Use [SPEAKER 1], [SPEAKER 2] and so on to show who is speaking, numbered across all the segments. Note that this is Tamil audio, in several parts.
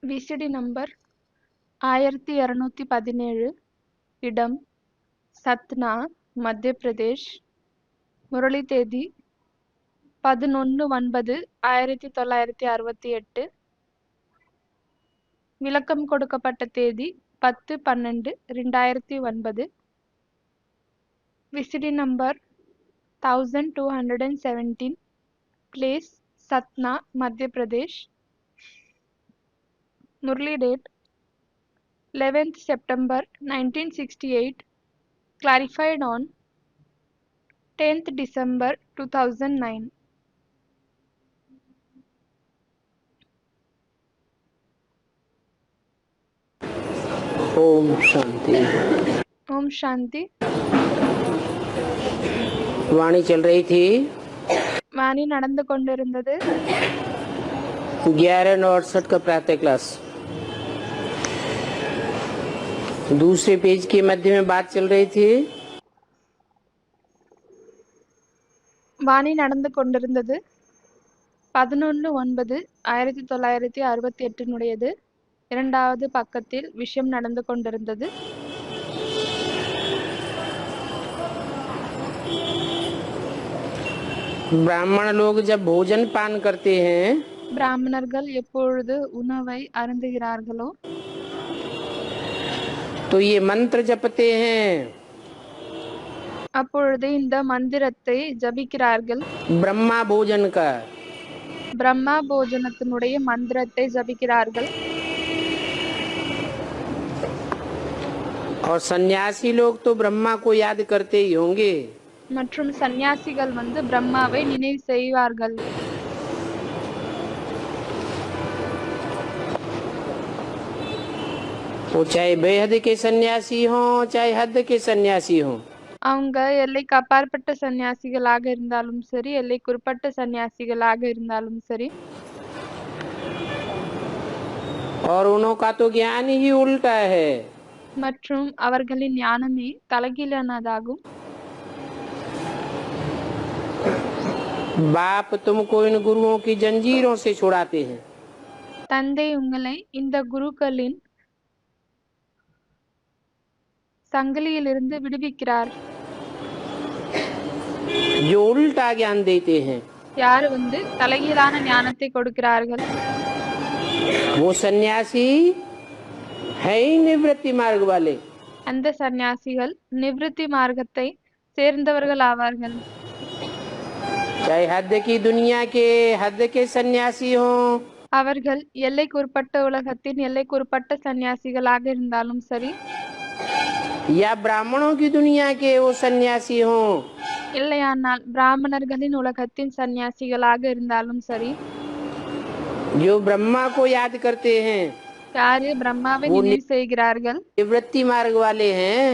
[SPEAKER 1] விசிடி நம்பர் 1217, இடம் சத்னா, மத்திய பிரதேஷ். முரளி தேதி 11/9/1968. விளக்கம் கொடுக்கப்பட்ட தேதி 10/12/2009. விசிடி நம்பர் 1217, பிளேஸ் சத்னா, மத்திய Pradesh. Murali date 11th September 1968, clarified on 10th December 2009.
[SPEAKER 2] Om Shanti.
[SPEAKER 1] Om Shanti.
[SPEAKER 2] वाणी चल रही थी,
[SPEAKER 1] वाणी நடந்து கொண்டிருந்தது.
[SPEAKER 2] 11:68 का प्रातः क्लास। दूसरे पेज के मध्य में बात चल रही थी।
[SPEAKER 1] வாணி நடந்து கொண்டிருந்தது 11/9/1968 இரண்டாவது பக்கத்தில் விஷயம் நடந்து கொண்டிருந்தது.
[SPEAKER 2] ब्राह्मण लोग जब भोजन पान करते हैं,
[SPEAKER 1] பிராமணர்கள் எப்பொழுது உணவை அருந்துகிறார்களோ
[SPEAKER 2] तो ये मंत्र जपते हैं।
[SPEAKER 1] அப்பொழுது இந்த மந்திரத்தை ஜபிக்கிறார்கள்.
[SPEAKER 2] ब्रह्मा भोजन का,
[SPEAKER 1] பிரம்மா போஜனத்தினுடைய மந்திரத்தை ஜபிக்கிறார்கள்.
[SPEAKER 2] और सन्यासी लोग तो ब्रह्मा को याद करते ही होंगे।
[SPEAKER 1] மற்றும் சந்நியாசிகள் பிரம்மாவை நினைவு செய்வார்கள்.
[SPEAKER 2] वो चाहे बेहद के सन्यासी हों, चाहे हद के सन्यासी हों,
[SPEAKER 1] அவங்க எல்லைக்கு அப்பாற்பட்ட சன்னியாசிகளாக இருந்தாலும் சரி, எல்லைக்குட்பட்ட சன்னியாசிகளாக இருந்தாலும் சரி.
[SPEAKER 2] और उनका तो ज्ञान ही उल्टा है।
[SPEAKER 1] மற்றும் அவர்களின் ஞானமே தலைகீழானதாகும்.
[SPEAKER 2] बाप तुमको इन गुरुओं की जंजीरों से छुड़ाते हैं।
[SPEAKER 1] தந்தை உங்களை இந்த குருக்களின் சங்கிலியிலிருந்து விடுவிக்கிறார்.
[SPEAKER 2] जो उल्टा ज्ञान देते हैं,
[SPEAKER 1] யார் தலைகீழான ஞானத்தை கொடுக்கிறார்கள்?
[SPEAKER 2] वो सन्यासी है ही निवृत्ति मार्ग वाले।
[SPEAKER 1] அந்த சன்னியாசிகள் நிவிருத்தி மார்க்கத்தை சேர்ந்தவர்கள் ஆவார்கள்.
[SPEAKER 2] चाहे हद की दुनिया के हद के सन्यासी हों,
[SPEAKER 1] அவர்கள் எல்லைக்குட்பட்ட உலகத்தின் எல்லைக்குட்பட்ட சன்னியாசிகளாக இருந்தாலும் சரி,
[SPEAKER 2] या ब्राह्मणों की दुनिया के वो सन्यासी हों,
[SPEAKER 1] இல்லையானால் பிராமணர்களின் உலகத்தின் சன்னியாசிகளாக இருந்தாலும் சரி,
[SPEAKER 2] जो ब्रह्मा को याद करते हैं,
[SPEAKER 1] யாரு பிரம்மாவை நினைவு செய்கிறார்கள்,
[SPEAKER 2] निवृत्ति मार्ग वाले हैं।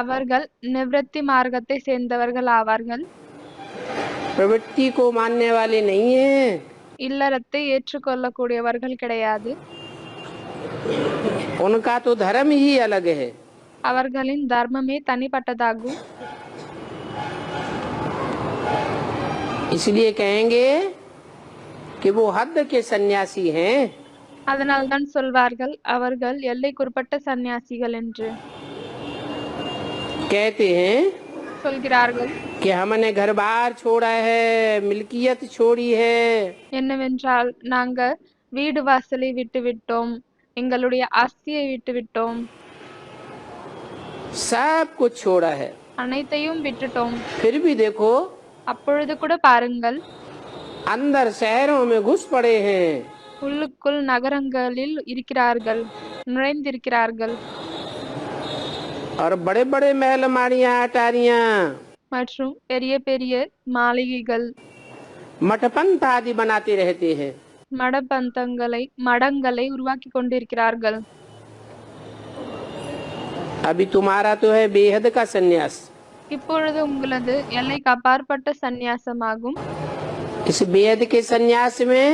[SPEAKER 1] அவர்கள் நிவிருத்தி மார்க்கத்தை சேர்ந்தவர்கள் ஆவார்கள்.
[SPEAKER 2] प्रवृत्ति को मानने वाले नहीं हैं।
[SPEAKER 1] இல்லறத்தை ஏற்றுக்கொள்ளக்கூடியவர்கள் கிடையாது.
[SPEAKER 2] उनका तो धर्म ही अलग है।
[SPEAKER 1] அவர்களின் தர்மமே தனிப்பட்டதாகும்.
[SPEAKER 2] इसलिए कहेंगे कि वो हद के सन्यासी हैं।
[SPEAKER 1] அதனால்தான் சொல்வார்கள் அவர்கள் எல்லைக்குட்பட்ட சன்னியாசிகள் என்று.
[SPEAKER 2] कहते हैं
[SPEAKER 1] சொல்கிறார்கள்
[SPEAKER 2] कि हमने घर बार छोड़ा है, मिल्कियत छोड़ी है,
[SPEAKER 1] என்னவென்றால் நாங்க வீடு வாசலை விட்டு விட்டோம், எங்களுடைய ஆஸ்தியை விட்டு விட்டோம்,
[SPEAKER 2] सब कुछ छोड़ा है।
[SPEAKER 1] அனைத்தையும் விட்டுட்டோம்.
[SPEAKER 2] फिर भी देखो
[SPEAKER 1] அப்பொழுது கூட பாருங்கள்,
[SPEAKER 2] अंदर शहरों में घुस पड़े हैं,
[SPEAKER 1] உள்ளுக்குள் நகரங்களில் இருக்கிறார்கள், நுழைந்திருக்கிறார்கள்.
[SPEAKER 2] और बड़े बड़े महल माड़ियां अटारियां,
[SPEAKER 1] மற்றும் பெரிய பெரிய மாளிகைகள்,
[SPEAKER 2] मठपंथ आदि बनाते रहते हैं।
[SPEAKER 1] மடங்களை உருவாக்கி கொண்டிருக்கிறார்கள்.
[SPEAKER 2] अभी तुम्हारा तो है बेहद का सन्यास।
[SPEAKER 1] இப்பொழுது உங்களது எல்லைக்கு அப்பாற்பட்ட சந்நியாசமாகும்.
[SPEAKER 2] इस बेहद के सन्यास में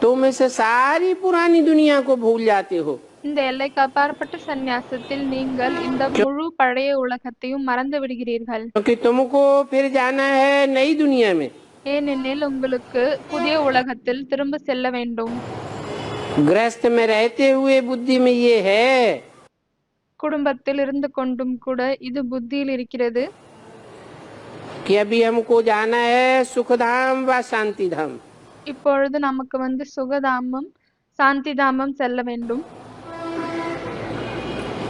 [SPEAKER 2] तुम इस सारी पुरानी दुनिया को भूल जाते हो।
[SPEAKER 1] இந்த எல்லைக்கு அப்பாற்பட்ட சந்நியாசத்தில் நீங்கள் இந்த முழு பழைய உலகத்தையும் மறந்து விடுகிறீர்கள்.
[SPEAKER 2] क्योंकि तुमको फिर जाना है नई दुनिया में।
[SPEAKER 1] ஏனெனில் உங்களுக்கு புதிய உலகத்தில் திரும்ப செல்ல வேண்டும்.
[SPEAKER 2] गृहस्थ में रहते हुए बुद्धि में ये है
[SPEAKER 1] குடும்பத்தில் இருந்து கொண்டும் கூட இது புத்தியில் இருக்கிறது.
[SPEAKER 2] कि अभी हमको जाना है सुखधाम व शांति धाम.
[SPEAKER 1] இப்பொழுது நமக்கு சுகதாமம் சாந்தி தாமம் செல்ல வேண்டும்.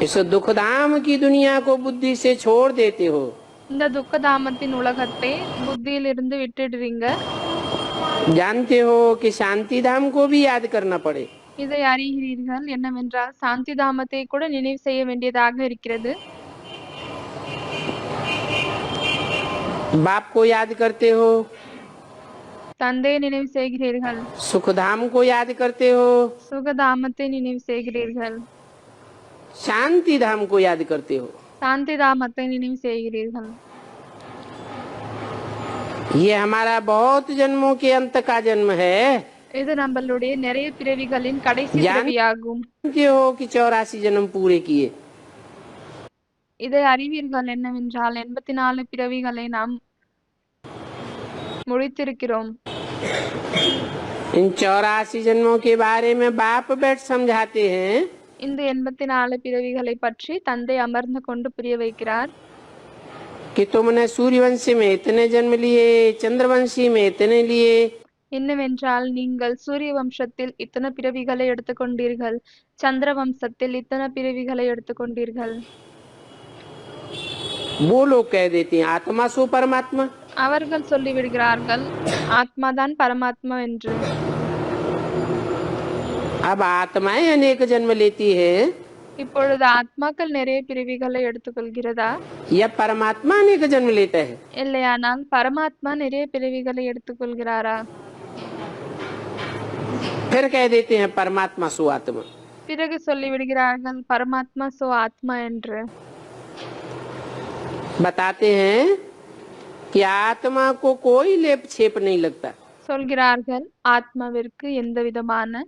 [SPEAKER 2] इस दुखधाम की दुनिया को बुद्धि से छोड़ देते हो.
[SPEAKER 1] இந்த துக்கதாமத்தின் உலகத்தை புத்தியில் இருந்து விட்டுடுறீங்க.
[SPEAKER 2] जानते हो कि शांति धाम को भी याद करना पड़े.
[SPEAKER 1] இதை அறிகிறீர்கள் என்னவென்றால் சாந்தி தாமத்தை கூட நினைவு செய்ய வேண்டியதாக இருக்கிறது.
[SPEAKER 2] बाप को याद करते हो,
[SPEAKER 1] தந்தையை நினைவு செய்கிறீர்கள்,
[SPEAKER 2] सुखधाम को याद करते हो,
[SPEAKER 1] சுகதாமத்தை நினைவு செய்கிறீர்கள்,
[SPEAKER 2] शांति धाम को याद करते हो.
[SPEAKER 1] சாந்தி தாமத்தை நினைவு செய்கிறீர்கள்.
[SPEAKER 2] ये हमारा बहुत जन्मों के अंत का जन्म है.
[SPEAKER 1] இது நம்மளுடைய நிறைய பிறவிகளின் கடைசி பிறவியாகும்.
[SPEAKER 2] जानते हो कि 84 जन्म पूरे किए.
[SPEAKER 1] இதை அறிவீர்கள் என்னவென்றால் 84 பிறவிகளை நாம் முடித்திருக்கிறோம்.
[SPEAKER 2] इन 84 जन्मों के बारे में बाप बैठ समझाते हैं.
[SPEAKER 1] இந்த 84 பிறவிகளை பற்றி தந்தை அமர்ந்து கொண்டு புரிய வைக்கிறார்.
[SPEAKER 2] कि तुमने सूर्यवंशी में इतने जन्म लिए, चंद्रवंशी में इतने लिए.
[SPEAKER 1] என்னவென்றால் நீங்கள் சூரிய வம்சத்தில் இத்தனை பிறவிகளை எடுத்துக்கொண்டீர்கள், சந்திர வம்சத்தில் இத்தனை பிறவிகளை எடுத்துக்கொண்டீர்கள்.
[SPEAKER 2] वो लोग कह देते हैं आत्मा सो परमात्मा.
[SPEAKER 1] அவர்கள் சொல்லிவிடுகிறார்கள் ஆத்மாதான் பரமாத்மா என்று.
[SPEAKER 2] अब आत्माएं अनेक जन्म लेती है
[SPEAKER 1] இப்பொழுது ஆத்மாக்கள் நிறைய பிறவிகளை எடுத்துக்கொள்கிறதா,
[SPEAKER 2] या परमात्मा अनेक जन्म लेता है.
[SPEAKER 1] இல்லையானால் பரமாத்மா நிறைய பிறவிகளை எடுத்துக்கொள்கிறாரா?
[SPEAKER 2] फिर कह देते हैं परमात्मा सो आत्मा.
[SPEAKER 1] பிறகு சொல்லிவிடுகிறார்கள் பரமாத்மா சோ ஆத்மா என்று.
[SPEAKER 2] बताते हैं कि आत्मा को कोई लेप छेप नहीं लगता.
[SPEAKER 1] சொல்கிறார்கள் ஆத்மாவிற்கு எந்த விதமான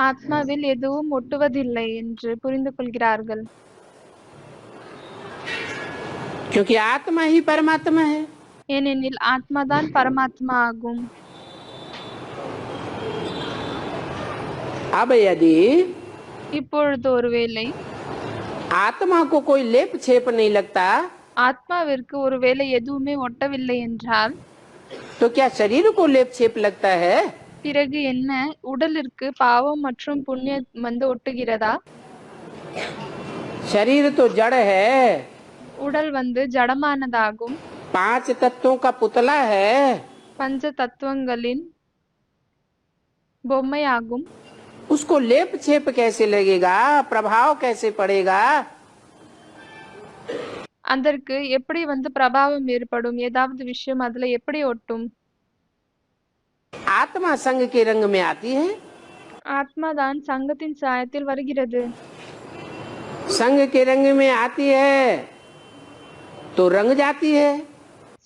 [SPEAKER 1] ஆத்மாவில் எதுவும் ஒட்டுவதில்லை என்று புரிந்து கொள்கிறார்கள்.
[SPEAKER 2] क्योंकि आत्मा ही परमात्मा है.
[SPEAKER 1] ஏனெனில் ஆத்மாதான் பரமாத்மா ஆகும்.
[SPEAKER 2] अब यदि
[SPEAKER 1] இப்பொழுது ஒருவேளை
[SPEAKER 2] आत्मा को कोई लेप छेप नहीं लगता
[SPEAKER 1] ஆத்மாவிற்கு ஒருவேளை எதுவுமே ஒட்டவில்லை என்றால்
[SPEAKER 2] तो क्या शरीर को लेप छेप लगता है?
[SPEAKER 1] பிறகு என்ன உடலிற்கு பாவம் மற்றும் புண்ணியம் ஒட்டுகிறதா?
[SPEAKER 2] शरीर तो जड़ है,
[SPEAKER 1] உடல் ஜடமானதாகும்,
[SPEAKER 2] 5 तत्वों का पुतला है.
[SPEAKER 1] பஞ்ச தத்துவங்களின் பொம்மையாகும்.
[SPEAKER 2] उसको लेप छेप कैसे लगेगा, प्रभाव कैसे पड़ेगा?
[SPEAKER 1] அதற்கு எப்படி பிரபாவம் ஏற்படும், ஏதாவது விஷயம் அதுல எப்படி ஒட்டும்?
[SPEAKER 2] आत्मा संग के रंग में आती है.
[SPEAKER 1] ஆத்மாதான் சங்கத்தின் சாயத்தில் வருகிறது.
[SPEAKER 2] संग के रंग में आती है तो रंग जाती है.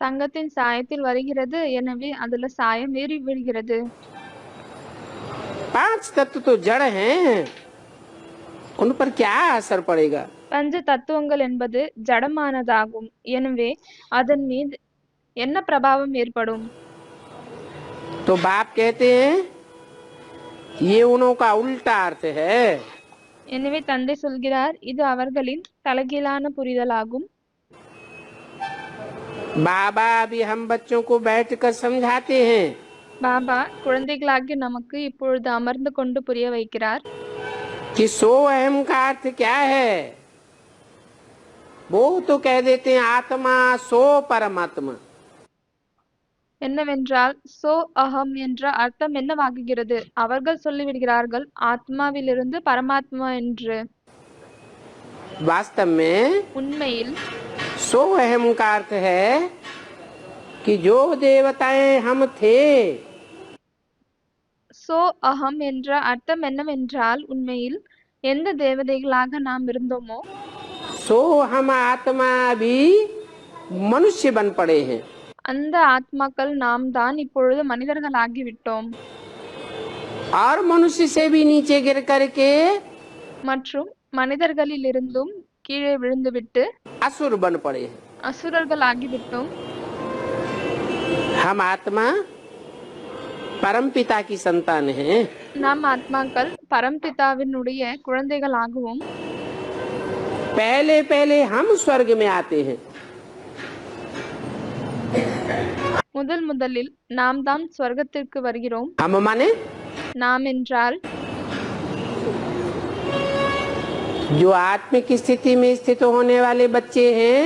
[SPEAKER 1] சங்கத்தின் சாயத்தில் வருகிறது, எனவே அதுல சாயம் ஏறி விடுகிறது.
[SPEAKER 2] 5 तत्व तो जड़ हैं, उन पर क्या असर पड़ेगा?
[SPEAKER 1] பஞ்ச தத்துவங்கள் என்பது ஜடமானதாகும், எனவே அதன் மீது என்ன பிரபாவம் ஏற்படும்?
[SPEAKER 2] तो बाप कहते हैं ये उनका उल्टा अर्थ है.
[SPEAKER 1] எனவே தந்தை சொல்கிறார் இது அவர்களின் தலைகீழான புரிதலாகும்.
[SPEAKER 2] बाबा अभी हम बच्चों को बैठकर समझाते हैं
[SPEAKER 1] பாபா குழந்தைகளாகி நமக்கு இப்பொழுது அமர்ந்து கொண்டு புரிய வைக்கிறார்.
[SPEAKER 2] कि सो अहम का अर्थ क्या है. वो तो कह देते हैं आत्मा सो परमात्मा.
[SPEAKER 1] என்னவென்றால் சோ அகம் என்ற அர்த்தம் என்னவாகுகிறது? அவர்கள் சொல்லிவிடுகிறார்கள் ஆத்மாவிலிருந்து பரமாத்மா என்று.
[SPEAKER 2] वास्तव में
[SPEAKER 1] உண்மையில்
[SPEAKER 2] सो अहम का अर्थ है कि जो देवताएं हम थे,
[SPEAKER 1] சோ அகம் என்ற அர்த்தம் என்னவென்றால் உண்மையில் எந்த தேவதைகளாக நாம் இருந்தோமோ
[SPEAKER 2] सो हम आत्मा भी मनुष्य बन पड़े हैं.
[SPEAKER 1] அந்த ஆத்மாக்கள் நாம் தான் இப்பொழுது மனிதர்கள் ஆகிவிட்டோம்.
[SPEAKER 2] और मनुष्य से भी नीचे गिर करके
[SPEAKER 1] மற்றும் மனிதர்களிலிருந்தும் கீழே விழுந்துவிட்டு
[SPEAKER 2] असुर बन पड़े हैं.
[SPEAKER 1] அசுரர்கள் ஆகிவிட்டோம்.
[SPEAKER 2] हम आत्मा परमपिता की संतान हैं।
[SPEAKER 1] நாம் ஆத்மாக்கள் பரம்பிதாவினுடைய குழந்தைகளாகவும்
[SPEAKER 2] पहले पहले हम स्वर्ग में आते हैं।
[SPEAKER 1] முதல் முதலில் நாம் தான் ஸ்வர்க்கத்திற்கு வருகிறோம்.
[SPEAKER 2] हम माने
[SPEAKER 1] நாம் என்றால்
[SPEAKER 2] जो आत्मिक स्थिति में स्थित होने वाले बच्चे हैं,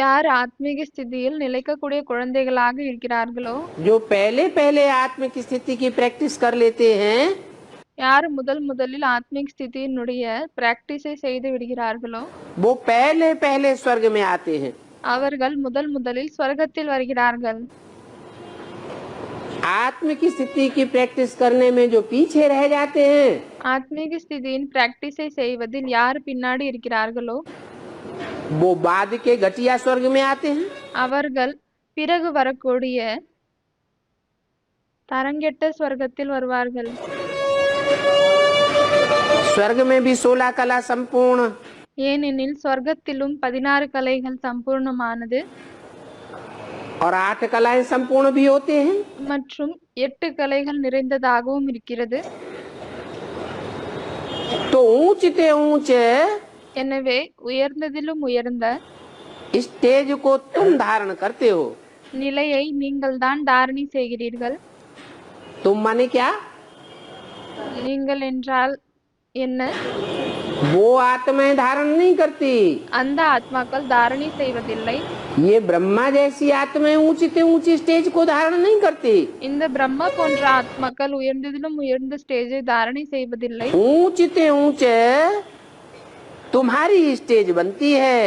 [SPEAKER 1] யார் ஆத்மீக ஸ்திதியில் நிலைக்கக்கூடிய குழந்தைகளாக இருக்கிறார்களோ,
[SPEAKER 2] जो पहले पहले आत्मिक स्थिति की प्रैक्टिस कर लेते हैं,
[SPEAKER 1] யார் முதல் முதலில் ஆத்மீக ஸ்திதியினுடைய பிராக்டிஸை செய்து விடுகிறார்களோ,
[SPEAKER 2] वो पहले पहले स्वर्ग में आते हैं।
[SPEAKER 1] அவர்கள் முதல் முதலில் ஸ்வர்க்கத்தில் வருகிறார்கள்.
[SPEAKER 2] आत्मिक स्थिति की प्रैक्टिस करने में जो पीछे रह जाते हैं,
[SPEAKER 1] ஆத்மீக ஸ்திதியின் பிராக்டிஸை செய்வதில் யார் பின்னாடி இருக்கிறார்களோ,
[SPEAKER 2] वो बाद के घटिया स्वर्ग में आते हैं।
[SPEAKER 1] அவர்கள் பிறகு வரக்கூடிய தரங்கெட்ட ஸ்வர்க்கத்தில் வருவார்கள்.
[SPEAKER 2] स्वर्ग में भी 16 कला संपूर्ण,
[SPEAKER 1] ஏனெனில் ஸ்வர்க்கத்திலும் 16 கலைகள் சம்பூர்ணமானது
[SPEAKER 2] और 8 कलाएं संपूर्ण भी होते हैं।
[SPEAKER 1] மற்றும் 8 கலைகள் நிறைந்ததாகவும் இருக்கிறது.
[SPEAKER 2] तो ऊंचते ऊंचे
[SPEAKER 1] எனவே உயர்ந்ததிலும் உயர்ந்த
[SPEAKER 2] स्टेज को तुम धारण करते हो।
[SPEAKER 1] நிலையை நீங்கள் தான் தாரணை செய்கிறீர்கள்.
[SPEAKER 2] तुम माने क्या?
[SPEAKER 1] நீங்கள் என்றால் என்ன?
[SPEAKER 2] वो आत्माएं धारण नहीं करती।
[SPEAKER 1] அந்த ஆத்மாக்கள் தாரணை செய்வதில்லை.
[SPEAKER 2] ये ब्रह्मा जैसी आत्माएं ऊंचते ऊंचे स्टेज को धारण नहीं करती।
[SPEAKER 1] இந்த பிரம்மா போன்ற ஆத்மாக்கள் உயர்ந்ததிலும் உயர்ந்த ஸ்டேஜை தாரணை செய்வதில்லை.
[SPEAKER 2] ऊंचते ऊंचे तुम्हारी स्टेज बनती है।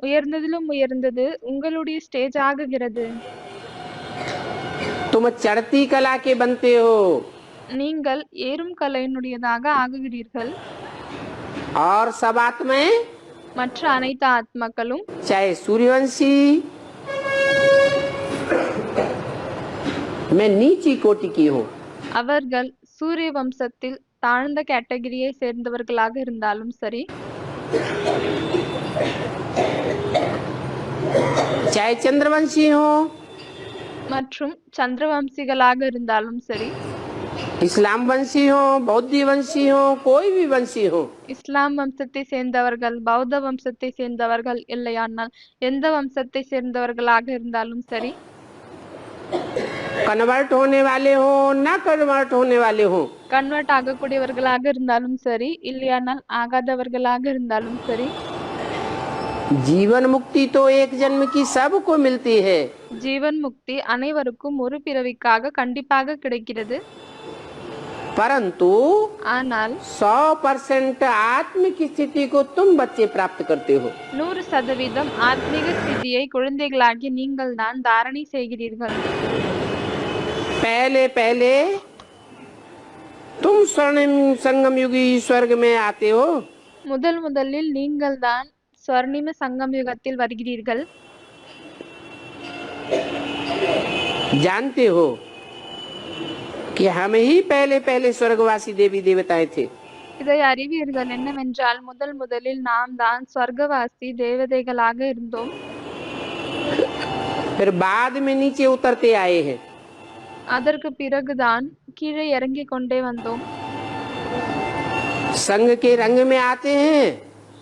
[SPEAKER 1] உயர்ந்ததிலும் உயர்ந்தது உங்களுடைய ஸ்டேஜ் ஆகுகிறது.
[SPEAKER 2] तुम चढ़ती कला के बनते हो
[SPEAKER 1] நீங்கள் ஏறும் கலையினுடையதாக ஆகுகிறீர்கள்.
[SPEAKER 2] और सब आत्माएं,
[SPEAKER 1] மற்ற அனைத்து ஆத்மாக்களும்
[SPEAKER 2] चाहे सूर्यवंशी, मैं नीची कोटि की हूँ,
[SPEAKER 1] அவர்கள் சூரிய வம்சத்தில் தாழ்ந்த கேட்டகரியை சேர்ந்தவர்களாக இருந்தாலும் சரி,
[SPEAKER 2] चाहे चंद्रवंशी हो,
[SPEAKER 1] மற்றும் சந்திரவம்சிகளாக இருந்தாலும் சரி,
[SPEAKER 2] इस्लाम वंशी हो, बौद्ध वंशी हो, कोई भी वंशी हो,
[SPEAKER 1] இஸ்லாம் வம்சத்தை சேர்ந்தவர்கள், பௌத்த வம்சத்தை சேர்ந்தவர்கள், இல்லையானால் எந்த வம்சத்தை சேர்ந்தவர்களாக இருந்தாலும் சரி,
[SPEAKER 2] कन्वर्ट होने वाले हो ना कन्वर्ट होने वाले हो,
[SPEAKER 1] கன்வெர்ட் ஆகக்கூடியவர்களாக இருந்தாலும் சரி, இல்லையானால் ஆகாதவர்களாக இருந்தாலும் சரி,
[SPEAKER 2] जीवन मुक्ति तो एक जन्म की सबको मिलती है।
[SPEAKER 1] ஜீவன் முக்தி அனைவருக்கும் ஒரு பிறவிக்காக கண்டிப்பாக கிடைக்கிறது.
[SPEAKER 2] परंतु
[SPEAKER 1] ஆனால்
[SPEAKER 2] 100% आत्मिक स्थिति को तुम बच्चे प्राप्त करते हो।
[SPEAKER 1] 100% ஆத்மீக ஸ்திதியை குழந்தைகளாகி நீங்கள் தான் தாரணை செய்கிறீர்கள்.
[SPEAKER 2] पहले पहले तुम स्वर्णिम संगम युगी स्वर्ग में आते हो।
[SPEAKER 1] முதல் முதலில் நீங்கள் தான் ஸ்வர்ணிம சங்கம் யுகத்தில் வருகிறீர்கள்.
[SPEAKER 2] जानते हो कि हम ही पहले पहले स्वर्गवासी देवी देवताएं थे।
[SPEAKER 1] இதை அறிவீர்கள் என்னவென்றால் முதல் முதலில் நாம் தான் ஸ்வர்கவாசி தேவதைகளாக இருந்தோம்.
[SPEAKER 2] फिर बाद में नीचे उतरते आए हैं।
[SPEAKER 1] அதற்கு பிறகுதான் கீழே இறங்கிக் கொண்டே வந்தோம்.
[SPEAKER 2] संग के रंग में आते हैं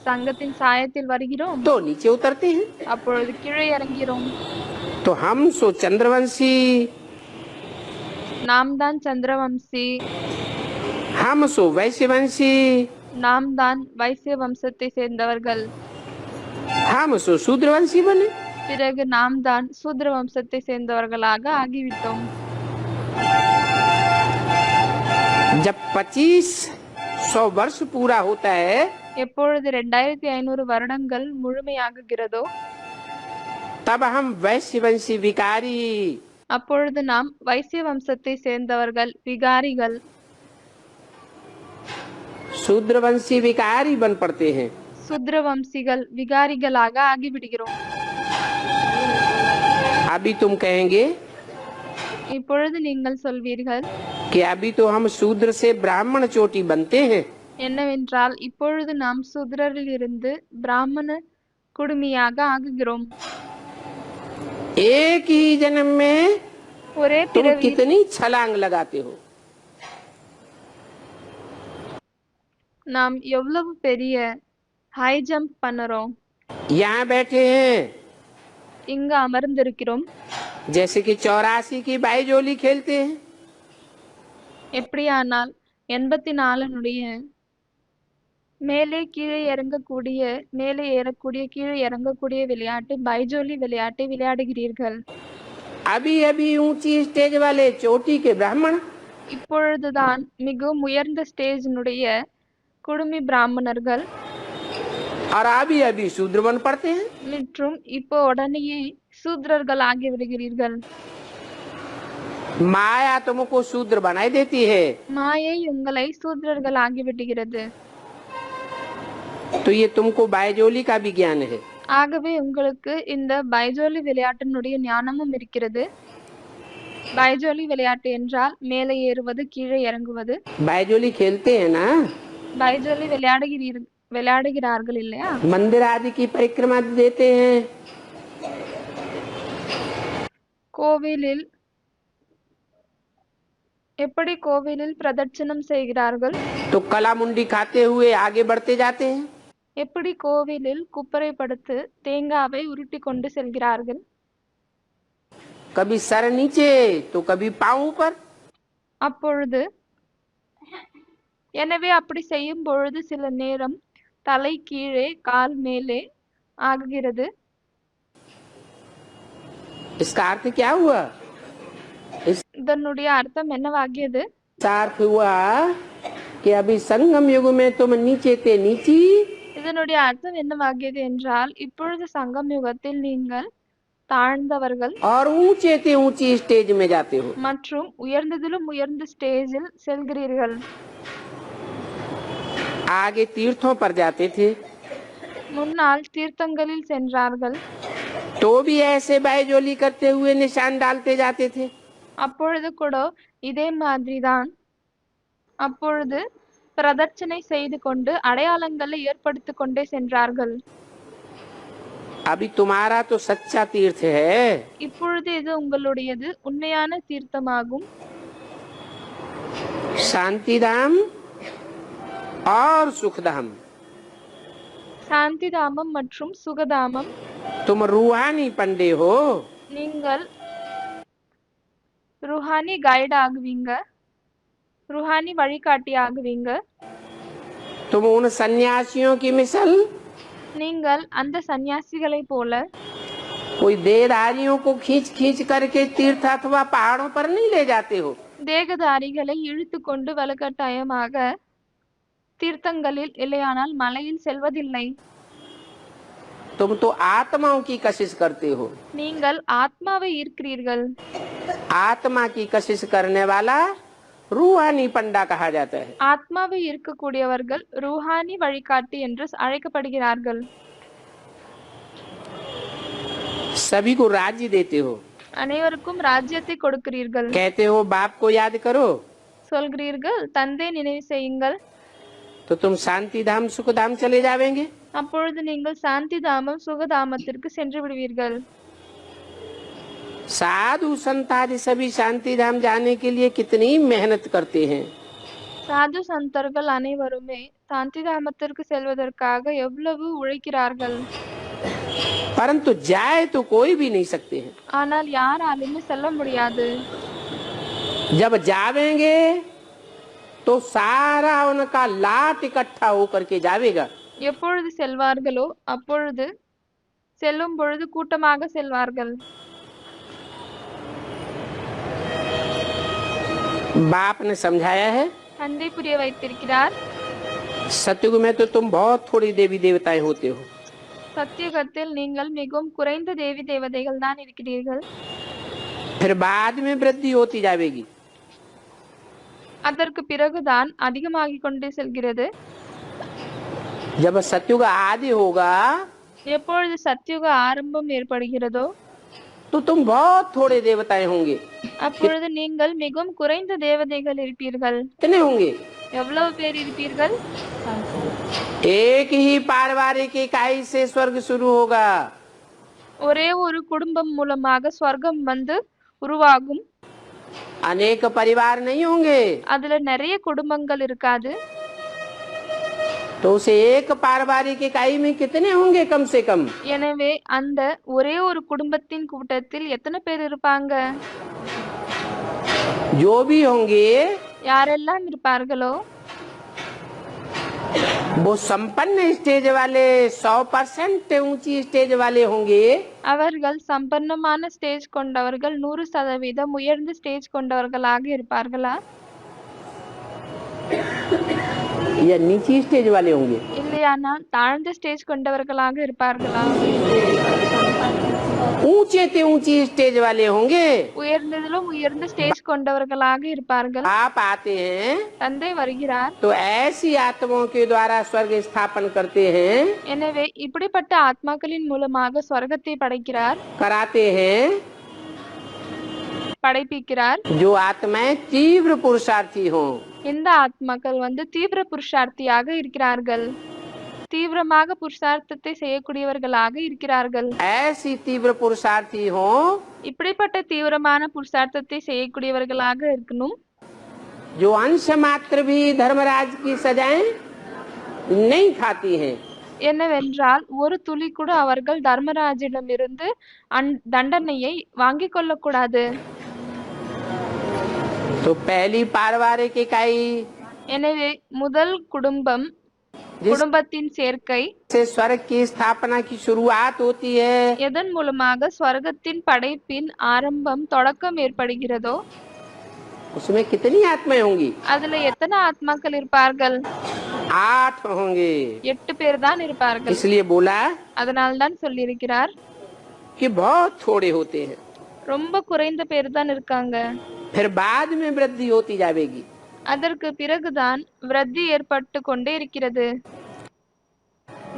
[SPEAKER 1] சங்கத்தின் சாயத்தில் வருகிறோம்,
[SPEAKER 2] तो नीचे उतरते हैं।
[SPEAKER 1] அப்பொழுது கீழே இறங்கிறோம்.
[SPEAKER 2] तो हम सो चंद्रवंशी,
[SPEAKER 1] நாம் தான் சந்திரவம்சி,
[SPEAKER 2] हम सो वैश्यवंशी,
[SPEAKER 1] நாம் தான் வைசிய வம்சத்தை சேர்ந்தவர்கள்.
[SPEAKER 2] हम सो शूद्रवंशी बने।
[SPEAKER 1] பிறகு நாம் தான் சூத்ர வம்சத்தை சேர்ந்தவர்களாக ஆகிவிட்டோம்.
[SPEAKER 2] जब 2500 वर्ष पूरा होता है,
[SPEAKER 1] எப்பொழுது 2500 வருடங்கள் முழுமையாகுகிறதோ
[SPEAKER 2] तब हम वैश्यवंशी विकारी,
[SPEAKER 1] அப்பொழுது நாம் வைசிய வம்சத்தை சேர்ந்தவர்கள், விகாரிகள்,
[SPEAKER 2] शूद्रवंशी विकारी बन पड़ते हैं।
[SPEAKER 1] சூத்ர வம்சிகள், விகாரிகளாக ஆகிவிடுகிறோம்.
[SPEAKER 2] अभी तुम कहेंगे
[SPEAKER 1] இப்பொழுது நீங்கள் சொல்வீர்கள்
[SPEAKER 2] कि अभी तो हम शूद्र से ब्राह्मण चोटी बनते हैं।
[SPEAKER 1] என்னவென்றால் இப்பொழுது நாம் சூத்ரரில் இருந்து பிராமண குடுமியாக ஆகுகிறோம்.
[SPEAKER 2] एक ही जन्म में
[SPEAKER 1] ஒரே
[SPEAKER 2] तुम
[SPEAKER 1] பிறவியில்
[SPEAKER 2] कितनी छलांग लगाते हो।
[SPEAKER 1] நாம் எவ்வளவு பெரிய ஹை ஜம்ப் பண்ணுறோம்.
[SPEAKER 2] यहाँ बैठे हैं
[SPEAKER 1] இங்கு அமர்ந்திருக்கிறோம்.
[SPEAKER 2] जैसे कि 84 की बाईजोली खेलते हैं।
[SPEAKER 1] எப்படியானால் 84னுடைய மேலே கீழே இறங்கக்கூடிய மேலே ஏறக்கூடிய கீழே இறங்கக்கூடிய விளையாட்டு பைஜோலி விளையாட்டை விளையாடுகிறீர்கள்.
[SPEAKER 2] अभी अभी ऊंची स्टेज वाले चोटी के ब्राह्मण
[SPEAKER 1] இப்பொழுதுதான் மிகவும் உயர்ந்த ஸ்டேஜினுடைய குடுமி பிராமணர்கள்
[SPEAKER 2] और अभी अभी शूद्र बन पड़ते हैं।
[SPEAKER 1] மற்றும் இப்போ உடனேயே சூத்ரர்கள் ஆகிவிடுகிறீர்கள்.
[SPEAKER 2] माया तुमको शूद्र बनाई देती है।
[SPEAKER 1] மாயை உங்களை சூத்ரர்கள் ஆகிவிடுகிறது.
[SPEAKER 2] तो ये तुमको बायजोली का भी ज्ञान है।
[SPEAKER 1] ஆகவே உங்களுக்கு இந்த பைஜோலி விளையாட்டினுடைய ஞானமும் இருக்கிறது. பைஜோலி விளையாட்டு என்றால் மேலே ஏறுவது கீழே இறங்குவது.
[SPEAKER 2] बायजोली खेलते हैं ना,
[SPEAKER 1] பைஜோலி விளையாடுகிறார்கள் இல்லையா?
[SPEAKER 2] मंदिर आदि की परिक्रमा देते हैं।
[SPEAKER 1] கோவிலில் எப்படி கோவிலில் பிரதட்சணம் செய்கிறார்கள்,
[SPEAKER 2] तो कला मुंडी खाते हुए आगे बढ़ते जाते हैं।
[SPEAKER 1] எப்படி கோவிலில் குப்பரை படுத்து தேங்காவை உருட்டி கொண்டு செல்கிறார்கள்.
[SPEAKER 2] कभी सर नीचे तो कभी पाँव ऊपर।
[SPEAKER 1] அப்பொழுது எனவே அப்படி செய்யும் பொழுது சில நேரம் தலை கீழே கால் மேலே ஆகுகிறது.
[SPEAKER 2] इसका अर्थ क्या हुआ?
[SPEAKER 1] இதனுடைய அர்த்தம் என்னவாகியது?
[SPEAKER 2] इसका अर्थ हुआ कि अभी संगम युग में तुम नीचे थे नीची,
[SPEAKER 1] இதனுடைய அர்த்தம் என்னவாகியது என்றால் இப்பொழுது சங்கம் யுகத்தில் நீங்கள் தாழ்ந்தவர்கள்
[SPEAKER 2] और ऊंचे थे ऊंची स्टेज में जाते हो।
[SPEAKER 1] மற்றும் உயர்ந்ததிலும் உயர்ந்த ஸ்டேஜில் செல்கிறீர்கள்.
[SPEAKER 2] आगे तीर्थों पर जाते थे
[SPEAKER 1] முன்னால் தீர்த்தங்களில் சென்றார்கள்.
[SPEAKER 2] तो भी ऐसे बायजोली करते हुए निशान डालते जाते थे।
[SPEAKER 1] அப்பொழுது கூட இதே மாதிரிதான் அப்பொழுது பிரதட்சணை செய்து கொண்டு அடையாளங்களை ஏற்படுத்திக் கொண்டே சென்றார்கள்.
[SPEAKER 2] अभी तुम्हारा तो सच्चा तीर्थ है।
[SPEAKER 1] இப்பொழுது இது உங்களுடையது உண்மையான தீர்த்தமாகும்.
[SPEAKER 2] शांति धाम और सुखधाम।
[SPEAKER 1] சாந்தி தாமம் மற்றும் சுகதாமம்.
[SPEAKER 2] तुम रूहानी पंडे हो।
[SPEAKER 1] நீங்கள் ருஹானி கைட் ஆகுவீங்க, ருஹானி வழிகாட்டி ஆகுவீங்க.
[SPEAKER 2] तुम उन सन्यासियों की मिसल
[SPEAKER 1] நீங்கள் அந்த சன்னியாசிகளை போல
[SPEAKER 2] कोई देहधारियों को खींच खींच करके तीर्थ अथवा पहाड़ों पर नहीं ले जाते हो।
[SPEAKER 1] தேகதாரிகளை இழுத்து கொண்டு வலுக்கட்டாயமாக தீர்த்தங்களில் இல்லையானால் மலையில் செல்வதில்லை.
[SPEAKER 2] तुम तो आत्माओं की कशिश करते हो।
[SPEAKER 1] நீங்கள் ஆத்மாவை ஈர்க்கிறீர்கள்.
[SPEAKER 2] आत्मा की कशिश करने वाला रूहानी पंडा कहा जाता है।
[SPEAKER 1] ஆத்மாவை ஈர்க்கக்கூடியவர்கள் ரூஹானி வழிகாட்டி என்று அழைக்கப்படுகிறார்கள்.
[SPEAKER 2] सभी को राज्य देते हो।
[SPEAKER 1] அனைவருக்கும் ராஜ்யத்தை கொடுக்கிறீர்கள்.
[SPEAKER 2] कहते हो बाप को याद करो,
[SPEAKER 1] சொல்கிறீர்கள் தந்தை நினைவு செய்யுங்கள்.
[SPEAKER 2] तो तुम शांति धाम सुख धाम चले जावेंगे।
[SPEAKER 1] அப்பொழுது நீங்கள் சாந்தி தாமம் சுகதாமத்திற்கு சென்று விடுவீர்கள்.
[SPEAKER 2] साधु संत आदि सभी शांति धाम जाने के लिए कितनी मेहनत करते हैं।
[SPEAKER 1] சாது சந்தர்கள் அனைவருமே சாந்தி தாமத்திற்கு செல்வதற்காக எவ்வளவு உழைக்கிறார்கள்.
[SPEAKER 2] परंतु जाए तो कोई भी नहीं सकते हैं।
[SPEAKER 1] ஆனால் யாராலுமே செல்ல முடியாது.
[SPEAKER 2] जब जावेंगे तो सारा उनका लाट इकट्ठा होकर के जावेगा।
[SPEAKER 1] எப்பொழுது செல்வார்களோ அப்பொழுது செல்லும் பொழுது கூட்டமாக செல்வார்கள்.
[SPEAKER 2] बाप ने समझाया है,
[SPEAKER 1] தந்தை புரிய வைத்திருக்கிறார்.
[SPEAKER 2] सतयुग में तो तुम बहुत थोड़ी देवी देवताएं होते हो।
[SPEAKER 1] சத்தியுகத்தில் நீங்கள் மிகவும் குறைந்த தேவி தேவதைகள் தான் இருக்கிறீர்கள்.
[SPEAKER 2] फिर बाद में वृद्धि होती जाएगी।
[SPEAKER 1] அதற்கு பிறகுதான் அதிகமாகிக் கொண்டே செல்கிறது.
[SPEAKER 2] जब सतयुग आदि होगा
[SPEAKER 1] எப்பொழுது சத்தியுக ஆரம்பம் ஏற்படுகிறதோ
[SPEAKER 2] तो तुम बहुत थोड़े देवताएं होंगे।
[SPEAKER 1] அப்பொழுது நீங்கள் மிகவும் குறைந்த தேவதைகள் இருப்பீர்கள்.
[SPEAKER 2] कितने होंगे?
[SPEAKER 1] எவ்வளவு பேர் இருப்பீர்கள்?
[SPEAKER 2] एक ही पारिवारिक इकाई से स्वर्ग शुरू होगा।
[SPEAKER 1] ஒரே ஒரு குடும்பம் மூலமாக ஸ்வர்க்கம் வந்து உருவாகும்.
[SPEAKER 2] अनेक परिवार नहीं होंगे,
[SPEAKER 1] அதுல நிறைய குடும்பங்கள் இருக்காது.
[SPEAKER 2] तो उस एक पारिवारिक इकाई में कितने होंगे कम से कम?
[SPEAKER 1] எனவே அந்த ஒரே ஒரு குடும்பத்தின் கூட்டத்தில் எத்தனை பேர் இருப்பாங்க?
[SPEAKER 2] जो भी होंगे
[SPEAKER 1] யாரெல்லாம் இருப்பார்களோ
[SPEAKER 2] वो संपन्न स्टेज वाले 100% ऊंची स्टेज वाले होंगे,
[SPEAKER 1] அவர்கள் சம்பன்னமான ஸ்டேஜ் கொண்டவர்கள், 100% உயர்ந்த ஸ்டேஜ் கொண்டவர்களாக இருப்பார்களா,
[SPEAKER 2] या नीची स्टेज वाले होंगे?
[SPEAKER 1] இல்லையானால் தாழ்ந்த ஸ்டேஜ் கொண்டவர்களாக இருப்பார்களா?
[SPEAKER 2] ऊंचे ते ऊंची स्टेज वाले होंगे।
[SPEAKER 1] உயர்ந்ததிலும் உயர்ந்த ஸ்டேஜ் கொண்டவர்களாக இருப்பார்கள்.
[SPEAKER 2] आप आते हैं
[SPEAKER 1] தந்தை வருகிறார்.
[SPEAKER 2] तो ऐसी आत्माओं के द्वारा स्वर्ग स्थापन करते हैं,
[SPEAKER 1] எனவே இப்படிப்பட்ட ஆத்மாக்களின் மூலமாக ஸ்வர்க்கத்தை படைக்கிறார்,
[SPEAKER 2] कराते हैं,
[SPEAKER 1] படைப்பிக்கிறார்.
[SPEAKER 2] जो आत्माएं तीव्र पुरुषार्थी हों।
[SPEAKER 1] இந்த ஆத்மாக்கள் தீவிர புருஷார்த்தியாக இருக்கிறார்கள், தீவிரமாக புருஷார்த்தத்தை செய்யக்கூடியவர்களாக இருக்கிறார்கள்.
[SPEAKER 2] ऐसी तीव्र पुरुषार्थी हों
[SPEAKER 1] இப்படிப்பட்ட தீவிரமான புருஷார்த்தத்தை செய்யக்கூடியவர்களாக இருக்கணும்,
[SPEAKER 2] जो अंश मात्र भी धर्मराज की सजाएं नहीं खाती हैं।
[SPEAKER 1] என்னவென்றால் ஒரு துளி கூட அவர்கள் தர்மராஜிடமிருந்து தண்டனையை வாங்கிக் கொள்ளக்கூடாது.
[SPEAKER 2] तो पहली पारिवारिक इकाई
[SPEAKER 1] எனவே முதல் குடும்பத்தின் சேர்க்கை
[SPEAKER 2] से स्वर्ग की स्थापना की शुरुआत होती है,
[SPEAKER 1] எதன் மூலமாக ஸ்வர்க்கத்தின் படைப்பின் ஆரம்பம் தொடக்கம் ஏற்படுகிறதோ
[SPEAKER 2] उसमें कितनी आत्माएं होंगी?
[SPEAKER 1] அதுல எத்தனை ஆத்மாக்கள் இருப்பார்கள்?
[SPEAKER 2] 8 होंगे।
[SPEAKER 1] 8 பேர் தான் இருப்பார்கள்.
[SPEAKER 2] इसलिए बोला
[SPEAKER 1] அதனால்தான் சொல்லியிருக்கிறார்,
[SPEAKER 2] कि बहुत थोड़े होते हैं,
[SPEAKER 1] ரொம்ப குறைந்த பேர் தான் இருக்காங்க.
[SPEAKER 2] फिर बाद में वृद्धि होती जाएगी।
[SPEAKER 1] அதற்கு பிறகுதான் விருத்தி ஏற்பட்டு கொண்டே இருக்கிறது,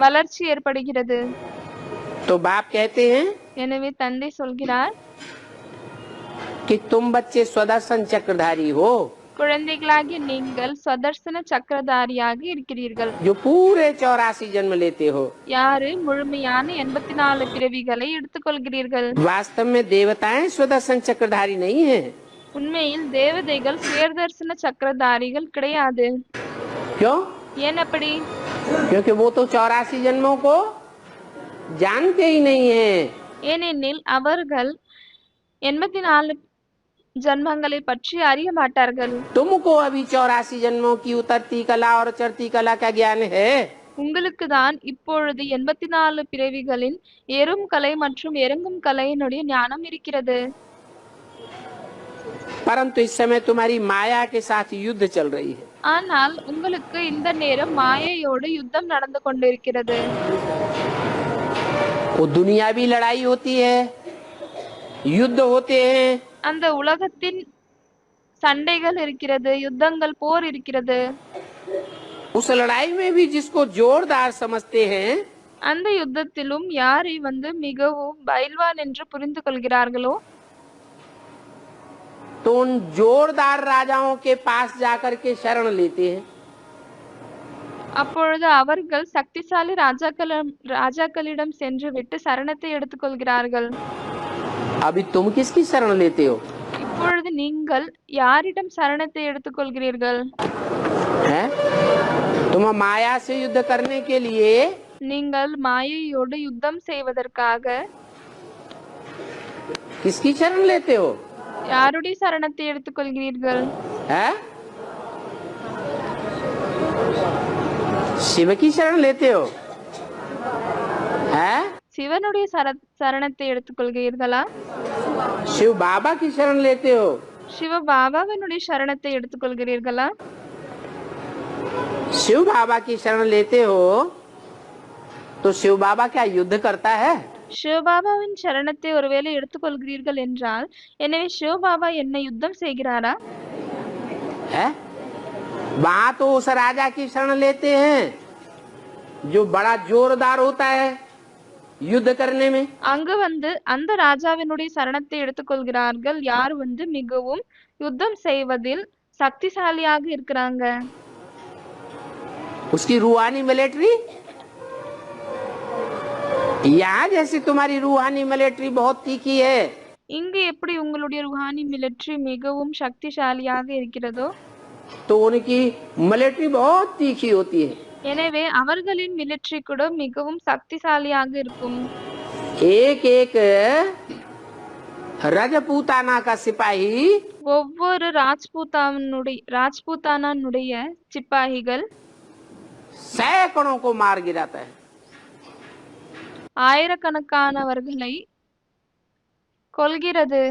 [SPEAKER 1] வளர்ச்சி ஏற்படுகிறது.
[SPEAKER 2] तो बाप कहते हैं
[SPEAKER 1] எனவே தந்தை சொல்கிறார்,
[SPEAKER 2] कि तुम बच्चे स्वदर्शन चक्रधारी हो,
[SPEAKER 1] குழந்தைகளாகிய நீங்கள் சுதர்சன சக்கரதாரியாக இருக்கிறீர்கள்.
[SPEAKER 2] जो पूरे 84 जन्म लेते हो।
[SPEAKER 1] யாரு முழுமையான 84 பிறவிகளை எடுத்துக்கொள்கிறீர்கள்.
[SPEAKER 2] वास्तव में देवताएं स्वदर्शन चक्रधारी नहीं है।
[SPEAKER 1] உண்மையில் தேவதைகள் சுயதர்சன சக்கரதாரிகள் கிடையாது.
[SPEAKER 2] क्यों?
[SPEAKER 1] ஏன் அப்படி?
[SPEAKER 2] क्योंकि वो तो 84 जन्मों को जानते ही नहीं है।
[SPEAKER 1] ஏனெனில் அவர்கள் 84 ஜன்மங்களை பற்றி அறிய மாட்டார்கள்.
[SPEAKER 2] तुमको अभी 84 जन्मों की उतरती कला और चढ़ती कला का ज्ञान है।
[SPEAKER 1] உங்களுக்கு தான் இப்பொழுது 84 பிறவிகளின் ஏறும் கலை மற்றும் இறங்கும் கலையினுடைய ஞானம் இருக்கிறது.
[SPEAKER 2] परंतु इस समय तुम्हारी माया के साथ युद्ध चल रही है।
[SPEAKER 1] ஆனால் உங்களுக்கு இந்த நேரம் மாயையோடு யுத்தம் நடந்து கொண்டிருக்கிறது.
[SPEAKER 2] वो दुनियावी लड़ाई होती है, युद्ध होते हैं।
[SPEAKER 1] அந்த உலகத்தின் சண்டைகள் இருக்கிறது, யுத்தங்கள், போர் இருக்கிறது.
[SPEAKER 2] उस लड़ाई में भी जिसको जोरदार समझते हैं,
[SPEAKER 1] அந்த யுத்தத்திலும் யாரை மிகவும் பயில்வான் என்று புரிந்து கொள்கிறார்களோ
[SPEAKER 2] तो उन जोरदार राजाओं के पास जाकर के शरण लेते हैं।
[SPEAKER 1] அப்பொழுது அவர்கள் சக்திசாலி ராஜாக்களிடம் சென்று விட்டு சரணத்தை எடுத்துக்கொள்கிறார்கள்.
[SPEAKER 2] अभी तुम किसकी शरण लेते हो?
[SPEAKER 1] இப்பொழுது நீங்கள் யாரிடம் சரணத்தை எடுத்துக்கொள்கிறீர்கள்?
[SPEAKER 2] हैं? तुम माया से युद्ध करने के लिए
[SPEAKER 1] நீங்கள் மாயையோடு யுத்தம் செய்வதற்காக
[SPEAKER 2] किसकी शरण लेते हो?
[SPEAKER 1] யாருடைய சரணத்தை எடுத்துக்கொள்கிறீர்கள்?
[SPEAKER 2] हैं? शिव की शरण लेते हो? हैं?
[SPEAKER 1] சிவனுடைய சரணத்தை எடுத்துக்கொள்கிறீர்களா?
[SPEAKER 2] शिव बाबा की शरण लेते हो?
[SPEAKER 1] சிவ பாபாவினுடைய சரணத்தை எடுத்துக்கொள்கிறீர்களா?
[SPEAKER 2] शिव बाबा की शरण लेते हो तो शिव बाबा क्या युद्ध करता है?
[SPEAKER 1] சிவபாபாவின் சரணத்தை ஒருவேளை எடுத்துக்கொள்கிறீர்கள் என்றால் எனவே சிவபாபா என்ன யுத்தம் செய்கிறாரா?
[SPEAKER 2] है? वहां तो उस राजा की शरण लेते हैं जो बड़ा जोरदार होता है युद्ध करने में।
[SPEAKER 1] அங்கு அந்த ராஜாவினுடைய சரணத்தை எடுத்துக்கொள்கிறார்கள் யார் மிகவும் யுத்தம் செய்வதில் சக்திசாலியாக இருக்கிறாங்க.
[SPEAKER 2] उसकी रूहानी मिलिट्री, यहाँ जैसी तुम्हारी रूहानी मिलिट्री बहुत तीखी है।
[SPEAKER 1] இங்கு எப்படி உங்களுடைய ருஹானி மிலிட்ரி மிகவும் சக்திசாலியாக இருக்கிறதோ,
[SPEAKER 2] तो उनकी मिलिट्री बहुत तीखी होती है।
[SPEAKER 1] எனவே அவர்களின் மிலிட்ரி கூட மிகவும் சக்திசாலியாக இருக்கும்.
[SPEAKER 2] एक एक रजपूताना का सिपाही
[SPEAKER 1] ஒவ்வொரு ராஜ்பூத்தானுடைய சிப்பாய்கள்
[SPEAKER 2] सैकड़ों को मार गिराता है।
[SPEAKER 1] ஆயிரக்கணக்கானவர்களை கொல்கிறது.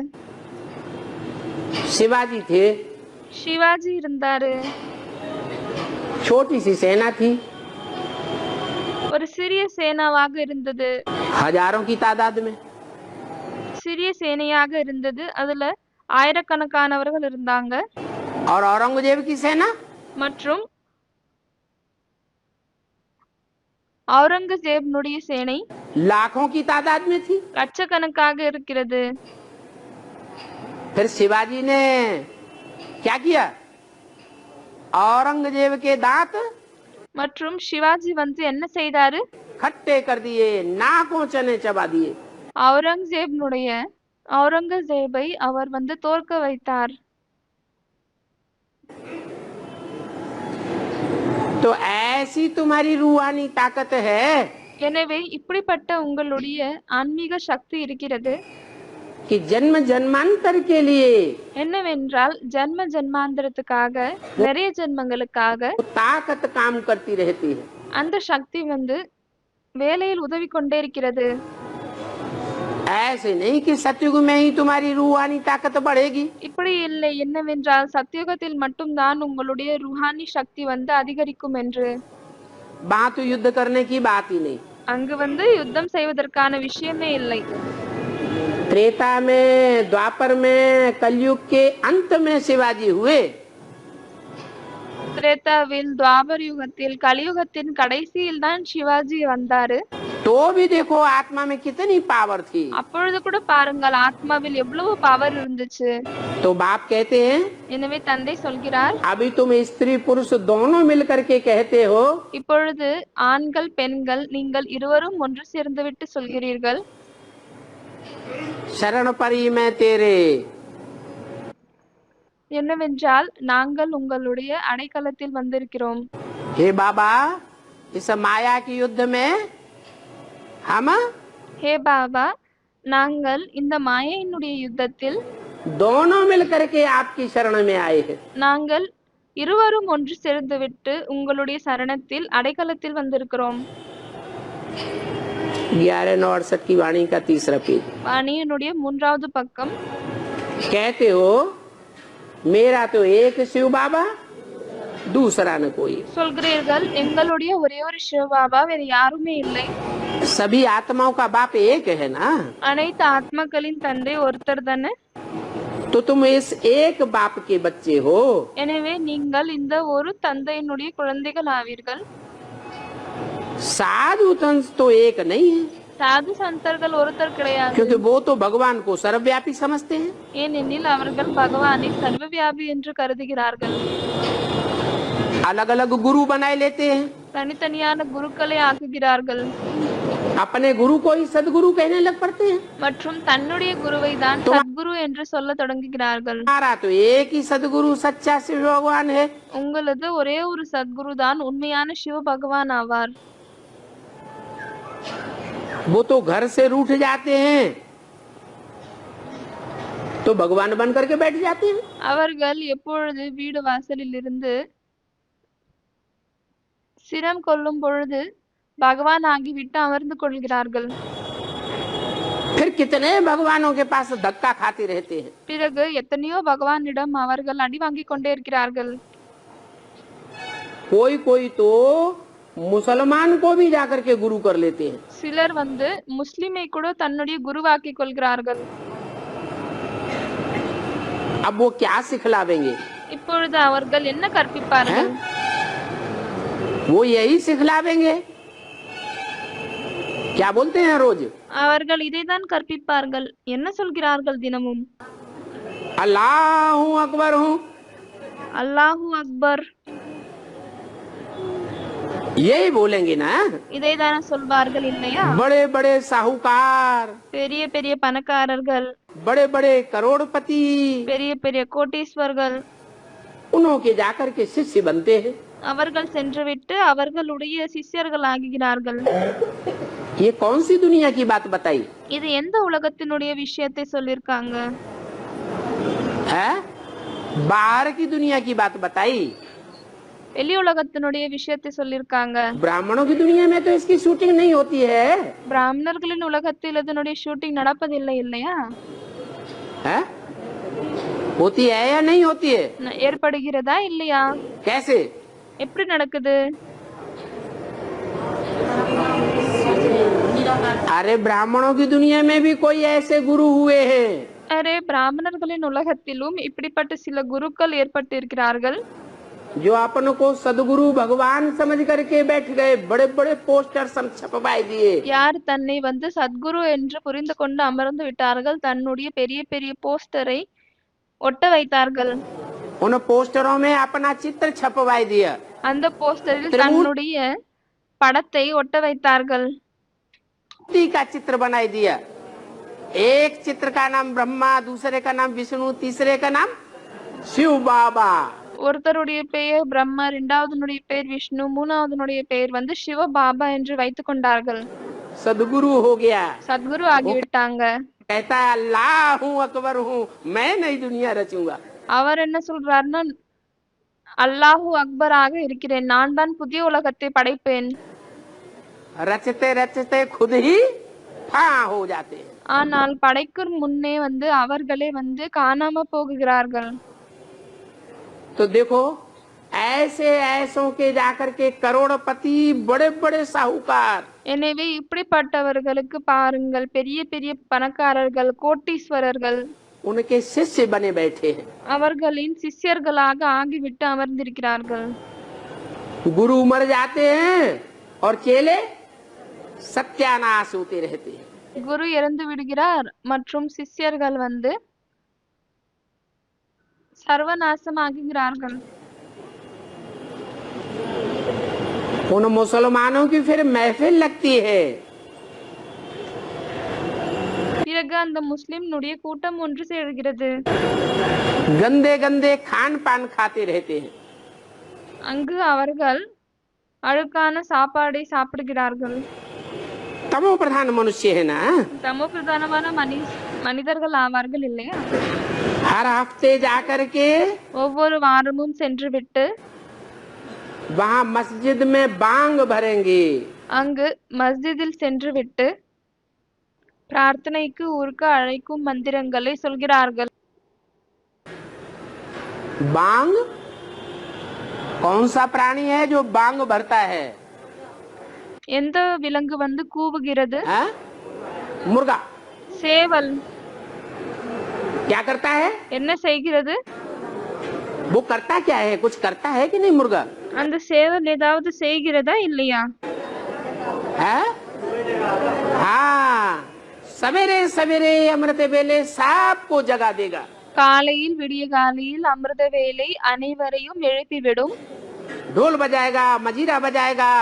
[SPEAKER 2] शिवाजी थे,
[SPEAKER 1] சிவாஜி இருந்தாரு.
[SPEAKER 2] छोटी सी सेना थी,
[SPEAKER 1] ஒரு சிறிய சேனாவாக இருந்தது.
[SPEAKER 2] हजारों की तादाद में।
[SPEAKER 1] சிறிய சேனையாக இருந்தது. அதுல ஆயிரக்கணக்கானவர்கள் இருந்தாங்க.
[SPEAKER 2] और औरंगजेब की सेना
[SPEAKER 1] மற்றும் அவுரங்கசீப்னுடைய சேனை
[SPEAKER 2] लाखों की तादाद में थी।
[SPEAKER 1] லட்சக்கணக்காக இருக்கிறது.
[SPEAKER 2] फिर शिवाजी ने क्या किया? औरंगजेब के दांत
[SPEAKER 1] மற்றும் சிவாஜி வந்து என்ன செய்தாரு?
[SPEAKER 2] खट्टे कर दिए, नाकों चने चबा दिए।
[SPEAKER 1] அவுரங்கசீபை அவர் வந்து தோற்க வைத்தார்.
[SPEAKER 2] तो ऐसी तुम्हारी रूहानी ताकत है
[SPEAKER 1] எனவே இப்படிப்பட்ட உங்களுடைய ஆன்மீக சக்தி இருக்கிறது.
[SPEAKER 2] कि जन्म जन्मांतर के लिए
[SPEAKER 1] என்னவென்றால் ஜன்ம ஜன்மாந்திரத்துக்காக, நிறைய ஜென்மங்களுக்காக
[SPEAKER 2] वो ताकत काम करती रहती है।
[SPEAKER 1] அந்த சக்தி வந்து வேலையில் உதவி கொண்டே இருக்கிறது.
[SPEAKER 2] ऐसे नहीं कि सतयुग में ही तुम्हारी रूहानी ताकत बढ़ेगी।
[SPEAKER 1] இப்படி இல்லை, என்னவென்றால் சத்தியுகத்தில் மட்டும்தான் உங்களுடைய ருஹானி சக்தி வந்து அதிகரிக்கும் என்று.
[SPEAKER 2] वहां तो युद्ध करने की बात ही नहीं।
[SPEAKER 1] அங்கு வந்து யுத்தம் செய்வதற்கான விஷயமே இல்லை.
[SPEAKER 2] त्रेता में, द्वापर में, कलयुग के अंत में शिवाजी हुए।
[SPEAKER 1] திரேதாவில், துவாபர் யுகத்தில், கலியுகத்தின் கடைசியில் தான் சிவாஜி வந்தாரு.
[SPEAKER 2] तो भी देखो आत्मा में कितनी पावर थी।
[SPEAKER 1] அப்பொழுது கூட பாருங்கள் ஆத்மாவில் எவ்வளவு பவர் இருந்துச்சு.
[SPEAKER 2] तो बाप कहते हैं
[SPEAKER 1] எனவே தந்தை சொல்கிறார்,
[SPEAKER 2] अभी तुम स्त्री पुरुष दोनों मिलकर के कहते हो
[SPEAKER 1] இப்பொழுது ஆண்கள் பெண்கள் நீங்கள் இருவரும் ஒன்று சேர்ந்து விட்டு சொல்கிறீர்கள்,
[SPEAKER 2] शरण परी मैं तेरे।
[SPEAKER 1] என்னவென்றால் நாங்கள் உங்களுடைய அடைக்கலத்தில் வந்திருக்கிறோம்.
[SPEAKER 2] हे बाबा, इस माया के युद्ध में हम
[SPEAKER 1] ஹே பாபா, நாங்கள் இந்த மாயையினுடைய யுத்தத்தில்
[SPEAKER 2] दोनों मिलकर के आपकी शरण में आए हैं।
[SPEAKER 1] நாங்கள் இருவரும் ஒன்று சேர்ந்துவிட்டு உங்களுடைய சரணத்தில் அடைக்கலத்தில் வந்திருக்கிறோம்.
[SPEAKER 2] 1168 की वाणी का तीसरा पेज।
[SPEAKER 1] வாணியினுடைய 3வது பக்கம்.
[SPEAKER 2] कहते हो मेरा तो एक शिव बाबा, दूसरा न कोई।
[SPEAKER 1] சொல்கிறீர்கள் எங்களுடைய ஒரே ஒரு சிவபாபா, வேறு யாருமே இல்லை.
[SPEAKER 2] सभी आत्माओं का बाप एक है ना।
[SPEAKER 1] அனைத்து ஆத்மாக்களின் தந்தை ஒருத்தர் தானே.
[SPEAKER 2] तो तुम इस एक बाप के बच्चे हो।
[SPEAKER 1] எனவே நீங்கள் இந்த ஒரு தந்தையினுடைய குழந்தைகள் ஆவீர்கள்.
[SPEAKER 2] साधु संत तो एक नहीं है,
[SPEAKER 1] சாது சந்தர்கள் ஒருத்தர் கிடையாது.
[SPEAKER 2] क्योंकि वो तो भगवान को सर्वव्यापी समझते हैं।
[SPEAKER 1] ஏனெனில் அவர்கள் பகவானை சர்வவியாபி என்று கருதுகிறார்கள்.
[SPEAKER 2] अलग अलग गुरु बनाए लेते हैं,
[SPEAKER 1] தனித்தனியான குருக்களை ஆக்குகிறார்கள்.
[SPEAKER 2] अपने गुरु को ही सदगुरु कहने लग पड़ते हैं।
[SPEAKER 1] மற்றும் தன்னுடைய குருவை தான் சத்குரு என்று சொல்ல தொடங்குகிறார்கள்.
[SPEAKER 2] हमारा तो एक ही सदगुरु सच्चा शिव भगवान है।
[SPEAKER 1] உங்களது ஒரே ஒரு சத்குரு தான் உண்மையான சிவ பகவான் ஆவார்.
[SPEAKER 2] वो तो घर से रूठ जाते हैं तो भगवान बन करके बैठ जाते हैं।
[SPEAKER 1] அவர்கள் எப்பொழுது வீடு வாசலில் இருந்து சிரம் கொள்ளும் பொழுது பகவான் ஆகிவிட்டு அமர்ந்து கொள்கிறார்கள்.
[SPEAKER 2] फिर कितने भगवानों के पास धक्का खाते रहते हैं।
[SPEAKER 1] பிறகு எத்தனையோ பகவானிடம் அவர்கள் அடி வாங்கிக் கொண்டே இருக்கிறார்கள்.
[SPEAKER 2] कोई कोई तो मुसलमान को भी जाकर के गुरु कर लेते हैं।
[SPEAKER 1] சிலர் வந்து முஸ்லிமை கூட தன்னுடைய குருவாக்கிக் கொள்கிறார்கள்.
[SPEAKER 2] अब वो क्या सिखलावेंगे?
[SPEAKER 1] இப்பொழுது அவர்கள் என்ன கற்பிப்பார்கள்?
[SPEAKER 2] वो यही सिखलावेंगे। क्या बोलते हैं रोज?
[SPEAKER 1] அவர்கள் இதைதான் கற்பிப்பார்கள். என்ன சொல்கிறார்கள் தினமும்?
[SPEAKER 2] अल्लाहू अकबर हूँ,
[SPEAKER 1] அல்லாஹு அக்பர்.
[SPEAKER 2] यही बोलेंगे ना।
[SPEAKER 1] இதை தானே சொல்வார்கள் இல்லையா?
[SPEAKER 2] बड़े बड़े साहूकार,
[SPEAKER 1] பெரிய பெரிய பணக்காரர்கள்,
[SPEAKER 2] बड़े बड़े करोड़पति,
[SPEAKER 1] பெரிய பெரிய கோட்டீஸ்வர்கள்,
[SPEAKER 2] उन्होंने जाकर के शिष्य बनते हैं।
[SPEAKER 1] அவர்கள் சென்றுவிட்டு அவர்களுடைய சிஷ்யர்கள் ஆகிறார்கள்.
[SPEAKER 2] ये कौन सी दुनिया की बात बताई
[SPEAKER 1] இது எந்த உலகத்தினுடைய விஷயத்தை சொல்லிருக்காங்க?
[SPEAKER 2] है? बाहर की दुनिया की बात बताई।
[SPEAKER 1] வெளி உலகத்தினுடைய விஷயத்தை சொல்லிருக்காங்க.
[SPEAKER 2] ब्राह्मणों की दुनिया में तो इसकी शूटिंग नहीं होती है।
[SPEAKER 1] பிராமணர்களின் உலகத்தில் இதனுடைய ஷூட்டிங் நடப்பதில்லை இல்லையா?
[SPEAKER 2] है? होती है या नहीं होती है?
[SPEAKER 1] ஏற்படுகிறதா இல்லையா?
[SPEAKER 2] कैसे?
[SPEAKER 1] எப்படி நடக்குது?
[SPEAKER 2] अरे ब्राह्मणों की दुनिया में भी कोई ऐसे गुरु हुए हैं
[SPEAKER 1] அரே பிராமணர்களின் உலகத்திலும் இப்படிப்பட்ட சில குருக்கள் ஏற்பட்டிருக்கிறார்கள்.
[SPEAKER 2] जो अपन को सदगुरु भगवान समझ करके बैठ गए, बड़े बड़े पोस्टर सब छपवाए दिए।
[SPEAKER 1] யார் தன்னை சத்குரு என்று புரிந்து கொண்டு அமர்ந்து விட்டார்கள், தன்னுடைய பெரிய பெரிய போஸ்டரை ஒட்ட வைத்தார்கள்.
[SPEAKER 2] उन पोस्टरों में अपना चित्र छपवाए दिया।
[SPEAKER 1] அந்த போஸ்டரில் தன்னுடைய படத்தை ஒட்ட வைத்தார்கள்.
[SPEAKER 2] का चित्र बनाई दिया। एक चित्र का नाम ब्रह्मा, दूसरे का नाम विष्णु, तीसरे का नाम शिव बाबा।
[SPEAKER 1] ஒருத்தருடைய பெயர் பிரம்மா, இரண்டாவதுனுடைய பெயர் விஷ்ணு, மூணாவதுனுடைய பெயர் சிவ பாபா என்று வைத்துக் கொண்டார்கள்.
[SPEAKER 2] सदगुरु हो गया,
[SPEAKER 1] சத்குரு ஆகிவிட்டாங்க.
[SPEAKER 2] कहता है अल्लाह हूँ, अकबर हूँ, मैं नई दुनिया रचूंगा।
[SPEAKER 1] அவர் என்ன சொல்றாருன்னா, அல்லாஹு அக்பராக இருக்கிறேன், நான் தான் புதிய உலகத்தை படைப்பேன்.
[SPEAKER 2] रचते रचते खुद ही हाँ हो जाते हैं।
[SPEAKER 1] ஆனால் படைக்கும் முன்னே அவர்களே காணாம போகிறார்கள்.
[SPEAKER 2] तो देखो ऐसे ऐसों के जाकर के करोड़पति, बड़े बड़े साहूकार,
[SPEAKER 1] எனவே இப்படிப்பட்டவர்களுக்கு பாருங்கள், பெரிய பெரிய பணக்காரர்கள், கோட்டீஸ்வரர்கள்
[SPEAKER 2] उनके शिष्य बने बैठे हैं।
[SPEAKER 1] அவர்களின் சிஷ்யர்களாக ஆகிவிட்டு அமர்ந்திருக்கிறார்கள்.
[SPEAKER 2] गुरु मर जाते हैं और चेले सत्यानाश होते रहते हैं।
[SPEAKER 1] குரு இறந்து விடுகிறார் மற்றும் சிஷ்யர்கள் சர்வநாசமாகிறார்கள்.
[SPEAKER 2] उन मुसलमानों की फिर महफिल लगती है।
[SPEAKER 1] பிறகு அந்த முஸ்லிம்னுடைய கூட்டம் ஒன்று சேர்கிறது.
[SPEAKER 2] गंदे गंदे खान पान खाते रहते हैं।
[SPEAKER 1] அங்கு அவர்கள் அழுக்கான சாப்பாடை சாப்பிடுகிறார்கள்.
[SPEAKER 2] तमो प्रधान मनुष्य है ना।
[SPEAKER 1] தமோ பிரதானமான மனிதர்கள் ஆவார்கள் இல்லையா?
[SPEAKER 2] हर हफ्ते जाकर के
[SPEAKER 1] ஒவ்வொரு வாரமும் சென்று விட்டு
[SPEAKER 2] वहाँ मस्जिद में बांग भरेंगे।
[SPEAKER 1] அங்கு மஸ்ஜிதில் சென்று விட்டு பிரார்த்தனைக்கு ஊருக்கு அழைக்கும் மந்திரங்களை சொல்கிறார்கள்.
[SPEAKER 2] बांग कौन सा प्राणी है जो बांग भरता है?
[SPEAKER 1] எந்த விலங்கு கூவுகிறது?
[SPEAKER 2] है? मुर्गा।
[SPEAKER 1] சேவல்.
[SPEAKER 2] क्या करता है?
[SPEAKER 1] என்ன செய்கிறது?
[SPEAKER 2] वो करता क्या है? कुछ करता है कि नहीं मुर्गा?
[SPEAKER 1] அந்த சேவல் ஏதாவது செய்கிறதா இல்லையா?
[SPEAKER 2] है? हाँ, सवेरे सवेरे अमृत वेले सबको जगा देगा।
[SPEAKER 1] காலையில் விடிய காலையில் அமிர்த வேளை அனைவரையும் எழுப்பிவிடும்.
[SPEAKER 2] ढोल बजाएगा, मजीरा बजाएगा,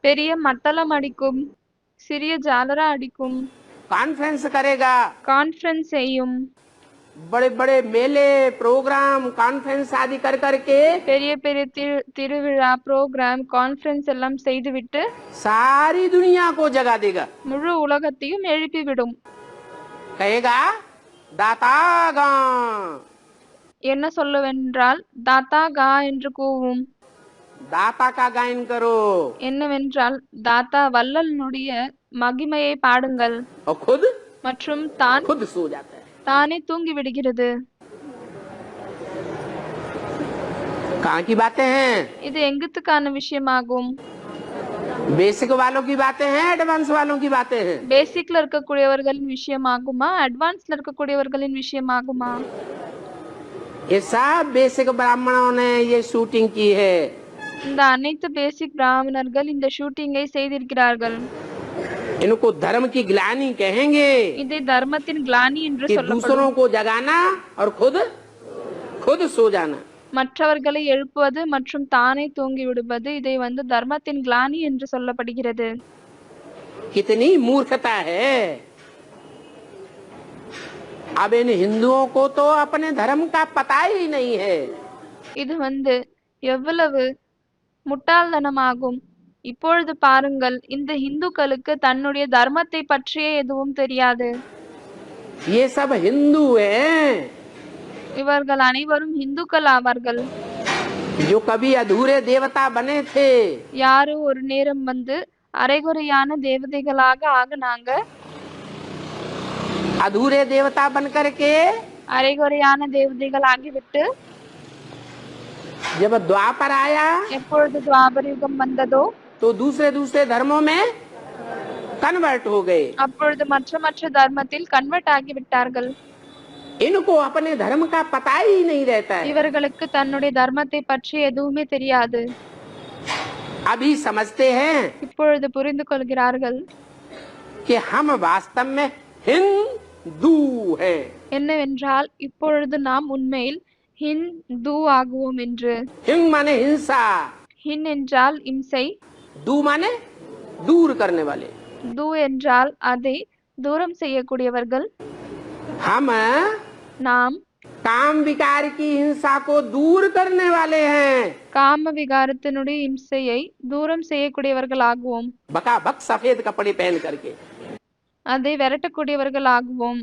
[SPEAKER 1] பெரிய மத்தளம் அடிக்கும், சிறிய ஜாலரா அடிக்கும்,
[SPEAKER 2] कॉन्फ्रेंस करेगा,
[SPEAKER 1] கான்ஃபரன்ஸ் செய்யும்,
[SPEAKER 2] बड़े बड़े मेले प्रोग्राम कॉन्फ्रेंस आदि कर करके
[SPEAKER 1] பெரிய பெரிய திருவிழா ப்ரோக்ராம் கான்ஃபரன்ஸ் எல்லாம் செய்துவிட்டு
[SPEAKER 2] सारी दुनिया को जगा देगा।
[SPEAKER 1] முழு உலகத்தையும் எழுப்பிவிடும்.
[SPEAKER 2] कहेगा दातागा,
[SPEAKER 1] என்ன சொல்லவென்றால் தாத்தா கா என்று கூவும்.
[SPEAKER 2] दाता का गायन करो,
[SPEAKER 1] என்னவென்றால் தாத்தா வள்ளலினுடைய மகிமையை பாடுங்கள்.
[SPEAKER 2] और खुद
[SPEAKER 1] மற்றும் தான்
[SPEAKER 2] खुद सो जाता है।
[SPEAKER 1] தானே தூங்கி விடுகிறது.
[SPEAKER 2] कहाँ की बातें हैं?
[SPEAKER 1] இது எங்கத்துக்கான விஷயமாகும்?
[SPEAKER 2] बेसिक वालों की बातें हैं, एडवांस वालों की बातें हैं।
[SPEAKER 1] பேசிக்ல இருக்கக்கூடியவர்களின் விஷயமாகுமா, அட்வான்ஸ்ல இருக்கக்கூடியவர்களின் விஷயமாகுமா?
[SPEAKER 2] ये सब बेसिक ब्राह्मणों ने ये शूटिंग की है।
[SPEAKER 1] இந்த அனைத்து பேசிக் பிராமணர்கள் இந்த ஷூட்டிங்கை செய்திருக்கிறார்கள்.
[SPEAKER 2] इनको धर्म की ग्लानि कहेंगे।
[SPEAKER 1] இதை தர்மத்தின் கிளானி என்று
[SPEAKER 2] कि
[SPEAKER 1] சொல்லப்படும்.
[SPEAKER 2] दूसरों को जगाना और खुद खुद सो जाना।
[SPEAKER 1] மற்றவர்களை எழுப்புவது மற்றும் தானே தூங்கி விடுவது இதை தர்மத்தின் கிளானி என்று சொல்லப்படுகிறது.
[SPEAKER 2] कितनी मूर्खता है। अब इन हिंदुओं को तो अपने धर्म का पता ही नहीं है।
[SPEAKER 1] இது எவ்வளவு முட்டாள்தனமாகும். இப்பொழுது பாருங்கள், இந்த இந்துக்களுக்கு தன்னுடைய தர்மத்தை பற்றிய எதுவும் தெரியாது.
[SPEAKER 2] ये सब हिंदू हैं
[SPEAKER 1] இவர்கள் அனைவரும் இந்துக்கள் ஆவார்கள்.
[SPEAKER 2] जो कभी अधूरे देवता बने थे।
[SPEAKER 1] யாரோ ஒரு நேரம் அரைகுறையான தேவதைகளாக ஆகுனாங்க.
[SPEAKER 2] अधूरे देवता बन करके
[SPEAKER 1] அரைகுறையான தேவதைகள் ஆகிவிட்டு
[SPEAKER 2] जब द्वापर आया
[SPEAKER 1] எப்பொழுது துவாபர யுகம் வந்ததோ
[SPEAKER 2] तो दूसरे दूसरे धर्मों में कन्वर्ट हो गए।
[SPEAKER 1] அப்பொழுது மற்ற தர்மத்தில் கன்வெர்ட் ஆகிவிட்டார்கள்.
[SPEAKER 2] इनको अपने धर्म का पता ही नहीं रहता है।
[SPEAKER 1] இவர்களுக்கு தன்னுடைய தர்மத்தை பற்றி எதுவுமே தெரியாது.
[SPEAKER 2] अभी समझते हैं
[SPEAKER 1] இப்பொழுது புரிந்து கொள்கிறார்கள்
[SPEAKER 2] कि हम वास्तव में हिंदू हैं।
[SPEAKER 1] என்னவென்றால் இப்பொழுது நாம் உண்மையில் ஹிந்து ஆகுவோம் என்று.
[SPEAKER 2] हिंग माने हिंसा,
[SPEAKER 1] ஹின் என்றால் இம்சை,
[SPEAKER 2] दू माने दूर करने वाले।
[SPEAKER 1] து என்றால் அதை தூரம் செய்யக்கூடியவர்கள்.
[SPEAKER 2] हम
[SPEAKER 1] நாம்
[SPEAKER 2] काम विकार की हिंसा को दूर करने वाले हैं।
[SPEAKER 1] காம விகாரத்தினுடைய இம்சையை தூரம் செய்யக்கூடியவர்கள் ஆகுவோம்.
[SPEAKER 2] बकाबक सफेद कपड़े पहन करके
[SPEAKER 1] அதை விரட்டக்கூடியவர்கள் ஆகுவோம்.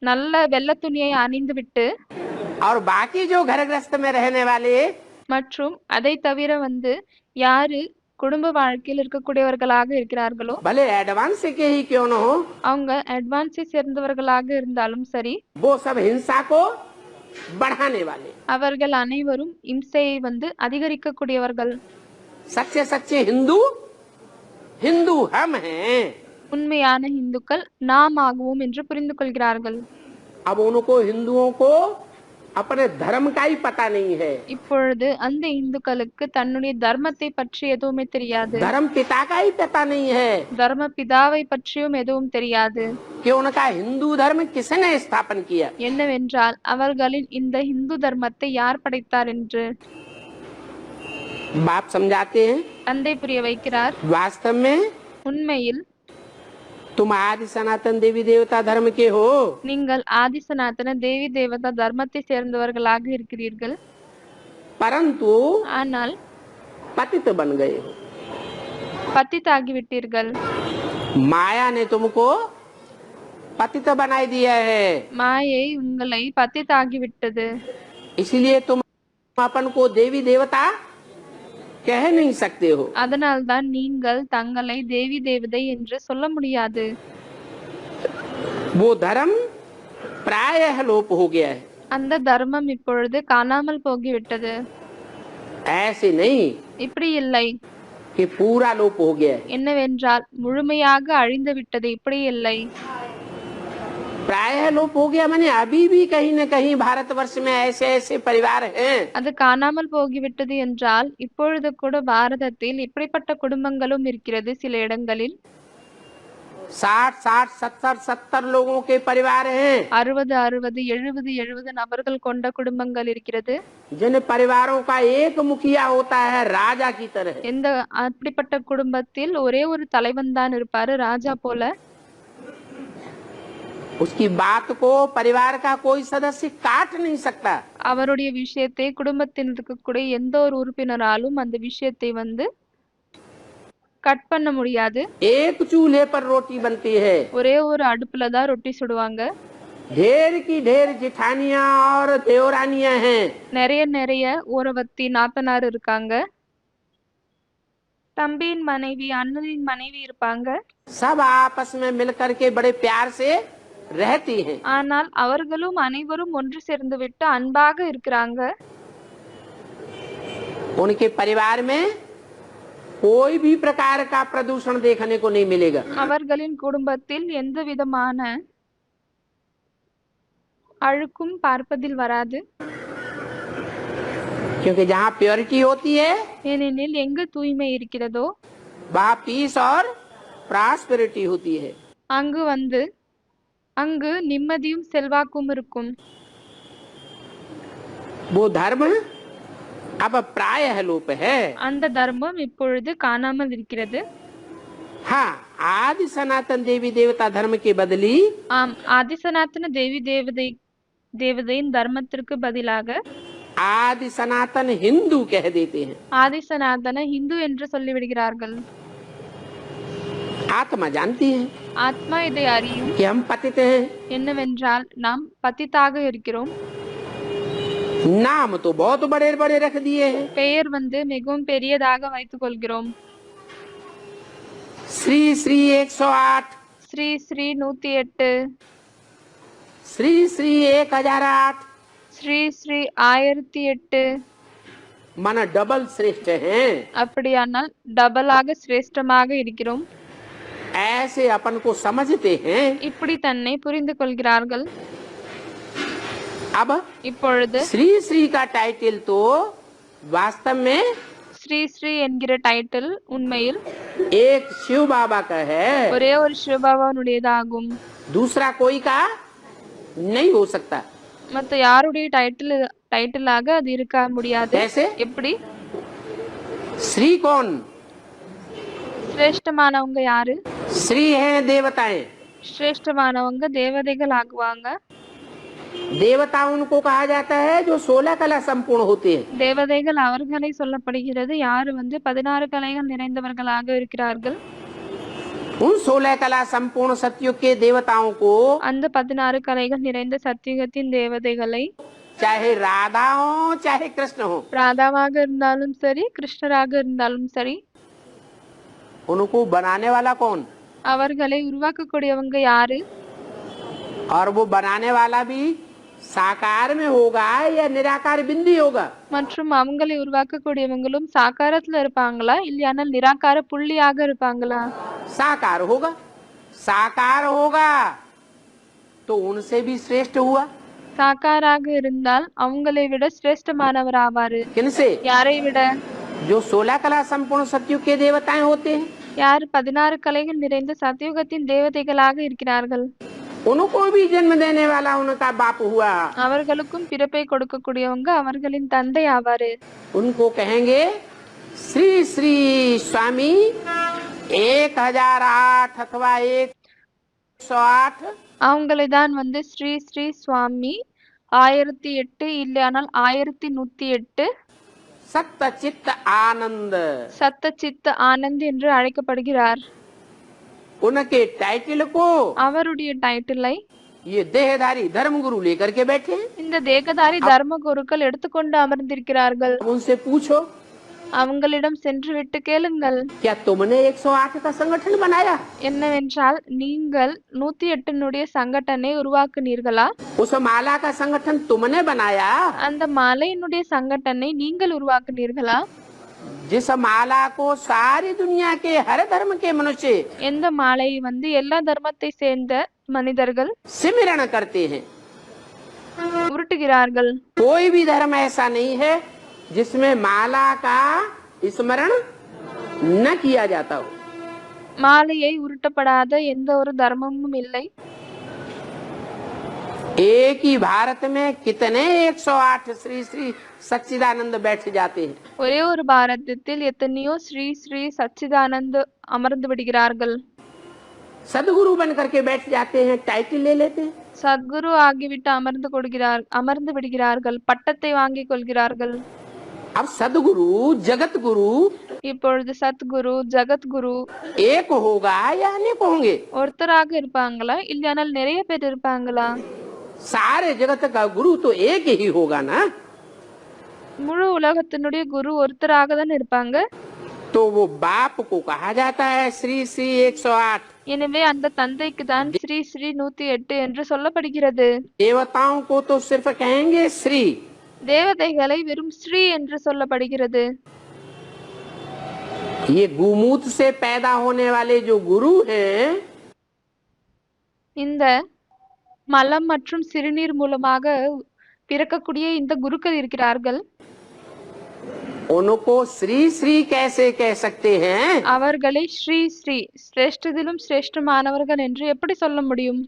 [SPEAKER 1] நல்ல வெள்ளை துணியை அணிந்துவிட்டு
[SPEAKER 2] और बाकी जो घर गृहस्थ में रहने वाले
[SPEAKER 1] மற்றும் அதை தவிர யாரு குடும்ப வாழ்க்கையில் இருக்கக்கூடியவர்களாக இருக்கிறார்களோ
[SPEAKER 2] भले एडवांस के ही क्यों न हो,
[SPEAKER 1] அவங்க அட்வான்ஸை சேர்ந்தவர்களாக இருந்தாலும் சரி,
[SPEAKER 2] वो सब हिंसा को बढ़ाने वाले।
[SPEAKER 1] அவர்கள் அனைவரும் இம்சையை அதிகரிக்கக்கூடியவர்கள்.
[SPEAKER 2] सच्चे सच्चे हिंदू हिंदू हम हैं।
[SPEAKER 1] உண்மையான இந்துக்கள் நாம் ஆகுவோம் என்று புரிந்து கொள்கிறார்கள்.
[SPEAKER 2] अब उनको हिंदुओं को अपने धर्म का ही पता नहीं है।
[SPEAKER 1] இப்பொழுது அந்த இந்துக்களுக்கு தன்னுடைய தர்மத்தை பற்றி எதுவுமே தெரியாது.
[SPEAKER 2] धर्म पिता का ही पता नहीं है
[SPEAKER 1] தர்ம பிதாவை பற்றியும் எதுவும் தெரியாது.
[SPEAKER 2] कि उनका हिंदू धर्म किसने स्थापन किया।
[SPEAKER 1] என்னவென்றால் அவர்களின் இந்த இந்து தர்மத்தை யார் படைத்தார் என்று
[SPEAKER 2] बाप समझाते हैं
[SPEAKER 1] தந்தை புரிய வைக்கிறார்.
[SPEAKER 2] वास्तव में
[SPEAKER 1] உண்மையில்
[SPEAKER 2] तुम आदि सनातन देवी देवता धर्म के हो,
[SPEAKER 1] நீங்கள் ஆதி சனாதன தேவி தேவதா தர்மத்தை சேர்ந்தவர்களாக இருக்கிறீர்கள்.
[SPEAKER 2] परंतु
[SPEAKER 1] ஆனால்
[SPEAKER 2] पतित बन गए हो।
[SPEAKER 1] பத்தித்தாகிவிட்டீர்கள்.
[SPEAKER 2] माया ने तुमको पतित बनाई दिया है।
[SPEAKER 1] மாயை உங்களை பத்தித்தாகிவிட்டது.
[SPEAKER 2] इसलिए तुम अपन को देवी देवता कह नहीं सकते हो।
[SPEAKER 1] அதனால்தான் நீங்கள் தங்களை தேவி தேவதை என்று சொல்ல முடியாது.
[SPEAKER 2] वो धर्म प्रायः लोप हो गया है।
[SPEAKER 1] அந்த தர்மம் இப்பொழுது காணாமல் போகிவிட்டது.
[SPEAKER 2] ऐसे नहीं
[SPEAKER 1] இப்படி இல்லை.
[SPEAKER 2] कि पूरा लोप हो गया है।
[SPEAKER 1] என்னவென்றால் முழுமையாக அழிந்து விட்டது. இப்படி இல்லை.
[SPEAKER 2] प्रायः लोप हो गया माने अभी भी कहीं न कहीं भारतवर्ष में ऐसे ऐसे परिवार हैं
[SPEAKER 1] அது காணாமல் போகிவிட்டது என்றால் இப்பொழுது கூட பாரதத்தில் இப்படிப்பட்ட குடும்பங்களும் இருக்கிறது. சில இடங்களில்
[SPEAKER 2] 60-70 लोगों के परिवार हैं
[SPEAKER 1] 60-70 நபர்கள் கொண்ட குடும்பங்கள் இருக்கிறது.
[SPEAKER 2] जिन परिवारों का एक मुखिया होता है राजा की तरह।
[SPEAKER 1] எந்த அப்படிப்பட்ட குடும்பத்தில் ஒரே ஒரு தலைவன் தான் இருப்பாரு, ராஜா போல.
[SPEAKER 2] उसकी बात को परिवार का कोई सदस्य काट नहीं सकता।
[SPEAKER 1] அவருடைய விஷயத்தை குடும்பத்தில் இருக்கக்கூடிய எந்த ஒரு உறுப்பினராலும் அந்த விஷயத்தை கட் பண்ண முடியாது.
[SPEAKER 2] एक चूल्हे पर रोटी बनती है,
[SPEAKER 1] ஒரே ஒரு அடுப்புல தான் ரொட்டி சுடுவாங்க.
[SPEAKER 2] ढेर की ढेर जेठानियां और देवरानियां हैं।
[SPEAKER 1] நிறைய ஓரவத்தி நாத்தனார் இருக்காங்க. தம்பியின் மனைவி, அண்ணனின் மனைவி இருப்பாங்க.
[SPEAKER 2] सब आपस में मिलकर के बड़े प्यार से रहती हैं।
[SPEAKER 1] ஆனால் அவர்களும் அனைவரும் ஒன்று சேர்ந்து விட்டு அன்பாக இருக்கிறாங்க.
[SPEAKER 2] उनके परिवार में कोई भी प्रकार का प्रदूषण देखने को नहीं मिलेगा।
[SPEAKER 1] அவர்களின் குடும்பத்தில் எந்த விதமான அழுக்கும் பார்ப்பதில் வராது.
[SPEAKER 2] क्योंकि जहाँ प्योरिटी होती है
[SPEAKER 1] ஏனெனில் எங்கு தூய்மை இருக்கிறதோ
[SPEAKER 2] वहाँ पीस और प्रॉस्पेरिटी होती है।
[SPEAKER 1] அங்கு நிம்மதியும் செல்வாக்கும் இருக்கும்.
[SPEAKER 2] वो धर्म अब प्रायः लोप है।
[SPEAKER 1] அந்த தர்மம் இப்பொழுது காணாமல் இருக்கிறது.
[SPEAKER 2] हाँ, आदि सनातन देवी देवता धर्म के बदली
[SPEAKER 1] ஆம், ஆதிசனாத்தன தேவதையின் தர்மத்திற்கு பதிலாக
[SPEAKER 2] आदि सनातन हिंदू कह देते हैं।
[SPEAKER 1] ஆதிசனாதன ஹிந்து என்று சொல்லிவிடுகிறார்கள்.
[SPEAKER 2] आत्मा जानती है
[SPEAKER 1] ஆத்மா இதை அறியும்.
[SPEAKER 2] कि हम पतित हैं।
[SPEAKER 1] என்னவென்றால் நாம் பतिத்தாக இருக்கிறோம்.
[SPEAKER 2] नाम तो बहुत बड़े बड़े रख दिए हैं।
[SPEAKER 1] பெயர் மிகவும் பெரியதாக வைத்துக் கொள்கிறோம்.
[SPEAKER 2] श्री श्री 108,
[SPEAKER 1] ஸ்ரீ ஸ்ரீ 108,
[SPEAKER 2] श्री श्री 1008,
[SPEAKER 1] ஸ்ரீ ஸ்ரீ 1008.
[SPEAKER 2] मन डबल श्रेष्ठ हैं।
[SPEAKER 1] அப்படியானால் டபுளாக சிரேஷ்டமாக இருக்கிறோம்.
[SPEAKER 2] ऐसे अपन को समझते हैं।
[SPEAKER 1] இப்படி தன்னை புரிந்து கொள்கிறார்கள்.
[SPEAKER 2] अब
[SPEAKER 1] இப்பொழுது
[SPEAKER 2] श्री श्री का टाइटल तो वास्तव में
[SPEAKER 1] ஸ்ரீ ஸ்ரீ என்கிற டைட்டில் உண்மையில்
[SPEAKER 2] एक शिव बाबा का है,
[SPEAKER 1] ஒரே ஒரு சிவபாபாவுடையதாகும்.
[SPEAKER 2] दूसरा कोई का नहीं हो सकता।
[SPEAKER 1] மத்த யாருடைய டைட்டிலாக அது இருக்க முடியாது.
[SPEAKER 2] कैसे?
[SPEAKER 1] எப்படி?
[SPEAKER 2] श्री कौन?
[SPEAKER 1] சிரேஷ்டமானவங்க யாரு?
[SPEAKER 2] श्री हैं देवताएं।
[SPEAKER 1] சிரேஷ்டமானவங்க தேவதைகள் ஆகுவாங்க.
[SPEAKER 2] देवता उनको कहा जाता है जो 16 कला संपूर्ण होते हैं।
[SPEAKER 1] தேவதைகள் அவர்களை சொல்லப்படுகிறது யாரு 16 கலைகள் நிறைந்தவர்களாக இருக்கிறார்கள்.
[SPEAKER 2] उन 16 कला संपूर्ण सतयुग के देवताओं को
[SPEAKER 1] அந்த 16 கலைகள் நிறைந்த சத்தியுகத்தின் தேவதைகளை
[SPEAKER 2] चाहे राधा हो चाहे कृष्ण हो,
[SPEAKER 1] ராதாவாக இருந்தாலும் சரி கிருஷ்ணராக இருந்தாலும் சரி,
[SPEAKER 2] उनको बनाने वाला कौन?
[SPEAKER 1] அவர்களை உருவாக்கக்கூடியவங்க யாரு?
[SPEAKER 2] और वो बनाने वाला भी साकार में होगा या निराकार बिंदी होगा?
[SPEAKER 1] மற்றும் அவங்களை உருவாக்கக்கூடியவங்களும் சாகாரத்துல இருப்பாங்களா இல்லையானால் நிராகார புள்ளியாக இருப்பாங்களா?
[SPEAKER 2] साकार होगा। साकार होगा तो उनसे भी श्रेष्ठ हुआ।
[SPEAKER 1] சாகாராக இருந்தால் அவங்களை விட சிரேஷ்டமானவர் ஆவாரு.
[SPEAKER 2] किनसे?
[SPEAKER 1] யாரை விட?
[SPEAKER 2] जो 16 कला संपूर्ण सतयुग के देवताएं होते हैं,
[SPEAKER 1] யார் 16 கலைகள் நிறைந்த சத்தியுகத்தின் தேவதைகளாக இருக்கிறார்கள்.
[SPEAKER 2] उनको भी जन्म देने वाला उनका बाप हुआ।
[SPEAKER 1] அவர்களுக்கும் பிறப்பை கொடுக்கக்கூடியவங்க அவர்களின் தந்தை ஆவாரு.
[SPEAKER 2] उनको कहेंगे श्री श्री स्वामी 1008 अथवा 108।
[SPEAKER 1] அவங்களை தான் ஸ்ரீ ஸ்ரீ சுவாமி 1008 இல்லையானால் 1108
[SPEAKER 2] सत्य चित्त आनंद,
[SPEAKER 1] சத்த சித்த ஆனந்த் என்று அழைக்கப்படுகிறார்.
[SPEAKER 2] उनके टाइटल को
[SPEAKER 1] அவருடைய டைட்டிலை
[SPEAKER 2] ये देहधारी धर्म गुरु लेकर के बैठे हैं।
[SPEAKER 1] இந்த தேகதாரி தர்ம குருக்கள் எடுத்துக்கொண்டு அமர்ந்திருக்கிறார்கள்.
[SPEAKER 2] उनसे पूछो
[SPEAKER 1] அவங்களிடம் சென்று விட்டு கேளுங்கள்,
[SPEAKER 2] क्या तुमने 108 का संगठन बनाया?
[SPEAKER 1] என்னவென்றால் நீங்கள் 108 சங்கட்டனை உருவாக்குனீர்களா?
[SPEAKER 2] उस माला का संगठन तुमने बनाया?
[SPEAKER 1] அந்த மாலையினுடைய சங்கட்டனை நீங்கள் உருவாக்குனீர்களா?
[SPEAKER 2] जिस माला को सारी दुनिया के हर धर्म के मनुष्य
[SPEAKER 1] எந்த மாலை எல்லா தர்மத்தை சேர்ந்த மனிதர்கள்
[SPEAKER 2] सिमरण करते हैं।
[SPEAKER 1] உருட்டுகிறார்கள்.
[SPEAKER 2] कोई भी धर्म ऐसा नहीं है जिसमें माला का स्मरण न किया जाता हो।
[SPEAKER 1] மாலையை உருட்டப்படாத எந்த ஒரு தர்மமும் இல்லை.
[SPEAKER 2] एक ही भारत में कितने 108 श्री श्री सच्चिदानंद बैठ जाते हैं।
[SPEAKER 1] ஒரே ஒரு பாரதத்தில் எத்தனையோ ஸ்ரீ ஸ்ரீ சச்சிதானந்த் அமர்ந்து விடுகிறார்கள்.
[SPEAKER 2] सदगुरु बन करके बैठ जाते हैं, टाइटल ले लेते हैं।
[SPEAKER 1] சத்குரு ஆகிவிட்டு அமர்ந்து விடுகிறார்கள், பட்டத்தை வாங்கிக் கொள்கிறார்கள்.
[SPEAKER 2] अब सदगुरु जगत गुरु
[SPEAKER 1] இப்பொழுது சத்குரு ஜகத்குரு
[SPEAKER 2] एक होगा या अनेक होंगे?
[SPEAKER 1] ஒருத்தராக இருப்பாங்களா இல்லையானால் நிறைய பேர் இருப்பாங்களா?
[SPEAKER 2] सारे जगत का गुरु तो एक ही होगा ना।
[SPEAKER 1] முழு உலகத்தினுடைய குரு ஒருத்தராக தான் இருப்பாங்க.
[SPEAKER 2] तो वो बाप को कहा जाता है श्री श्री 108।
[SPEAKER 1] எனவே அந்த தந்தைக்கு தான் ஸ்ரீ ஸ்ரீ 108 என்று சொல்லப்படுகிறது.
[SPEAKER 2] देवताओं को तो सिर्फ कहेंगे श्री।
[SPEAKER 1] தேவதைகளை வெறும் ஸ்ரீ என்று சொல்லப்படுகிறது.
[SPEAKER 2] ये गुमूत से पैदा होने वाले जो गुरु हैं,
[SPEAKER 1] இந்த மலம் மற்றும் சிறுநீர் மூலமாக பிறக்கக்கூடிய இந்த குருக்கள் இருக்கிறார்கள்.
[SPEAKER 2] उनको श्री श्री कैसे कह सकते हैं?
[SPEAKER 1] அவர்களை ஸ்ரீ ஸ்ரீ சிரேஷ்டத்திலும் சிரேஷ்டமானவர்கள் என்று எப்படி சொல்ல முடியும்?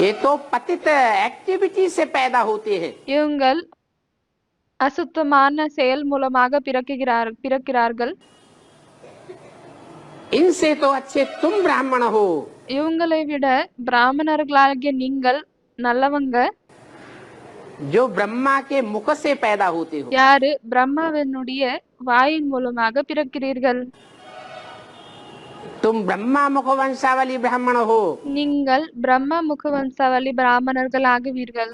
[SPEAKER 2] ये तो पतित एक्टिविटी से पैदा होते हैं।
[SPEAKER 1] இவங்கள் அசுத்தமான செயல் மூலமாக பிறக்கிறார்கள்.
[SPEAKER 2] इनसे तो अच्छे तुम ब्राह्मण हो।
[SPEAKER 1] இவங்களை விட பிராமணர்களாகிய நீங்கள் நல்லவங்க.
[SPEAKER 2] जो ब्रह्मा के मुख से पैदा होते हो।
[SPEAKER 1] யாரு பிரம்மாவினுடைய வாயின் மூலமாக பிறக்கிறீர்கள்.
[SPEAKER 2] तुम ब्रह्मा मुख वंशावली ब्राह्मण हो।
[SPEAKER 1] நீங்கள் பிரம்ம முகவம்சாவளி பிராமணர்கள் ஆகுவீர்கள்.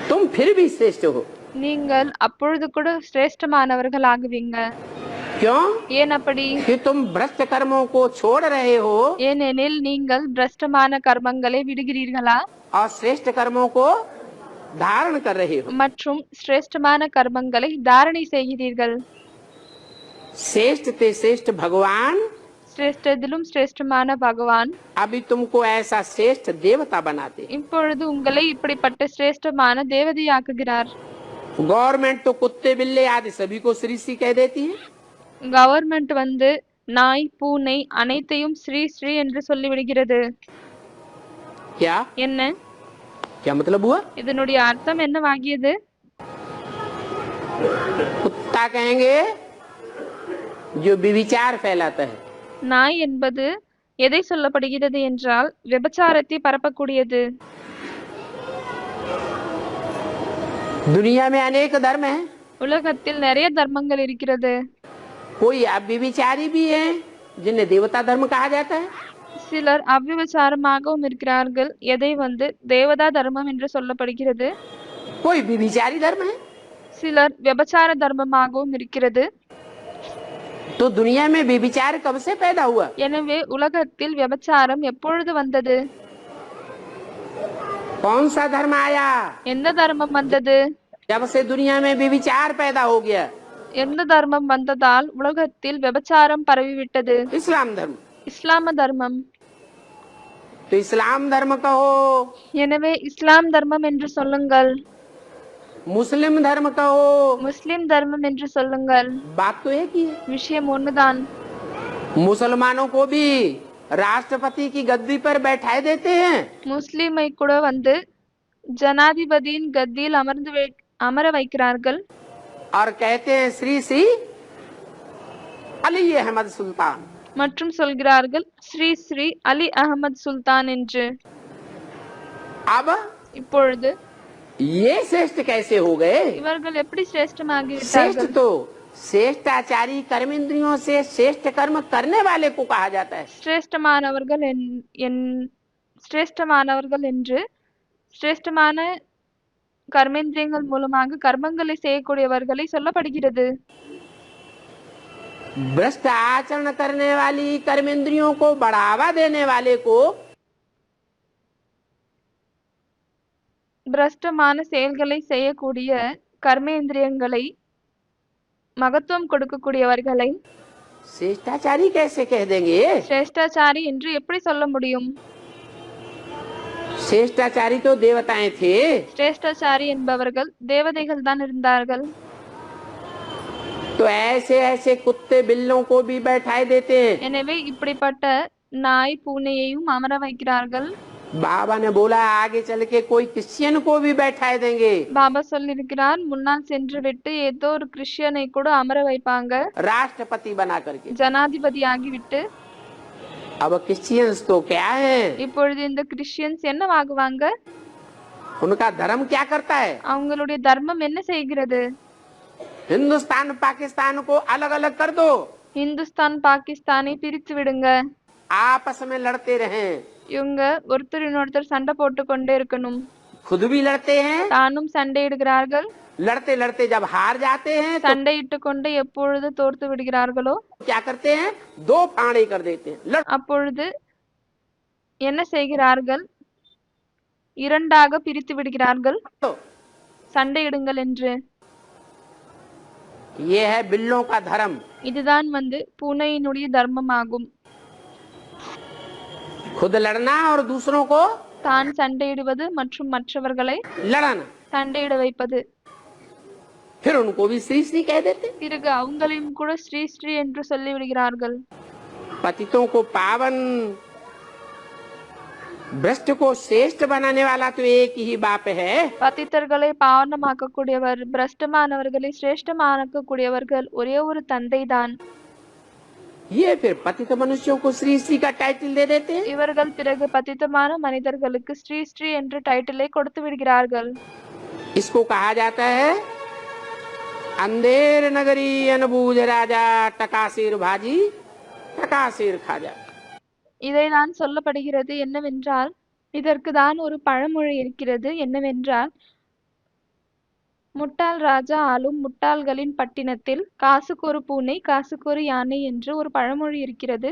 [SPEAKER 2] तुम फिर भी श्रेष्ठ हो।
[SPEAKER 1] நீங்கள் அப்பொழுது கூட சிரேஷ்டமானவர்கள் ஆகுவீங்க.
[SPEAKER 2] क्यों?
[SPEAKER 1] ஏன் அப்படி?
[SPEAKER 2] कि तुम भ्रष्ट कर्मों को छोड़ रहे हो
[SPEAKER 1] ஏனெனில் நீங்கள் பிரஷ்டமான கர்மங்களை விடுகிறீர்களா
[SPEAKER 2] और श्रेष्ठ कर्मों को धारण कर रहे हो।
[SPEAKER 1] மற்றும் சிரேஷ்டமான கர்மங்களை தாரணை செய்கிறீர்கள்.
[SPEAKER 2] श्रेष्ठ ते श्रेष्ठ भगवान
[SPEAKER 1] சிரேஷ்டத்திலும் சிரேஷ்டமான பகவான்
[SPEAKER 2] अभी तुमको ऐसा श्रेष्ठ देवता बनाते।
[SPEAKER 1] இப்பொழுது உங்களை இப்படிப்பட்ட சிரேஷ்டமான தேவதையாக்குகிறார்.
[SPEAKER 2] गवर्नमेंट तो कुत्ते बिल्ले आदि सभी को श्री श्री कह देती है।
[SPEAKER 1] கவர்மெண்ட் வந்து நாய் பூனை அனைத்தையும் ஸ்ரீ ஸ்ரீ என்று சொல்லிவிடுகிறது.
[SPEAKER 2] क्या
[SPEAKER 1] என்ன
[SPEAKER 2] क्या मतलब हुआ?
[SPEAKER 1] இதனுடைய அர்த்தம் என்னவாகியது?
[SPEAKER 2] कुत्ता कहेंगे जो विविचार फैलाता है।
[SPEAKER 1] நாய் என்பது எதை சொல்லப்படுகிறது என்றால் விபச்சாரத்தை பரப்பக்கூடியது.
[SPEAKER 2] दुनिया में अनेक धर्म हैं।
[SPEAKER 1] உலகத்தில் நிறைய தர்மங்கள் இருக்கிறது.
[SPEAKER 2] कोई अव्यभिचारी भी हैं जिन्हें देवता धर्म कहा जाता है।
[SPEAKER 1] சிலர் அவ்விபச்சாரமாகவும் இருக்கிறார்கள், எதை வந்து தேவதா தர்மம் என்று சொல்லப்படுகிறது.
[SPEAKER 2] कोई विभिचारी धर्म है।
[SPEAKER 1] சிலர் விபச்சார தர்மமாகவும் இருக்கிறது.
[SPEAKER 2] तो दुनिया में विभिचार कब से पैदा हुआ?
[SPEAKER 1] எனவே உலகத்தில் விபச்சாரம் எப்பொழுது வந்தது?
[SPEAKER 2] कौन सा धर्म आया?
[SPEAKER 1] எந்த தர்மம் வந்தது?
[SPEAKER 2] जब से दुनिया में विभिचार पैदा हो गया।
[SPEAKER 1] எந்த தர்மம் வந்ததால் உலகத்தில் விபச்சாரம் பரவிவிட்டது?
[SPEAKER 2] इस्लाम धर्म।
[SPEAKER 1] இஸ்லாம தர்மம்.
[SPEAKER 2] तो इस्लाम धर्म कहो,
[SPEAKER 1] எனவே இஸ்லாம் தர்மம் என்று சொல்லுங்கள்,
[SPEAKER 2] मुस्लिम धर्म कहो,
[SPEAKER 1] முஸ்லிம் தர்மம் என்று சொல்லுங்கள்.
[SPEAKER 2] बात तो एक ही है।
[SPEAKER 1] விஷயம் ஒண்ணுதான்.
[SPEAKER 2] मुसलमानों को भी राष्ट्रपति की गद्दी पर बैठाए देते हैं।
[SPEAKER 1] முஸ்லிமை கூட வந்து ஜனாதிபதியின் கத்தியில் அமர வைக்கிறார்கள்.
[SPEAKER 2] और कहते हैं श्री श्री अली अहमद सुल्तान।
[SPEAKER 1] மற்றும் சொல்கிறார்கள் ஸ்ரீ ஸ்ரீ அலி அகமது சுல்தான் என்று.
[SPEAKER 2] अब
[SPEAKER 1] இப்பொழுது
[SPEAKER 2] ये श्रेष्ठ कैसे हो गए?
[SPEAKER 1] இவர்கள் எப்படி
[SPEAKER 2] श्रेष्ठ
[SPEAKER 1] சிரேஷ்டமாகிவிட்டார்கள்?
[SPEAKER 2] तो श्रेष्ठाचारी कर्मेंद्रियों से श्रेष्ठ कर्म करने वाले को कहा जाता है।
[SPEAKER 1] சிரேஷ்டமானவர்கள் என்று சிரேஷ்டமான கர்மேந்திரியங்கள் மூலமாக கர்மங்களை செய்யக்கூடியவர்களை சொல்லப்படுகிறது.
[SPEAKER 2] भ्रष्ट आचरण करने वाली कर्मेंद्रियों को बढ़ावा देने वाले को
[SPEAKER 1] பிரஷ்டமான செயல்களை செய்யக்கூடிய கர்மேந்திரியங்களை மகத்துவம் கொடுக்கக்கூடியவர்களை
[SPEAKER 2] श्रेष्ठाचारी कैसे कह देंगे?
[SPEAKER 1] சிரேஷ்டாச்சாரி என்று எப்படி சொல்ல முடியும்?
[SPEAKER 2] श्रेष्ठाचारी तो देवताएं थे।
[SPEAKER 1] சிரேஷ்டாச்சாரி என்பவர்கள் தேவதைகள் தான் இருந்தார்கள்.
[SPEAKER 2] तो ऐसे ऐसे कुत्ते बिल्लों को भी बैठाए देते हैं।
[SPEAKER 1] எனவே இப்படிப்பட்ட நாய் பூனையையும் அமர வைக்கிறார்கள்.
[SPEAKER 2] बाबा ने बोला आगे चल के कोई क्रिश्चियन को भी बैठाए देंगे।
[SPEAKER 1] பாபா சொல்லியிருக்கிறார், முன்னால் சென்று விட்டு ஏதோ ஒரு கிறிஸ்டியனை கூட அமர வைப்பாங்க,
[SPEAKER 2] राष्ट्रपति बना करके।
[SPEAKER 1] ஜனாதிபதி ஆகிவிட்டு.
[SPEAKER 2] अब क्रिश्चियंस तो क्या है?
[SPEAKER 1] இப்பொழுது இந்த கிறிஸ்டியன்ஸ் என்னவாகுவாங்க?
[SPEAKER 2] उनका धर्म क्या करता है?
[SPEAKER 1] அவங்களுடைய தர்மம் என்ன செய்கிறது?
[SPEAKER 2] हिंदुस्तान पाकिस्तान को अलग अलग कर दो,
[SPEAKER 1] இந்துஸ்தான் பாகிஸ்தானை பிரித்து விடுங்க,
[SPEAKER 2] आपस में लड़ते रहें।
[SPEAKER 1] இவங்க ஒருத்தர் இன்னொருத்தர் சண்டை போட்டு கொண்டே இருக்கணும்.
[SPEAKER 2] खुद भी लड़ते हैं,
[SPEAKER 1] தானும் சண்டையிடுகிறார்கள்.
[SPEAKER 2] लड़ते लड़ते जब हार जाते हैं तो
[SPEAKER 1] சண்டையிட்டு கொண்டு எப்பொழுது தோர்த்து விடுகிறார்களோ
[SPEAKER 2] क्या करते हैं? दो फाड़े कर देते हैं।
[SPEAKER 1] அப்பொழுது என்ன செய்கிறார்கள்? இரண்டாக பிரித்து விடுகிறார்கள், சண்டையிடுங்கள் என்று.
[SPEAKER 2] ये है बिल्लों का धर्म।
[SPEAKER 1] இதுதான் வந்து பூனையினுடைய தர்மமாகும்.
[SPEAKER 2] खुद लड़ना और दूसरों को
[SPEAKER 1] தான் சண்டையிடுவது மற்றும் மற்றவர்களை
[SPEAKER 2] लड़ाना।
[SPEAKER 1] சண்டையிட வைப்பது.
[SPEAKER 2] फिर उनको भी श्री श्री कह देते।
[SPEAKER 1] பிறகு அவங்களையும் கூட ஸ்ரீ ஸ்ரீ என்று சொல்லி விடுகிறார்கள்.
[SPEAKER 2] पतितों को पावन भ्रष्ट को श्रेष्ठ बनाने वाला तो एक ही बाप है।
[SPEAKER 1] பतिத்தர்களை பாவனமாக்கக்கூடியவர், பிரஷ்டமானவர்களை சிரேஷ்டமாக்கக்கூடியவர்கள் ஒரே ஒரு தந்தைதான்.
[SPEAKER 2] ये फिर पतित मनुष्यों को श्री श्री का टाइटल दे देते हैं।
[SPEAKER 1] இவர்கள் பிறகு பतितமான மனிதர்களுக்கு ஸ்ரீ ஸ்ரீ என்ற டைட்டிலை கொடுத்து விடுகிறார்கள்.
[SPEAKER 2] इसको कहा जाता है अंधेर नगरी अनबूझ राजा, टकासिर भाजी टकासिर खाजा।
[SPEAKER 1] இதைதான் சொல்லப்படுகிறது. என்னவென்றால், இதற்கு தான் ஒரு பழமொழி இருக்கிறது. என்னவென்றால், முட்டாள் ராஜா ஆளும் முட்டாள்களின் பட்டினத்தில் காசுக்கு ஒரு பூனை காசுக்கு ஒரு யானை என்று ஒரு பழமொழி இருக்கிறது.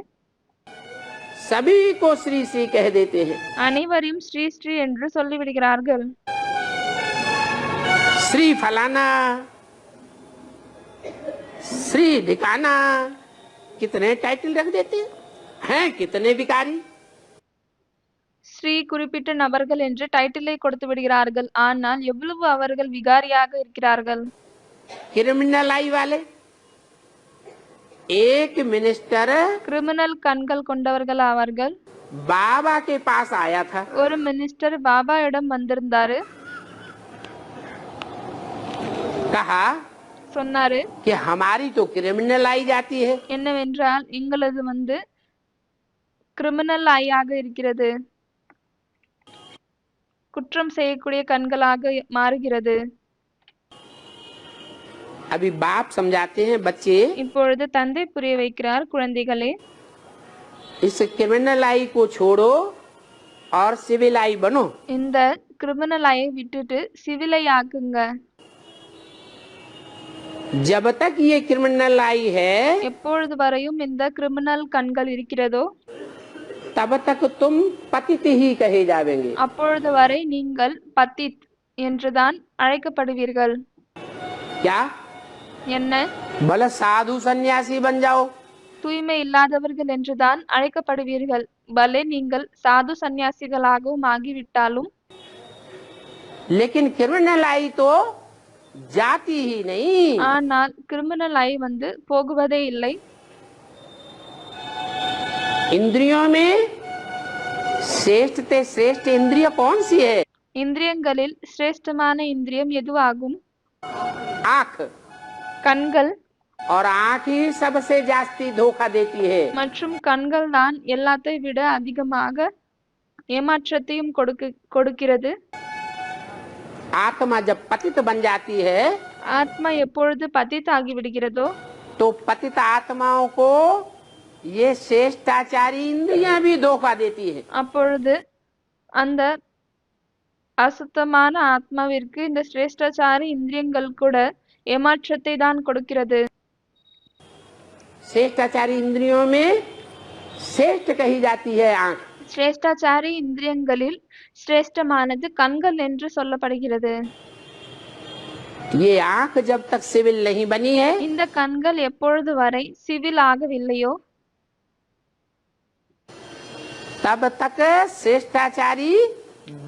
[SPEAKER 2] सभी को श्री श्री कह देते हैं।
[SPEAKER 1] அனைவரையும் ஸ்ரீ ஸ்ரீ என்று சொல்லிவிடுகிறார்கள்.
[SPEAKER 2] श्री फलाना, श्री ढिकाना, कितने टाइटल रख देते हैं कितने भिखारी।
[SPEAKER 1] ஸ்ரீ குறிப்பிட்ட நபர்கள் என்று டைட்டிலை கொடுத்து விடுகிறார்கள். ஆனால் எவ்வளவு அவர்கள் விகாரியாக இருக்கிறார்கள்.
[SPEAKER 2] क्रिमिनल आई वाले, एक मिनिस्टर
[SPEAKER 1] கிரிமினல் கண்கள் கொண்டவர்கள் ஆவார்கள்.
[SPEAKER 2] बाबा के पास आया था।
[SPEAKER 1] ஒரு மினிஸ்டர் பாபாவிடம் வந்திருந்தாரு.
[SPEAKER 2] कहा
[SPEAKER 1] சொன்னாரு,
[SPEAKER 2] कि हमारी तो क्रिमिनल आई जाती है।
[SPEAKER 1] என்னவென்றால், எங்களது கிரிமினல் ஐயாக இருக்கிறது, குற்றம் செய்யக்கூடிய கண்களாக மாறுகிறது.
[SPEAKER 2] अभी बाप समझाते हैं बच्चे,
[SPEAKER 1] இப்பொழுது தந்தை புரிய வைக்கிறார், குழந்தைகளே,
[SPEAKER 2] इस क्रिमिनल आई को छोड़ो और सिविल आई बनो।
[SPEAKER 1] இந்த கிரிமினல் ஐயை விட்டுட்டு சிவிலை ஆக்குங்க.
[SPEAKER 2] जब तक ये क्रिमिनल आई है
[SPEAKER 1] எப்பொழுது வரையும் இந்த கிரிமினல் கண்கள் இருக்கிறதோ
[SPEAKER 2] तब तक तुम पतित ही कहे जावेंगे।
[SPEAKER 1] அப்பொழுது வரை நீங்கள் பத்தித் என்றுதான் அழைக்கப்படுவீர்கள்.
[SPEAKER 2] क्या?
[SPEAKER 1] என்ன?
[SPEAKER 2] भले साधु सन्यासी बन जाओ,
[SPEAKER 1] தூய்மை இல்லாதவர்கள் என்றுதான் அழைக்கப்படுவீர்கள். பலே நீங்கள் சாது சந்நியாசிகளாகவும் ஆகிவிட்டாலும்,
[SPEAKER 2] लेकिन क्रिमिनल आई तो जाती ही नहीं।
[SPEAKER 1] ஆனால் கிரிமினல் ஐ போகுவதே இல்லை.
[SPEAKER 2] इंद्रियों में श्रेष्ठ ते श्रेष्ठ इंद्रिय कौन सी है?
[SPEAKER 1] இந்திரியங்களில் சிரேஷ்டமான இந்திரியம் எதுவாகும்?
[SPEAKER 2] आँख।
[SPEAKER 1] கண்கள்.
[SPEAKER 2] और आँख ही सबसे जास्ती धोखा देती है।
[SPEAKER 1] மற்றும் கண்கள் தான் எல்லாத்தை விட அதிகமாக ஏமாற்றத்தையும் கொடுக்கிறது.
[SPEAKER 2] आत्मा जब पतित बन जाती है
[SPEAKER 1] ஆத்மா எப்பொழுது பतित ஆகிவிடுகிறதோ
[SPEAKER 2] तो पतित आत्माओं को ये श्रेष्ठाचारी इंद्रियां भी धोखा देती है।
[SPEAKER 1] அப்பொழுது அந்த அசுத்தமான ஆத்மாவிற்கு இந்த சிரேஷ்டாச்சாரி இந்திரியங்கள் கூட ஏமாற்றத்தை தான் கொடுக்கிறது.
[SPEAKER 2] श्रेष्ठाचारी इंद्रियों में श्रेष्ठ कही जाती है आँख।
[SPEAKER 1] சிரேஷ்டாச்சாரி இந்திரியங்களில் சிரேஷ்டமானது கண்கள் என்று சொல்லப்படுகிறது.
[SPEAKER 2] ये आँख जब तक सिविल नहीं बनी है
[SPEAKER 1] இந்த கண்கள் எப்பொழுது வரை சிவில் ஆகவில்லையோ
[SPEAKER 2] तब तक श्रेष्ठाचारी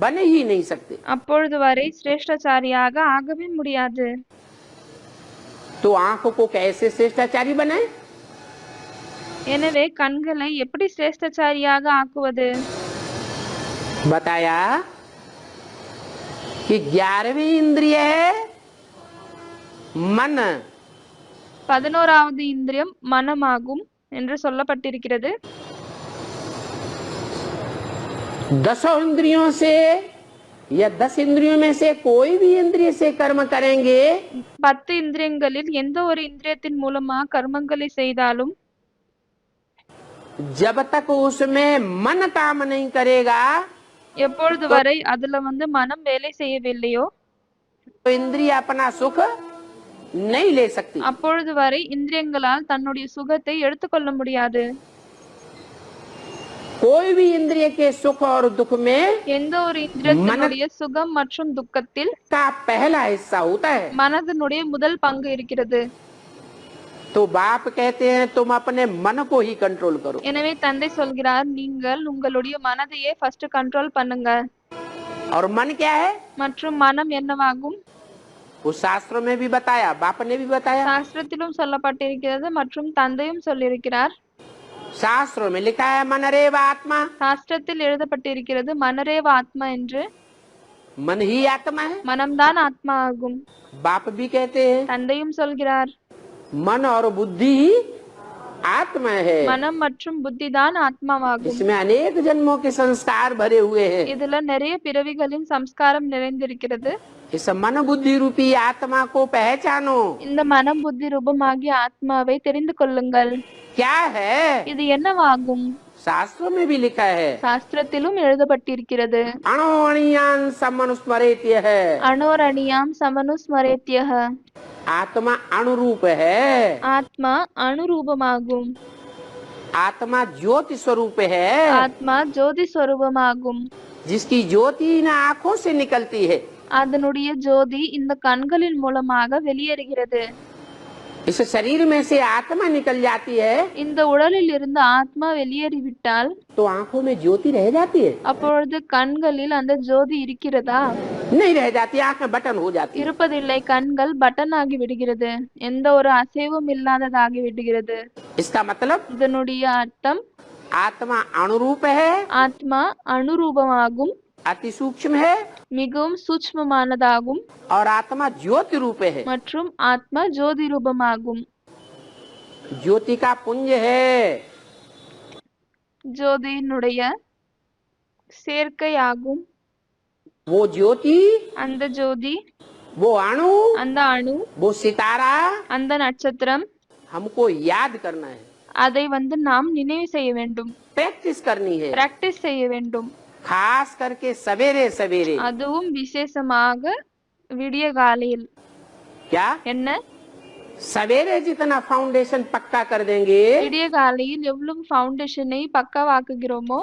[SPEAKER 2] बन ही नहीं सकते।
[SPEAKER 1] அப்பொழுது வரை சிரேஷ்டாச்சாரியாக ஆகவே முடியாது.
[SPEAKER 2] तो आँख को कैसे श्रेष्ठाचारी बनाए?
[SPEAKER 1] எனவே கண்களை எப்படி சிரேஷ்டாச்சாரியாக ஆக்குவது?
[SPEAKER 2] बताया कि 11वीं इंद्रिय है मन।
[SPEAKER 1] 11வது இந்திரியம் மனமாகும் என்று சொல்லப்பட்டிருக்கிறது.
[SPEAKER 2] 10 इंद्रियों से या 10 इंद्रियों में से कोई भी इंद्रिय से कर्म करेंगे
[SPEAKER 1] 10 இந்திரியங்களில் எந்த ஒரு இந்திரியத்தின் மூலமா கர்மங்களை செய்தாலும்
[SPEAKER 2] जब तक उसमें मन काम नहीं करेगा
[SPEAKER 1] எப்பொழுது வரை அதுல மனம் வேலை செய்யவில்லையோ
[SPEAKER 2] तो इंद्रिय अपना सुख नहीं ले सकती।
[SPEAKER 1] அப்பொழுது வரை இந்திரியங்களால் தன்னுடைய சுகத்தை எடுத்துக்கொள்ள முடியாது.
[SPEAKER 2] कोई भी इंद्रिय के सुख और दुख में
[SPEAKER 1] எந்த ஒரு இந்திரியத்தினுடைய சுகம் மற்றும் துக்கத்தில்
[SPEAKER 2] का पहला हिस्सा होता है।
[SPEAKER 1] மனதினுடைய முதல் பங்கு இருக்கிறது.
[SPEAKER 2] तो बाप कहते हैं तुम अपने मन को ही कंट्रोल करो।
[SPEAKER 1] எனவே தந்தை சொல்கிறார், நீங்கள் உங்களுடைய மனதையே ஃபர்ஸ்ட் கண்ட்ரோல் பண்ணுங்க.
[SPEAKER 2] और मन क्या है?
[SPEAKER 1] மற்றும் மனம் என்னவாகும்?
[SPEAKER 2] उस शास्त्रों में भी बताया, बाप ने भी बताया।
[SPEAKER 1] சாஸ்திரத்திலும் சொல்லப்பட்டிருக்கிறது மற்றும் தந்தையும் சொல்லியிருக்கிறார்.
[SPEAKER 2] शास्त्रों में लिखा है मनरेव आत्मा,
[SPEAKER 1] சாஸ்திரத்தில் எழுதப்பட்டிருக்கிறது மனரேவ ஆத்மா என்று.
[SPEAKER 2] मन ही आत्मा है।
[SPEAKER 1] மனம்தான் ஆத்மா ஆகும்.
[SPEAKER 2] बाप भी कहते हैं
[SPEAKER 1] தந்தையும் சொல்கிறார்
[SPEAKER 2] मन और बुद्धि ही आत्मा है।
[SPEAKER 1] மனம் மற்றும் புத்தி தான் ஆத்மாவாகும்.
[SPEAKER 2] इसमें अनेक जन्मों के संस्कार भरे हुए हैं।
[SPEAKER 1] இதுல நிறைய பிறவிகளின் சம்ஸ்காரம் நிறைந்திருக்கிறது.
[SPEAKER 2] इस मन बुद्धि रूपी आत्मा को पहचानो।
[SPEAKER 1] இந்த மனம் புத்தி ரூபமாகிய ஆத்மாவை தெரிந்து கொள்ளுங்கள்.
[SPEAKER 2] क्या है?
[SPEAKER 1] இது என்னவாகும்?
[SPEAKER 2] शास्त्रों में भी लिखा है
[SPEAKER 1] சாஸ்திரத்திலும் எழுதப்பட்டிருக்கிறது.
[SPEAKER 2] अणोअणियान समनुस्मरेत्य है।
[SPEAKER 1] அணோரணியாம் சமனுஸ்மரேத்யஹ.
[SPEAKER 2] आत्मा अणुरूप है।
[SPEAKER 1] ஆத்மா அணுரூபமாகும்.
[SPEAKER 2] आत्मा ज्योति स्वरूप है,
[SPEAKER 1] ஆத்மா ஜோதி ஸ்வரூபமாகும்.
[SPEAKER 2] जिसकी ज्योति इन आँखों से निकलती है।
[SPEAKER 1] அதனுடைய ஜோதி இந்த கண்களின் மூலமாக வெளியேறுகிறது.
[SPEAKER 2] इस शरीर में से आत्मा निकल जाती है
[SPEAKER 1] இந்த உடலில் இருந்து ஆத்மா வெளியேறிவிட்டால்
[SPEAKER 2] तो आँखों में ज्योति रह जाती है?
[SPEAKER 1] அப்பொழுது கண்களில் அந்த ஜோதி இருக்கிறதா?
[SPEAKER 2] नहीं रह जाती, आँख में बटन हो जाती है।
[SPEAKER 1] இருப்பதில்லை. கண்கள் பட்டன் ஆகி விடுகிறது. எந்த ஒரு அசைவும் இல்லாததாகி விடுகிறது.
[SPEAKER 2] इसका मतलब
[SPEAKER 1] இதனுடைய அர்த்தம்
[SPEAKER 2] आत्मा अणुरूप है,
[SPEAKER 1] ஆத்மா அணுரூபமாகும்,
[SPEAKER 2] अति सूक्ष्म है,
[SPEAKER 1] மிகவும் சூட்சுமமானதாகும்
[SPEAKER 2] और आत्मा ज्योति रूप है।
[SPEAKER 1] மற்றும் ஆத்மா ஜோதி ரூபமாகும்.
[SPEAKER 2] ज्योति का पुंज है।
[SPEAKER 1] ஜோதியினுடைய சேர்க்கையாகும்.
[SPEAKER 2] वो ज्योति,
[SPEAKER 1] அந்த ஜோதி,
[SPEAKER 2] वो अणु,
[SPEAKER 1] அந்த அணு,
[SPEAKER 2] वो सितारा
[SPEAKER 1] அந்த நட்சத்திரம்,
[SPEAKER 2] हमको याद करना है,
[SPEAKER 1] அதை நாம் நினைவு செய்ய வேண்டும்,
[SPEAKER 2] प्रैक्टिस करनी है।
[SPEAKER 1] பிராக்டிஸ் செய்ய வேண்டும்.
[SPEAKER 2] खास करके सवेरे सवेरे।
[SPEAKER 1] அதுவும் விசேஷமாக விடிய காலையில்.
[SPEAKER 2] क्या?
[SPEAKER 1] என்ன?
[SPEAKER 2] सवेरे जितना फाउंडेशन पक्का कर देंगे
[SPEAKER 1] விடிய காலையில் எவ்வளவு ஃபவுண்டேஷனை பக்காவாக்குகிறோமோ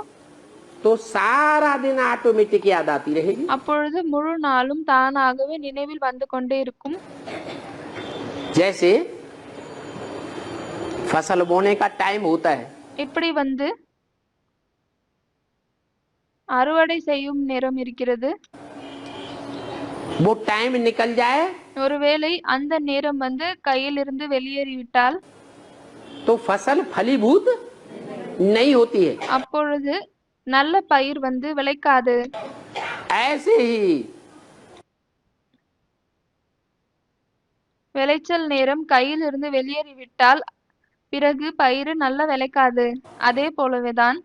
[SPEAKER 2] तो सारा दिन ऑटोमेटिक याद आती रहेगी।
[SPEAKER 1] அப்பொழுது முழு நாளும் தானாகவே நினைவில் வந்து கொண்டே இருக்கும்.
[SPEAKER 2] जैसे फसल बोने का टाइम होता है,
[SPEAKER 1] இப்படி அறுவடை செய்யும் நேரம் இருக்கிறது.
[SPEAKER 2] वो टाइम निकल जाए
[SPEAKER 1] ஒருவேளை அந்த நேரம் கையிலிருந்து வெளியேறிவிட்டால்
[SPEAKER 2] तो फसल फलीभूत नहीं होती है।
[SPEAKER 1] அப்பொழுது நல்ல பயிர் விளைக்காது.
[SPEAKER 2] ऐसे ही
[SPEAKER 1] விளைச்சல் நேரம் கையிலிருந்து வெளியேறிவிட்டால் பிறகு பயிர் நல்ல விளைக்காது. அதே போலவேதான்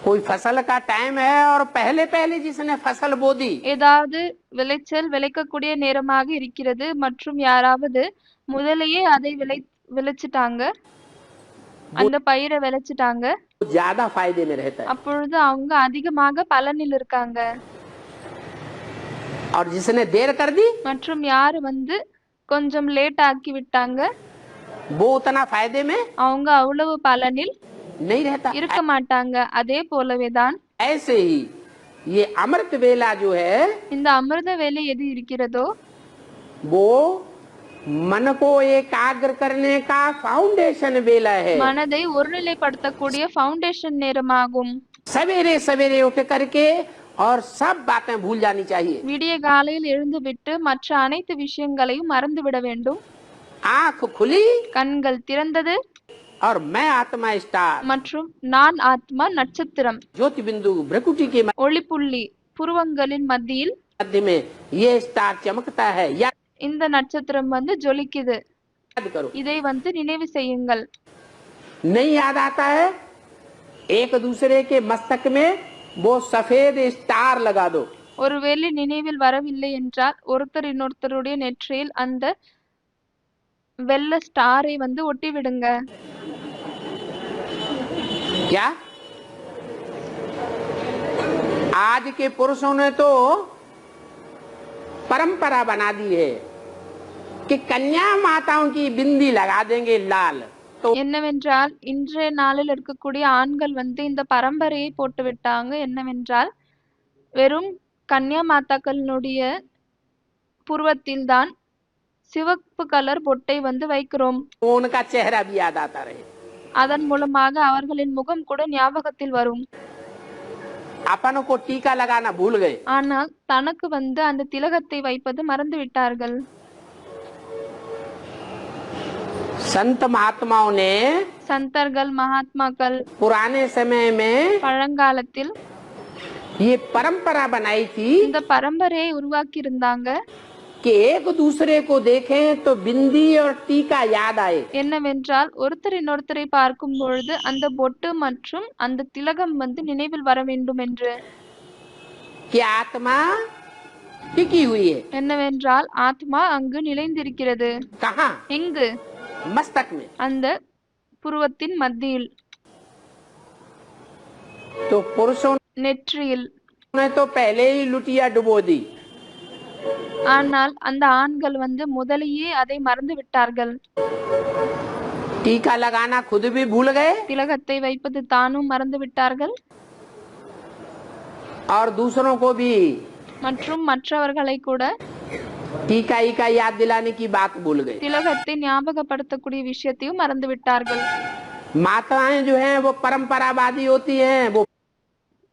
[SPEAKER 2] कोई फसल का टाइम है और पहले पहले जिसने फसल बो दी
[SPEAKER 1] ஏதாவது விளைச்சல் விளைக்கக்கூடிய நேரமாக இருக்கிறது மற்றும் யாராவது முதலையே அதை விளைச்சிட்டாங்க, அந்த பயிரை விளைச்சிட்டாங்க,
[SPEAKER 2] वो ज्यादा फायदे में रहता है।
[SPEAKER 1] அப்பொழுது அவங்க அதிகமாக பலனில் இருக்காங்க.
[SPEAKER 2] और जिसने देर कर दी
[SPEAKER 1] மற்றும் யாரு கொஞ்சம் லேட் ஆக்கி விட்டாங்க,
[SPEAKER 2] वो उतना फायदे में
[SPEAKER 1] அவங்க அவ்வளவு பலனில்
[SPEAKER 2] नहीं रहता।
[SPEAKER 1] இருக்க மாட்டாங்க. அதே போலவேதான்
[SPEAKER 2] ऐसे ही ये अमृत वेला जो है
[SPEAKER 1] இந்த அமிர்த வேலை எது இருக்கிறதோ
[SPEAKER 2] वो मन को एकाग्र करने का फाउंडेशन वेला है।
[SPEAKER 1] மனதை ஒருநிலைப்படுத்தக்கூடிய ஃபவுண்டேஷன் நேரமாகும்.
[SPEAKER 2] सवेरे सवेरे उठ करके और सब बातें भूल जानी चाहिए।
[SPEAKER 1] விடிய காலையில் எழுந்துவிட்டு மற்ற அனைத்து விஷயங்களையும் மறந்துவிட வேண்டும்.
[SPEAKER 2] आंख खुली
[SPEAKER 1] கண்கள் திறந்தது
[SPEAKER 2] और मैं आत्मा स्टार,
[SPEAKER 1] மற்றும் நான் ஆத்மா நட்சத்திரம்,
[SPEAKER 2] ज्योति बिंदु भ्रकुटी के
[SPEAKER 1] ஒளிப்புள்ளி புருவங்களின் மத்தியில்
[SPEAKER 2] मध्य में ये स्टार चमकता है।
[SPEAKER 1] இந்த நட்சத்திரம் ஜொலிக்குது.
[SPEAKER 2] याद करो।
[SPEAKER 1] இதை நினைவு செய்யுங்கள்.
[SPEAKER 2] नहीं याद आता है, एक दूसरे के मस्तक में वो सफेद स्टार लगा दो।
[SPEAKER 1] ஒருவேளை நினைவில் வரவில்லை என்றால் ஒருத்தர் இன்னொருத்தருடைய நெற்றியில் அந்த வெள்ளை ஸ்டாரை ஒட்டி விடுங்க.
[SPEAKER 2] क्या? आज के पुरुषों ने तो परंपरा बना दी है कि कन्या माताओं की बिंदी लगा देंगे लाल। तो
[SPEAKER 1] என்னவென்றால் இன்றைய நாளில் இருக்கக்கூடிய ஆண்கள் இந்த பரம்பரையை போட்டு விட்டாங்க. என்னவென்றால் வெறும் கன்யா மாதாக்களினுடைய புருவத்தில் தான் சிவப்பு கலர் பொட்டை வைக்கிறோம்.
[SPEAKER 2] उनका चेहरा भी याद आता रहे।
[SPEAKER 1] அதன் மூலமாக அவர்களின் முகம் கூட ஞாபகத்தில் வரும்.
[SPEAKER 2] अपन को टीका लगाना भूल गए।
[SPEAKER 1] ஆனால் தனக்கு அந்த திலகத்தை வைப்பது மறந்து விட்டார்கள்.
[SPEAKER 2] संत महात्माओं ने
[SPEAKER 1] சந்தர்கள் மகாத்மாக்கள்
[SPEAKER 2] पुराने समय में
[SPEAKER 1] பழங்காலத்தில்
[SPEAKER 2] ये परंपरा बनाई थी
[SPEAKER 1] இந்த பரம்பரையை உருவாக்கி இருந்தாங்க.
[SPEAKER 2] कि एक दूसरे को देखें तो बिंदी और टीका याद आए।
[SPEAKER 1] என்னவென்றால் ஒருத்தர் இன்னொருத்தரை பார்க்கும் பொழுது அந்த பொட்டு மற்றும் அந்த திலகம் நினைவில் வர வேண்டும் என்று.
[SPEAKER 2] कि आत्मा टिकी हुई है।
[SPEAKER 1] என்னவென்றால் ஆத்மா அங்கு நிலைந்திருக்கிறது.
[SPEAKER 2] कहाँ?
[SPEAKER 1] எங்கு?
[SPEAKER 2] मस्तक में।
[SPEAKER 1] அந்த புருவத்தின் மத்தியில்,
[SPEAKER 2] तो पुरुषों
[SPEAKER 1] நெற்றியில்.
[SPEAKER 2] ने तो पहले ही लुटिया डुबो दी।
[SPEAKER 1] ஆனால் அந்த ஆண்கள் முதலையே அதை மறந்து விட்டார்கள்.
[SPEAKER 2] टीका लगाना खुद भी भूल गए
[SPEAKER 1] திலகத்தை வைப்பது தானும் மறந்து விட்டார்கள்.
[SPEAKER 2] और दूसरों को भी
[SPEAKER 1] மற்றும் மற்றவர்களை கூட
[SPEAKER 2] टीका ही का याद दिलाने की बात भूल गए।
[SPEAKER 1] திலகத்தை ஞாபகப்படுத்தக்கூடிய விஷயத்தையும் மறந்து விட்டார்கள்.
[SPEAKER 2] माताएं जो हैं वो परंपरावादी होती हैं, वो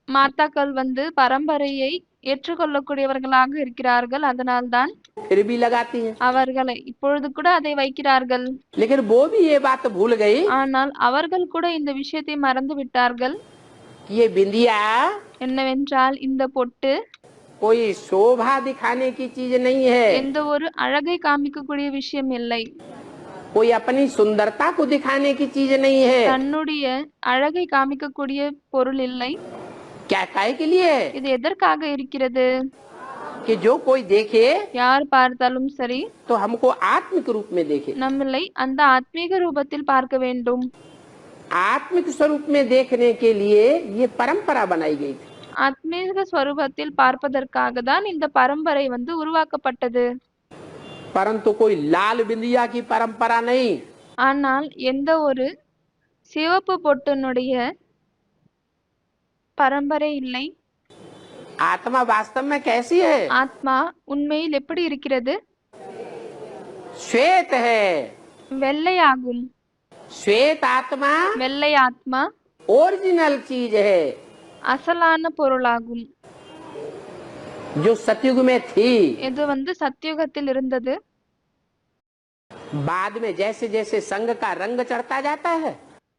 [SPEAKER 1] மாதாக்கள் பரம்பரையை ஏற்றுக்கொள்ளக்கூடியவர்களாக இருக்கிறார்கள். அதனால்தான்
[SPEAKER 2] फिर भी लगाती हैं।
[SPEAKER 1] அவர்களை இப்பொழுது கூட அதை வைக்கிறார்கள்.
[SPEAKER 2] लेकिन वो भी ये बात भूल गई
[SPEAKER 1] ஆனால் அவர்கள் கூட இந்த விஷயத்தை மறந்து விட்டார்கள்.
[SPEAKER 2] कि ये बिंदिया
[SPEAKER 1] என்னவென்றால் இந்த பொட்டு
[SPEAKER 2] कोई शोभा दिखाने की चीज नहीं है,
[SPEAKER 1] எந்த ஒரு அழகை காமிக்கக்கூடிய விஷயம் இல்லை.
[SPEAKER 2] कोई अपनी सुंदरता को दिखाने की चीज नहीं है।
[SPEAKER 1] தன்னுடைய அழகை காமிக்கக்கூடிய பொருள் இல்லை.
[SPEAKER 2] क्या काहे के लिए?
[SPEAKER 1] இது எதற்காக இருக்கிறது?
[SPEAKER 2] कि जो कोई देखे
[SPEAKER 1] யார் பார்த்தாலும் சரி
[SPEAKER 2] तो हमको आत्मिक रूप में देखे।
[SPEAKER 1] நம்மளை அந்த ஆத்மீக ரூபத்தில் பார்க்க வேண்டும்.
[SPEAKER 2] आत्मिक स्वरूप में देखने के लिए ये परंपरा बनाई गई थी।
[SPEAKER 1] ஆத்மீக ஸ்வரூபத்தில் பார்ப்பதற்காக தான் இந்த பரம்பரை உருவாக்கப்பட்டது.
[SPEAKER 2] परंतु कोई लाल बिंदिया की परंपरा नहीं।
[SPEAKER 1] ஆனால் எந்த ஒரு சிவப்பு பொட்டினுடைய பரம்பரை இல்லை.
[SPEAKER 2] आत्मा वास्तव में कैसी है?
[SPEAKER 1] ஆத்மா உண்மையில் எப்படி இருக்கிறது?
[SPEAKER 2] श्वेत है।
[SPEAKER 1] வெள்ளையாகும்.
[SPEAKER 2] श्वेत आत्मा
[SPEAKER 1] வெள்ளை ஆத்மா
[SPEAKER 2] ओरिजिनल चीज है,
[SPEAKER 1] அசலான பொருளாகும்.
[SPEAKER 2] जो सतयुग में थी।
[SPEAKER 1] இது சத்தியுகத்தில் இருந்தது.
[SPEAKER 2] बाद में जैसे जैसे संग का रंग चढ़ता जाता है,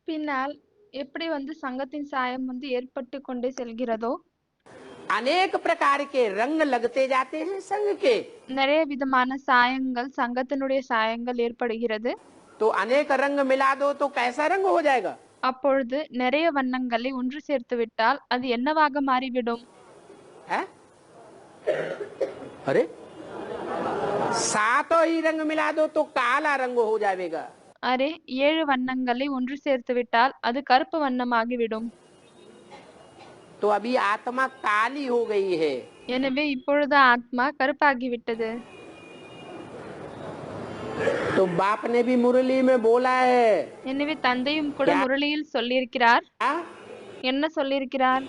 [SPEAKER 1] பின்னால் எப்படி சங்கத்தின் சாயம் ஏற்பட்டு கொண்டே செல்கிறதோ
[SPEAKER 2] अनेक प्रकार के रंग लगते जाते हैं संग के।
[SPEAKER 1] நிறைய விதமான சாயங்கள், சங்கத்தினுடைய சாயங்கள் ஏற்படுகிறது.
[SPEAKER 2] तो अनेक रंग मिला दो तो कैसा रंग हो जाएगा?
[SPEAKER 1] அப்பொழுது நிறைய வண்ணங்களை ஒன்று சேர்த்து விட்டால் அது என்னவாக மாறிவிடும்?
[SPEAKER 2] है? अरे 7 ही रंग मिला दो तो काला रंग हो जाएगा।
[SPEAKER 1] அரே 7 வண்ணங்களை ஒன்று சேர்த்து விட்டால் அது கருப்பு வண்ணமாகிவிடும்.
[SPEAKER 2] तो अभी आत्मा काली हो गई है।
[SPEAKER 1] எனவே இப்பொழுது ஆத்மா கருப்பாகிவிட்டது.
[SPEAKER 2] तो बाप ने भी मुरली में बोला है।
[SPEAKER 1] எனவே தந்தையும் கூட முரளியில் சொல்லியிருக்கிறார்.
[SPEAKER 2] क्या?
[SPEAKER 1] என்ன சொல்லியிருக்கிறார்?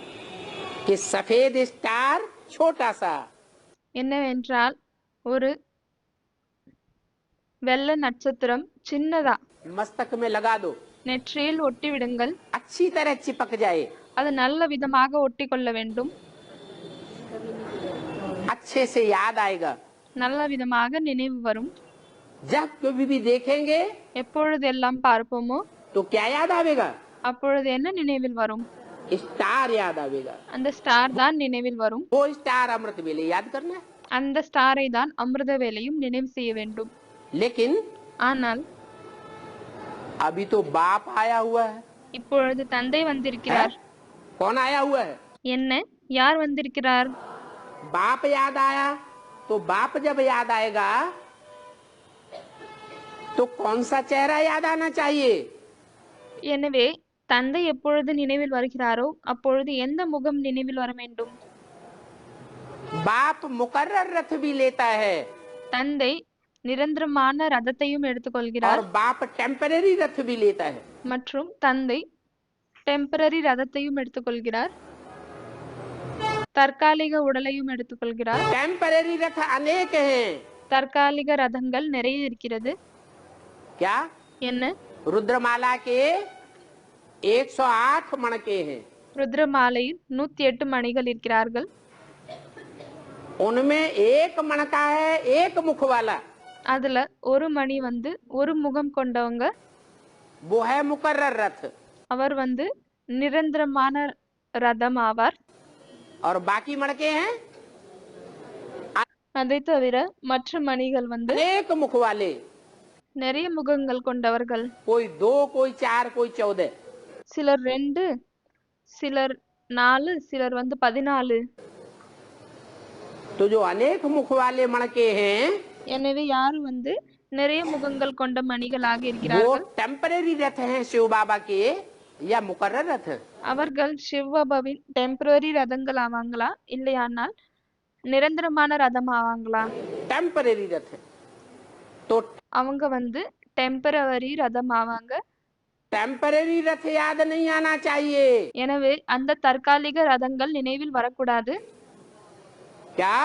[SPEAKER 2] कि सफेद स्टार छोटा सा,
[SPEAKER 1] என்னவென்றால் ஒரு வெள்ளை நட்சத்திரம் சின்னதா
[SPEAKER 2] मस्तक में लगा दो,
[SPEAKER 1] நெற்றியில் ஒட்டி விடுங்கள்.
[SPEAKER 2] अच्छी तरह चिपक जाए,
[SPEAKER 1] அது நல்ல விதமாக ஒட்டி கொள்ள வேண்டும்.
[SPEAKER 2] अच्छे से याद आएगा।
[SPEAKER 1] நல்ல விதமாக நினைவு வரும்.
[SPEAKER 2] जब कभी भी देखेंगे
[SPEAKER 1] எப்பொழுதெல்லாம் பார்ப்போமோ
[SPEAKER 2] तो क्या याद आवेगा?
[SPEAKER 1] அப்பொழுது என்ன நினைவில் வரும்?
[SPEAKER 2] स्टार याद आवेगा।
[SPEAKER 1] அந்த ஸ்டார் தான் நினைவில் வரும்.
[SPEAKER 2] वो स्टार अमृत वेले याद करना है।
[SPEAKER 1] அந்த ஸ்டாரை தான் அமிர்த வேளையும் நினைவு செய்ய வேண்டும்.
[SPEAKER 2] लेकिन
[SPEAKER 1] ஆனால்
[SPEAKER 2] अभी तो बाप आया हुआ है।
[SPEAKER 1] இப்பொழுது தந்தை வந்திருக்கிறார்.
[SPEAKER 2] कौन आया हुआ है?
[SPEAKER 1] என்ன? யார் வந்திருக்கிறார்?
[SPEAKER 2] बाप याद आया। तो बाप जब याद आएगा तो कौन सा चेहरा याद आना चाहिए?
[SPEAKER 1] எனவே தந்தை எப்பொழுது நினைவில் வருகிறாரோ அப்பொழுது எந்த முகம் நினைவில் வர வேண்டும்?
[SPEAKER 2] बाप मुकर्रर रथ भी लेता है
[SPEAKER 1] தந்தை நிரந்தரமான ரதத்தையும் எடுத்துக்கொள்கிறார்.
[SPEAKER 2] और बाप टेम्पररी रथ भी लेता है।
[SPEAKER 1] மற்றும் தந்தை டெம்பரரி ரதத்தையும் எடுத்துக்கொள்கிறார். தற்காலிக உடலையும் எடுத்துக்கொள்கிறார்.
[SPEAKER 2] टेम्पररी रथ अनेक हैं।
[SPEAKER 1] தற்காலிக ரதங்கள் நிறைய இருக்கிறது.
[SPEAKER 2] क्या?
[SPEAKER 1] என்ன?
[SPEAKER 2] रुद्रमाला के 108 मणके हैं।
[SPEAKER 1] ருத்ரமாலையில் 108 மணிகள் இருக்கிறார்கள்.
[SPEAKER 2] उनमें एक मणका है एक मुख वाला।
[SPEAKER 1] அதுல ஒரு மணி வந்து ஒரு முகம் கொண்டவங்க,
[SPEAKER 2] वो है मुकर्रर रथ,
[SPEAKER 1] அவர் வந்து நிரந்தரமான ரதம் ஆவார்.
[SPEAKER 2] और बाकी मणके हैं
[SPEAKER 1] அதை தவிர மற்ற மணிகள் வந்து
[SPEAKER 2] अनेक मुख वाले,
[SPEAKER 1] நிறைய முகங்கள் கொண்டவர்கள்.
[SPEAKER 2] कोई 2, कोई 4, कोई 14।
[SPEAKER 1] சிலர் 2, சிலர் 4, சிலர் வந்து 14.
[SPEAKER 2] तो जो अनेक मुख वाले मणके हैं
[SPEAKER 1] எனவே யார் வந்து நிறைய முகங்கள் கொண்ட மணிகளாக
[SPEAKER 2] वो
[SPEAKER 1] இருக்கிறார்கள்,
[SPEAKER 2] टेम्परेरी रथ हैं शिव बाबा के या मुकर्रर रथ?
[SPEAKER 1] அவர்கள் சிவபாபாவின் டெம்பரரி ரதங்கள் ஆவாங்களா இல்லையானால் நிரந்தரமான ரதம் ஆவாங்களா?
[SPEAKER 2] टेम्परेरी रथ है। तो
[SPEAKER 1] அவங்க வந்து டெம்பரவரி ரதம் ஆவாங்க.
[SPEAKER 2] टेम्परेरी रथ याद नहीं आना चाहिए।
[SPEAKER 1] எனவே அந்த தற்காலிக ரதங்கள் நினைவில் வரக்கூடாது.
[SPEAKER 2] क्या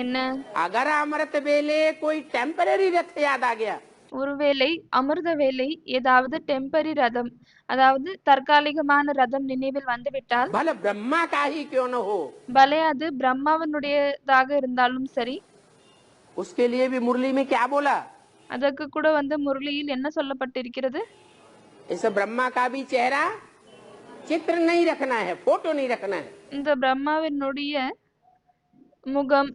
[SPEAKER 1] என்ன,
[SPEAKER 2] अगर अमृत वेले कोई टेम्परेरी रथ याद आ गया
[SPEAKER 1] ஒருவேளை அமிர்த வேலை ஏதாவது டெம்பரரி ரதம், அதாவது தற்காலிகமான ரதம் நினைவில் வந்துவிட்டால்,
[SPEAKER 2] भले ब्रह्मा का ही क्यों न हो,
[SPEAKER 1] பலே அது பிரம்மாவனுடையதாக இருந்தாலும் சரி,
[SPEAKER 2] उसके लिए भी मुरली में क्या बोला?
[SPEAKER 1] அதற்கு கூட வந்து முரளியில் என்ன சொல்லப்பட்டிருக்கிறது?
[SPEAKER 2] इस ब्रह्मा का भी चेहरा चित्र नहीं रखना है, फोटो नहीं रखना है।
[SPEAKER 1] இந்த பிரம்மாவினுடைய முகம்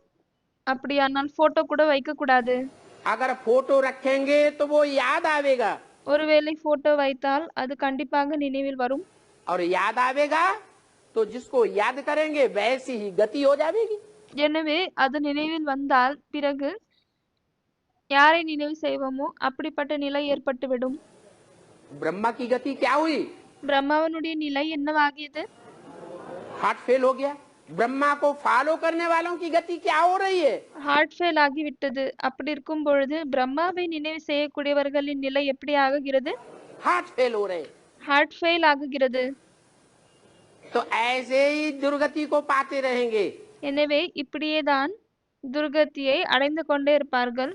[SPEAKER 1] அப்படியானால் போட்டோ கூட வைக்க கூடாது.
[SPEAKER 2] अगर फोटो रखेंगे तो वो याद आवेगा,
[SPEAKER 1] ஒருவேளை போட்டோ வைத்தால் அது கண்டிப்பாக நினைவில் வரும்.
[SPEAKER 2] और याद आवेगा तो जिसको याद करेंगे वैसी ही गति हो जाएगी।
[SPEAKER 1] எனவே அது நினைவில் வந்தால் பிறகு யாரை நினைவு செய்வோமோ அப்படிப்பட்ட நிலை ஏற்பட்டுவிடும்.
[SPEAKER 2] ब्रह्मा की गति क्या हुई?
[SPEAKER 1] பிரம்மாவனுடைய நிலை என்னவாகியது?
[SPEAKER 2] हार्ट फेल हो गया। ब्रह्मा को फॉलो करने वालों की गति क्या हो रही है?
[SPEAKER 1] ஹார்ட் ஃபெயில் ஆகிவிட்டது. அப்படி இருக்கும் பொழுது பிரம்மாவை நினைவு செய்யக்கூடியவர்களின் நிலை எப்படி ஆகுகிறது?
[SPEAKER 2] हार्ट फेल हो रहे।
[SPEAKER 1] ஹார்ட் ஃபெயில் ஆகுகிறது.
[SPEAKER 2] तो ऐसे ही दुर्गति को पाते रहेंगे।
[SPEAKER 1] எனவே இப்படியேதான் துர்கதியை அடைந்து கொண்டே இருப்பார்கள்.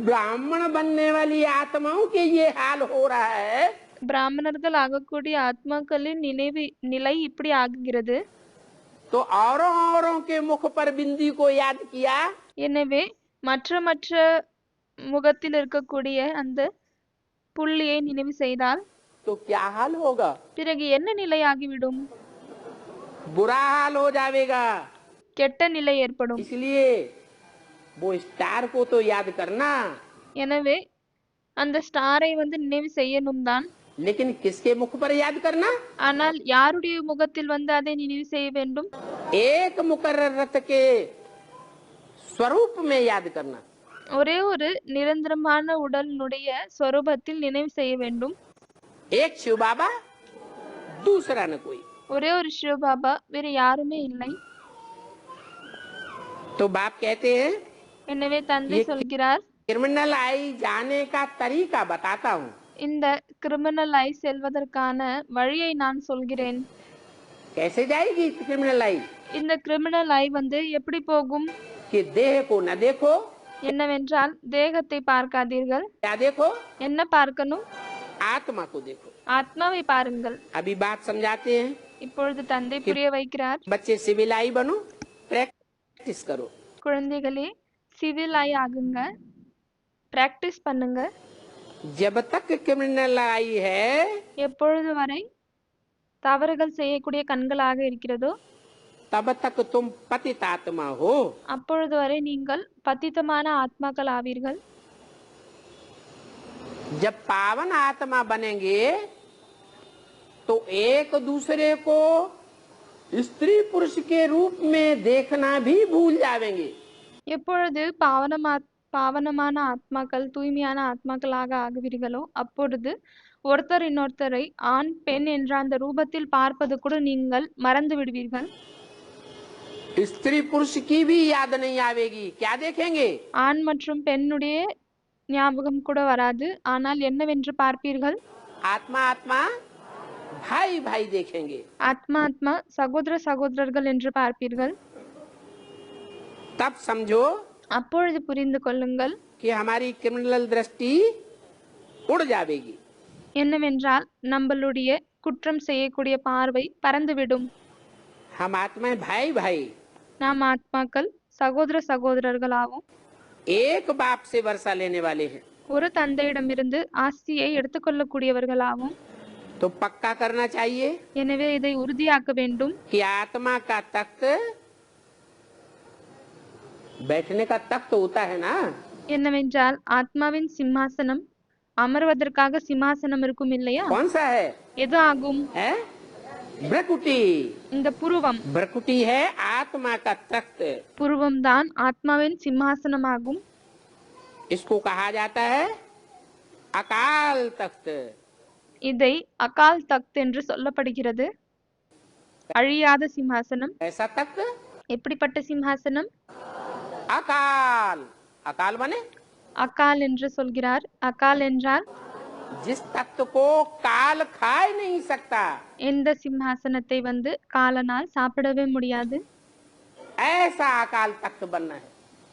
[SPEAKER 2] ब्राह्मण बनने वाली आत्माओं के ये हाल हो रहा है
[SPEAKER 1] பிராமணர்கள் ஆகக்கூடிய ஆத்மாக்களின் நிலை இப்படி ஆகுகிறது.
[SPEAKER 2] तो औरों के मुख पर बिंदी को याद किया
[SPEAKER 1] எனவே மற்ற முகத்தில் இருக்கக்கூடிய அந்த புள்ளியை நினைவு செய்தால்
[SPEAKER 2] तो क्या हाल होगा?
[SPEAKER 1] பிறகு என்ன நிலை ஆகிவிடும்?
[SPEAKER 2] बुरा हाल हो जाएगा।
[SPEAKER 1] கெட்ட நிலை ஏற்படும்.
[SPEAKER 2] इसलिए वो स्टार को तो याद करना,
[SPEAKER 1] எனவே அந்த ஸ்டாரை வந்து நினைவு செய்யணும் தான்.
[SPEAKER 2] लेकिन किसके मुख पर याद करना?
[SPEAKER 1] ஆனால் யாருடைய முகத்தில் வந்து அதை நினைவு செய்ய வேண்டும்?
[SPEAKER 2] एक मुकर्रर रथ के स्वरूप में याद करना।
[SPEAKER 1] ஒரே ஒரு நிரந்தரமான உடலினுடைய स्वरूபத்தில் நினைவு செய்ய வேண்டும்.
[SPEAKER 2] एक शिव बाबा, दूसरा न कोई।
[SPEAKER 1] ஒரே ஒரு சிவபாபா, வேறு யாருமே இல்லை.
[SPEAKER 2] तो बाप कहते हैं
[SPEAKER 1] எனவே தந்தை சொல்கிறார்,
[SPEAKER 2] क्रिमिनल आई जाने का तरीका बताता हूँ।
[SPEAKER 1] இந்த கிரிமினல் ஐ செல்வதற்கான வழியை நான் சொல்கிறேன்.
[SPEAKER 2] कैसे जाएगी क्रिमिनल आई?
[SPEAKER 1] இந்த கிரிமினல் ஐ வந்து எப்படி போகும்?
[SPEAKER 2] कि देह को न देखो,
[SPEAKER 1] என்னவென்றால் தேகத்தை பார்க்காதீர்கள்.
[SPEAKER 2] क्या देखो?
[SPEAKER 1] என்ன பார்க்கணும்?
[SPEAKER 2] आत्मा को देखो।
[SPEAKER 1] ஆத்மாவை பாருங்கள்.
[SPEAKER 2] अभी बात समझाते हैं।
[SPEAKER 1] இப்பொழுது தந்தை புரிய வைக்கிறார்.
[SPEAKER 2] बच्चे सिविल आई बनो, प्रैक्टिस करो।
[SPEAKER 1] குழந்தைகளே, சிவில் ஐ ஆகுங்க, பிராக்டிஸ் பண்ணுங்க.
[SPEAKER 2] जब तक क्रिमिनल आई है
[SPEAKER 1] எப்பொழுது வரை தவறுகள் செய்யக்கூடிய கண்களாக இருக்கிறதோ
[SPEAKER 2] तब तक तुम पतित आत्मा हो।
[SPEAKER 1] அப்பொழுது வரை நீங்கள் பतितமான ஆத்மாக்கள் ஆவீர்கள்.
[SPEAKER 2] जब पावन आत्मा बनेंगे तो एक दूसरे को स्त्री पुरुष के रूप में देखना भी भूल जाएंगे।
[SPEAKER 1] எப்பொழுது பாவனமான ஆத்மாக்கள் தூய்மையான ஆத்மாக்களாக ஆகுவீர்களோ அப்பொழுது ஒருத்தர் இன்னொருத்தரை ஆண் பெண் என்ற அந்த ரூபத்தில் பார்ப்பது கூட நீங்கள் மறந்து விடுவீர்கள்.
[SPEAKER 2] स्त्री पुरुष की भी याद नहीं आवेगी। क्या देखेंगे?
[SPEAKER 1] ஆண் மற்றும் பெண்ணுடைய ஞாபகம் கூட வராது. ஆனால் என்னவென்று பார்ப்பீர்கள்?
[SPEAKER 2] आत्मा आत्मा भाई भाई देखेंगे।
[SPEAKER 1] ஆத்மா ஆத்மா சகோதரர்கள் என்று பார்ப்பீர்கள்.
[SPEAKER 2] तब समझो
[SPEAKER 1] அப்பொழுது புரிந்து கொள்ளுங்கள்
[SPEAKER 2] कि हमारी क्रिमिनल दृष्टि उड़ जाएगी।
[SPEAKER 1] என்னவென்றால் நம்மளுடைய குற்றம் செய்யக்கூடிய பார்வை பறந்துவிடும்.
[SPEAKER 2] हम आत्मा भाई भाई,
[SPEAKER 1] நாம் ஆத்மாக்கள் சகோதரர்கள் ஆவோம்.
[SPEAKER 2] एक बाप से वर्षा लेने वाले हैं।
[SPEAKER 1] ஒரு தந்தையிடமிருந்து ஆஸ்தியை எடுத்துக்கொள்ளக்கூடியவர்களாகும்.
[SPEAKER 2] तो पक्का करना चाहिए
[SPEAKER 1] எனவே இதை உறுதியாக்க வேண்டும்.
[SPEAKER 2] कि आत्मा का तख्त बैठने का तख्त होता है ना,
[SPEAKER 1] என்னவென்றால் ஆத்மாவின் சிம்மாசனம் அமர்வதற்காக சிம்மாசனம் இருக்கும் இல்லையா?
[SPEAKER 2] कौन सा है?
[SPEAKER 1] எது ஆகும்?
[SPEAKER 2] है भ्रकुटी।
[SPEAKER 1] இந்த புருவம்.
[SPEAKER 2] भ्रकुटी है आत्मा का तख्त।
[SPEAKER 1] புருவம் தான் ஆத்மாவின் சிம்மாசனமாகும்.
[SPEAKER 2] इसको कहा जाता है अकाल तख्त।
[SPEAKER 1] இதை அகால் தக்த் என்று சொல்லப்படுகிறது. அழியாத சிம்மாசனம்.
[SPEAKER 2] ऐसा तख्त
[SPEAKER 1] எப்படிப்பட்ட சிம்மாசனம்?
[SPEAKER 2] अकाल। अकाल माने
[SPEAKER 1] அகால் என்று சொல்கிறார். அகால் என்றால்
[SPEAKER 2] जिस तख्त को काल खा ही नहीं सकता,
[SPEAKER 1] எந்த சிம்மாசனத்தை காலனால் சாப்பிடவே முடியாது.
[SPEAKER 2] ऐसा अकाल तख्त बनना है।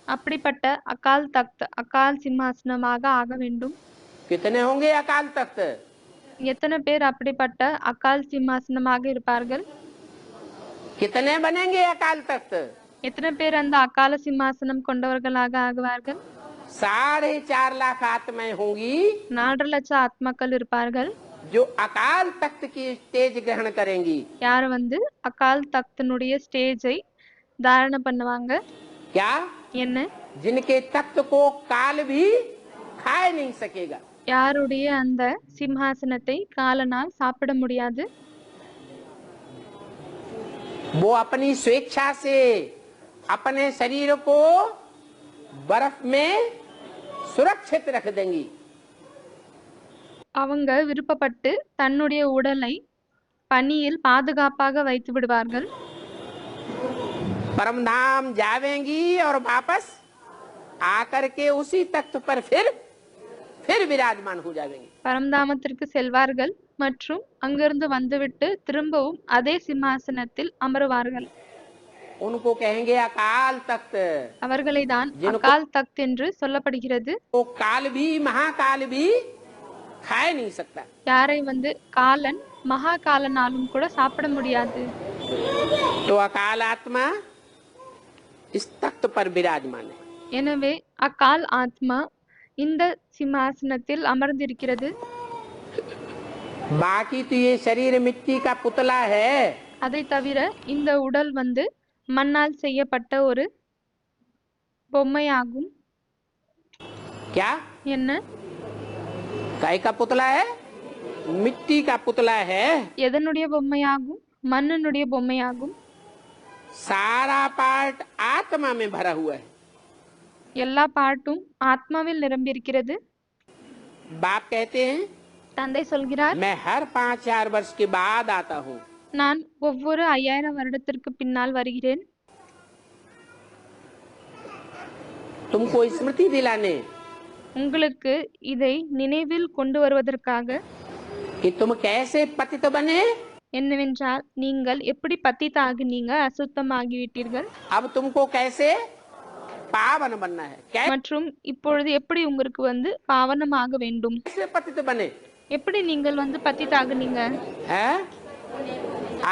[SPEAKER 1] அப்படிப்பட்ட அகால் தக்த் அகால் சிம்மாசனமாக ஆக வேண்டும்.
[SPEAKER 2] कितने होंगे अकाल तख्त?
[SPEAKER 1] எத்தனை பேர் அப்படிப்பட்ட அகால் சிம்மாசனமாக இருப்பார்கள்?
[SPEAKER 2] कितने बनेंगे अकाल तख्त?
[SPEAKER 1] எத்தனை பேர் அந்த அகால சிம்மாசனம் கொண்டவர்களாக ஆகுவார்கள்?
[SPEAKER 2] 4.5 लाख आत्माएं होंगी
[SPEAKER 1] 4 லட்சம் ஆத்மாக்கள் இருப்பார்கள்.
[SPEAKER 2] जो अकाल तख्त की स्टेज ग्रहण करेंगी।
[SPEAKER 1] யார் அகால் தக்தனுடைய ஸ்டேஜை தாரண பண்ணுவாங்க?
[SPEAKER 2] क्या?
[SPEAKER 1] என்ன?
[SPEAKER 2] जिनके तख्त को काल भी खा नहीं सकेगा।
[SPEAKER 1] யாருடைய அந்த சிம்ஹாசனத்தை காலனால் சாப்பிட முடியாது.
[SPEAKER 2] वो अपनी स्वेच्छा से अपने शरीर को बर्फ में सुरक्षित रख देंगी।
[SPEAKER 1] அவங்க விருப்பப்பட்டு தன்னுடைய உடலை பனியில் பாதுகாப்பாக வைத்து விடுவார்கள்.
[SPEAKER 2] परम धाम जावेंगी और वापस आकर के उसी तख्त पर फिर विराजमान हो जाएंगी।
[SPEAKER 1] பரம்தாமத்திற்கு செல்வார்கள் மற்றும் அங்கிருந்து வந்துவிட்டு திரும்பவும் அதே சிம்மாசனத்தில் அமருவார்கள்.
[SPEAKER 2] उनको कहेंगे अकाल तख्त।
[SPEAKER 1] அவர்களை தான் அகால் தக்த் என்று சொல்லப்படுகிறது.
[SPEAKER 2] वो काल भी महाकाल भी खा नहीं सकता।
[SPEAKER 1] யாரை காலன் மகா காலனாலும் கூட சாப்பிட முடியாது.
[SPEAKER 2] तो अकाल आत्मा इस तख्त पर विराजमान है।
[SPEAKER 1] எனவே அகால் ஆத்மா இந்த சிம்மாசனத்தில் அமர்ந்திருக்கிறது.
[SPEAKER 2] बाकी तो ये शरीर मिट्टी का पुतला है।
[SPEAKER 1] அதை தவிர இந்த உடல் மண்ணால் செய்யப்பட்ட ஒரு பொம்மையாகும்.
[SPEAKER 2] क्या?
[SPEAKER 1] என்ன?
[SPEAKER 2] काय का पुतला है? मिट्टी का पुतला है।
[SPEAKER 1] எதனுடைய பொம்மையாகும்? மண்ணினுடைய பொம்மையாகும்.
[SPEAKER 2] सारा पार्ट आत्मा में भरा हुआ है।
[SPEAKER 1] எல்லா பாட்டும் ஆத்மாவில் நிரம்பியிருக்கிறது.
[SPEAKER 2] बाप कहते हैं
[SPEAKER 1] தந்தை சொல்கிறார்,
[SPEAKER 2] मैं हर 5,000 वर्ष के बाद आता हूँ।
[SPEAKER 1] நான் ஒவ்வொரு 5000 வருடத்திற்கு பின்னால் வருகிறேன்.
[SPEAKER 2] तुमको स्मृति दिलाने
[SPEAKER 1] உங்களுக்கு இதை நினைவில் கொண்டு வருவதற்காக.
[SPEAKER 2] कि तुम कैसे पतित बने।
[SPEAKER 1] என்னவென்றால் நீங்கள் எப்படி பத்தித்தாகினீங்க, அசுத்தமாகிவிட்டீர்கள்.
[SPEAKER 2] अब तुमको कैसे पावन बनना है।
[SPEAKER 1] மற்றும் இப்பொழுது எப்படி உங்களுக்கு பாவனமாக வேண்டும்.
[SPEAKER 2] कैसे पतित बने।
[SPEAKER 1] எப்படி நீங்கள் பத்தித்தாகினீங்க?
[SPEAKER 2] है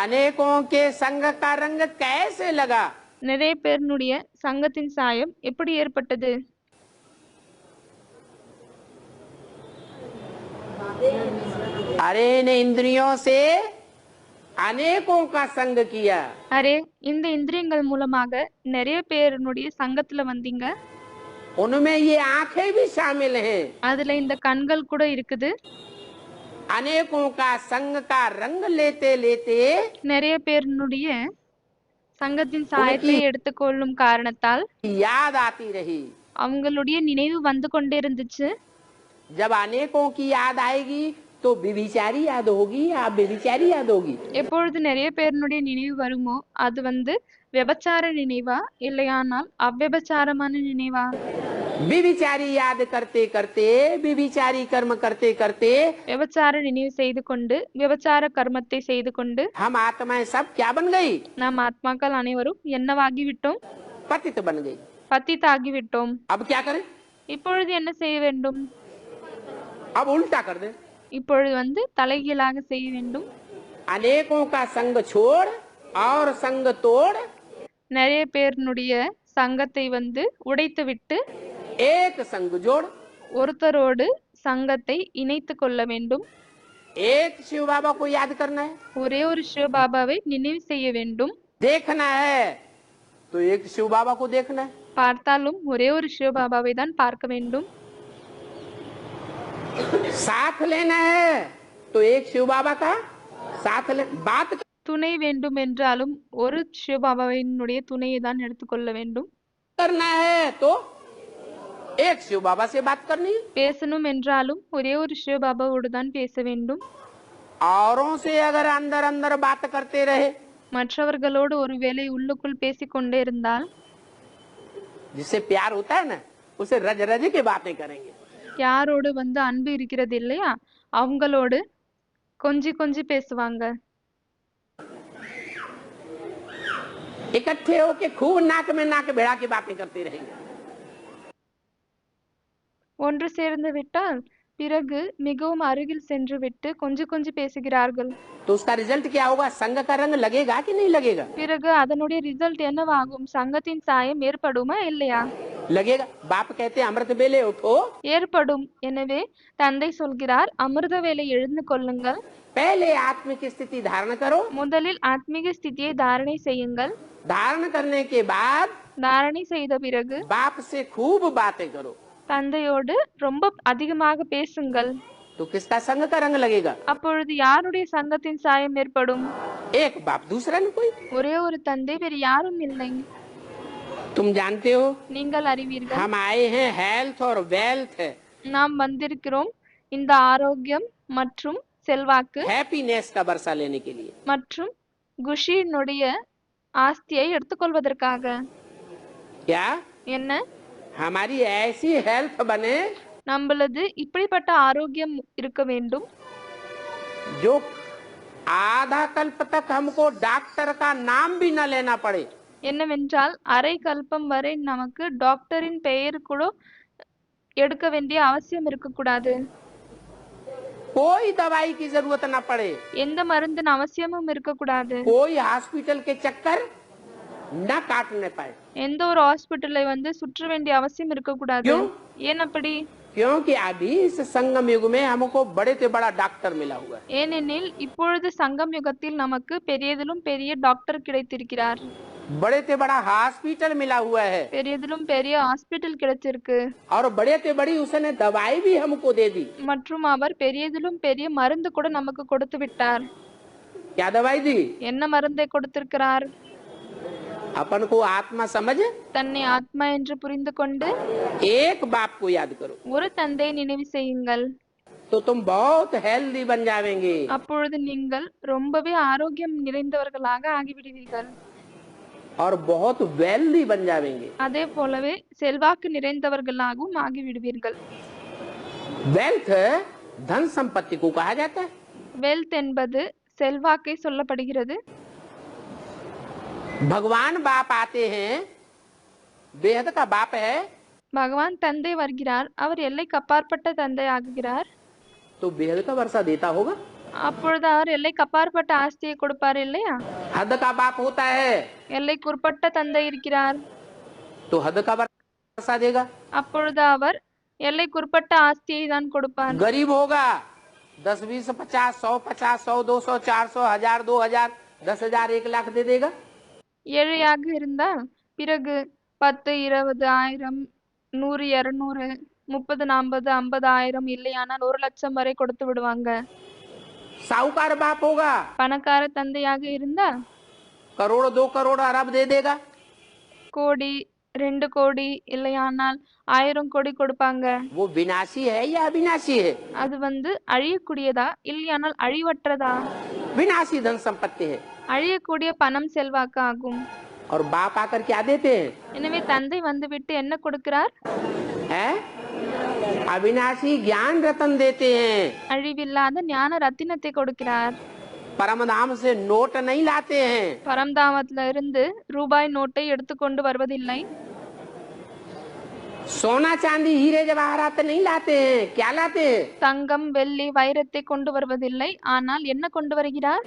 [SPEAKER 2] अनेकों के संग का रंग कैसे लगा।
[SPEAKER 1] நிறைய பேருடைய சங்கத்தின் சாயம் எப்படி ஏற்பட்டது?
[SPEAKER 2] अरे ने इंद्रियों से अनेकों का संग किया।
[SPEAKER 1] அரே, இந்த இந்திரியங்கள் மூலமாக நிறைய பேருடைய சங்கத்துல வந்தீங்க.
[SPEAKER 2] उनमें ये आंखें भी शामिल हैं।
[SPEAKER 1] அதுல இந்த கண்கள் கூட இருக்குது.
[SPEAKER 2] अनेकों का संग का रंग लेते लेते
[SPEAKER 1] நிறைய பேருடைய சங்கத்தின் சாயத்தை எடுத்துக்கொள்ளும் காரணத்தால்
[SPEAKER 2] याद आती रही।
[SPEAKER 1] அவங்களுடைய நினைவு கொண்டே இருந்துச்சு.
[SPEAKER 2] जब अनेकों की याद आएगी तो व्यभिचारी याद होगी या व्यभिचारी याद होगी।
[SPEAKER 1] எப்பொழுது நிறைய பேருடைய நினைவு வருமோ அது விபச்சார நினைவா இல்லையானால் அவ்வெபச்சாரமான நினைவா?
[SPEAKER 2] व्यभिचारी याद करते करते व्यभिचारी कर्म करते करते
[SPEAKER 1] விபச்சார நினைவு செய்து கொண்டு விபச்சார கர்மத்தை செய்து கொண்டு
[SPEAKER 2] हम आत्माएं सब क्या बन गई।
[SPEAKER 1] நாம் ஆத்மாக்கள் அனைவரும் என்னவாகிவிட்டோம்?
[SPEAKER 2] पतित बन गई।
[SPEAKER 1] பத்தித்தாகிவிட்டோம்.
[SPEAKER 2] अब क्या करें।
[SPEAKER 1] இப்பொழுது என்ன செய்ய வேண்டும்?
[SPEAKER 2] अब उल्टा कर दे।
[SPEAKER 1] இப்பொழுது தலைகீழாக செய்ய வேண்டும்.
[SPEAKER 2] अनेकों का संग छोड़ और संग तोड़
[SPEAKER 1] நிறைய பேருடைய சங்கத்தை உடைத்து விட்டு
[SPEAKER 2] एक संग जोड़,
[SPEAKER 1] ஒருத்தரோடு சங்கத்தை இணைத்துக் கொள்ள வேண்டும்.
[SPEAKER 2] एक शिव बाबा को याद करना है,
[SPEAKER 1] ஒரே ஒரு சிவபாபாவை நினைவு செய்ய வேண்டும்.
[SPEAKER 2] देखना है तो एक शिव बाबा को देखना है,
[SPEAKER 1] பார்த்தாலும் ஒரே ஒரு சிவபாபாவை தான் பார்க்க வேண்டும்.
[SPEAKER 2] साथ लेना है तो एक शिव बाबा का साथ ले, बात
[SPEAKER 1] துணை வேண்டும் என்றாலும் ஒரு சிவபாபாவினுடைய துணையை தான் எடுத்துக்கொள்ள வேண்டும்.
[SPEAKER 2] करना है तो एक शिव बाबा से बात करनी है,
[SPEAKER 1] பேசணும் என்றாலும் ஒரே ஒரு சிவபாபாவோடு தான் பேச வேண்டும்.
[SPEAKER 2] औरों से अगर अंदर अंदर बात करते रहे,
[SPEAKER 1] மற்றவர்களோடு ஒருவேளை உள்ளுக்குள் பேசிக்கொண்டே இருந்தால்,
[SPEAKER 2] जिससे प्यार होता है ना, उसे रज रज के बातें करेंगे,
[SPEAKER 1] யாரோடு அன்பு இருக்கிறது இல்லையா, அவங்களோடு கொஞ்சி கொஞ்சி பேசுவாங்க.
[SPEAKER 2] इकट्ठे होके खूब नाक में नाक भिड़ा के बातें करते रहेंगे,
[SPEAKER 1] ஒன்று சேர்ந்து விட்டால் பிறகு மிகவும் அருகில் சென்று விட்டு கொஞ்சி கொஞ்சி பேசுகிறார்கள்.
[SPEAKER 2] तो उसका रिजल्ट क्या होगा? संग का रंग लगेगा कि नहीं लगेगा?
[SPEAKER 1] பிறகு அதனுடைய ரிசல்ட் என்னவாகும்? சங்கத்தின் சாயம் ஏற்படுமா இல்லையா?
[SPEAKER 2] लगेगा। बाप कहते हैं अमृत बेले उठो,
[SPEAKER 1] ஏற்படும். எனவே தந்தை சொல்கிறார், அமிர்த வேளை எழுந்து கொள்ளுங்கள்.
[SPEAKER 2] पहले आत्मिक स्थिति धारण करो,
[SPEAKER 1] முதலில் ஆத்மீக ஸ்திதியை தாரணை செய்யுங்கள்.
[SPEAKER 2] धारण करने के बाद
[SPEAKER 1] தாரணை செய்த பிறகு
[SPEAKER 2] बाप से खूब बातें करो,
[SPEAKER 1] தந்தையோடு ரொம்ப அதிகமாக பேசுங்கள்.
[SPEAKER 2] तो किसका संग का रंग लगेगा?
[SPEAKER 1] அப்பொழுது யாருடைய சங்கத்தின் சாயம் ஏற்படும்?
[SPEAKER 2] एक बाप, दूसरा न कोई।
[SPEAKER 1] ஒரே ஒரு தந்தை, வேறு யாரும் இல்லை.
[SPEAKER 2] तुम जानते हो
[SPEAKER 1] நீங்கள் அறிவீர்கள்,
[SPEAKER 2] हम आए हैं हेल्थ और वेल्थ,
[SPEAKER 1] நாம் வந்திருக்கிறோம் இந்த ஆரோக்கியம் மற்றும் செல்வாக்கு
[SPEAKER 2] हैप्पीनेस का वर्षा लेने के लिए।
[SPEAKER 1] மற்றும் குஷியினுடைய ஆஸ்தியை எடுத்துக்கொள்வதற்காக.
[SPEAKER 2] क्या
[SPEAKER 1] என்ன?
[SPEAKER 2] हमारी ऐसी हेल्थ बने
[SPEAKER 1] நம்மளது இப்படிப்பட்ட ஆரோக்கியம் இருக்க வேண்டும்,
[SPEAKER 2] जो आधा कल्प तक हमको डॉक्टर का नाम भी न लेना पड़े,
[SPEAKER 1] என்னவென்றால் அரை கல்பம் வரை நமக்கு டாக்டரின் பெயர் கூட எடுக்க வேண்டிய அவசியம் இருக்கக்கூடாது.
[SPEAKER 2] कोई दवाई की जरूरत न पड़े,
[SPEAKER 1] எந்த மருந்தின் அவசியமும் இருக்கக்கூடாது.
[SPEAKER 2] कोई हॉस्पिटल के चक्कर न काटने पाए।
[SPEAKER 1] எந்த ஒரு ஹாஸ்பிட்டலை சுற்ற வேண்டிய அவசியம் இருக்கக்கூடாது.
[SPEAKER 2] क्यों?
[SPEAKER 1] ஏன் அப்படி?
[SPEAKER 2] क्योंकि अभी इस संगम युग में हमको बड़े से बड़ा डॉक्टर मिला हुआ है।
[SPEAKER 1] ஏனெனில் இப்பொழுது சங்கம் யுகத்தில் நமக்கு பெரியதிலும் பெரிய டாக்டர் கிடைத்திருக்கிறார்,
[SPEAKER 2] बड़े से बड़ा हॉस्पिटल मिला हुआ है,
[SPEAKER 1] பெரியதிலும் பெரிய ஹாஸ்பிட்டல் கிடைச்சிருக்கு.
[SPEAKER 2] और बड़े से बड़ी उसने दवाई भी हमको दे दी।
[SPEAKER 1] மற்றும் அவர் பெரியதிலும் பெரிய மருந்து கூட நமக்கு கொடுத்து விட்டார்.
[SPEAKER 2] क्या दवाई दी?
[SPEAKER 1] என்ன மருந்தை கொடுத்திருக்கிறார்?
[SPEAKER 2] अपन को आत्मा समझ,
[SPEAKER 1] தன்னை ஆத்மா என்று புரிந்து கொண்டு
[SPEAKER 2] एक बाप को याद करो,
[SPEAKER 1] ஒரு தந்தையை நினைவு செய்யுங்கள்.
[SPEAKER 2] तो तुम बहुत हेल्दी बन जावेंगे,
[SPEAKER 1] அப்பொழுது நீங்கள் ரொம்பவே ஆரோக்கியம் நிறைந்தவர்களாக ஆகிவிடுவீர்கள்.
[SPEAKER 2] और बहुत वेल्दी बन जावेंगे।
[SPEAKER 1] அதே போலவே செல்வாக்கு நிறைந்தவர்களாகவும் ஆகிவிடுவீர்கள்.
[SPEAKER 2] वेल्थ धन संपत्ति को कहा जाता है।
[SPEAKER 1] வெல்த் என்பது செல்வாக்கை சொல்லப்படுகிறது.
[SPEAKER 2] भगवान बाप आते हैं, बेहद का बाप है,
[SPEAKER 1] பகவான் தந்தை வருகிறார், அவர் எல்லைக்கு அப்பாற்பட்ட தந்தை ஆகுகிறார்.
[SPEAKER 2] तो बेहद का वर्षा देता होगा।
[SPEAKER 1] அப்பொழுது அவர் எல்லைக்கு அப்பாற்பட்ட ஆஸ்தியை கொடுப்பார் இல்லையா?
[SPEAKER 2] हद का बाप होता है,
[SPEAKER 1] எல்லைக்கு உட்பட்ட தந்தை இருக்கிறார்,
[SPEAKER 2] तो हद का वर्षा देगा।
[SPEAKER 1] அப்பொழுது அவர் எல்லைக்கு உட்பட்ட ஆஸ்தியை தான் கொடுப்பார்.
[SPEAKER 2] गरीब होगा 10, 20, 50, 100, 50, 100, 200, 400, 1000, 2000, 10,000, 1 लाख दे देगा।
[SPEAKER 1] ஏழையாக இருந்தால் பிறகு 10, 20, 1000, 100, 200, 30, 40, 50,000 இல்லையானால் 1,00,000 வரை கொடுத்து விடுவாங்க.
[SPEAKER 2] साहूकार बाप होगा
[SPEAKER 1] பணக்கார தந்தையாக இருந்தால்
[SPEAKER 2] करोड़, 2 करोड़, अरब दे देगा।
[SPEAKER 1] கோடி, 2 கோடி இல்லையானால் 1000 கோடி கொடுப்பாங்க.
[SPEAKER 2] वो विनाशी है या अविनाशी है?
[SPEAKER 1] அது அழியக்கூடியதா இல்லையானால் அழிவற்றதா?
[SPEAKER 2] विनाशी धन संपत्ति है।
[SPEAKER 1] அழியக்கூடிய பணம் செல்வாக்கு ஆகும்.
[SPEAKER 2] और बाप आकर क्या देते हैं?
[SPEAKER 1] எனவே தந்தை வந்துவிட்டு என்ன கொடுக்கிறார்?
[SPEAKER 2] है अविनाशी ज्ञान रतन देते हैं।
[SPEAKER 1] அழிவில்லாத ஞான ரத்தினத்தை கொடுக்கிறார்.
[SPEAKER 2] परमधाम से नोट नहीं लाते हैं,
[SPEAKER 1] பரம்தாமத்துல இருந்து ரூபாய் நோட்டை எடுத்துக்கொண்டு வருவதில்லை.
[SPEAKER 2] सोना चांदी हीरे जवाहरात नहीं लाते हैं। क्या लाते हैं?
[SPEAKER 1] தங்கம், வெள்ளி, வைரத்தை கொண்டு வருவதில்லை. ஆனால் என்ன கொண்டு வருகிறார்?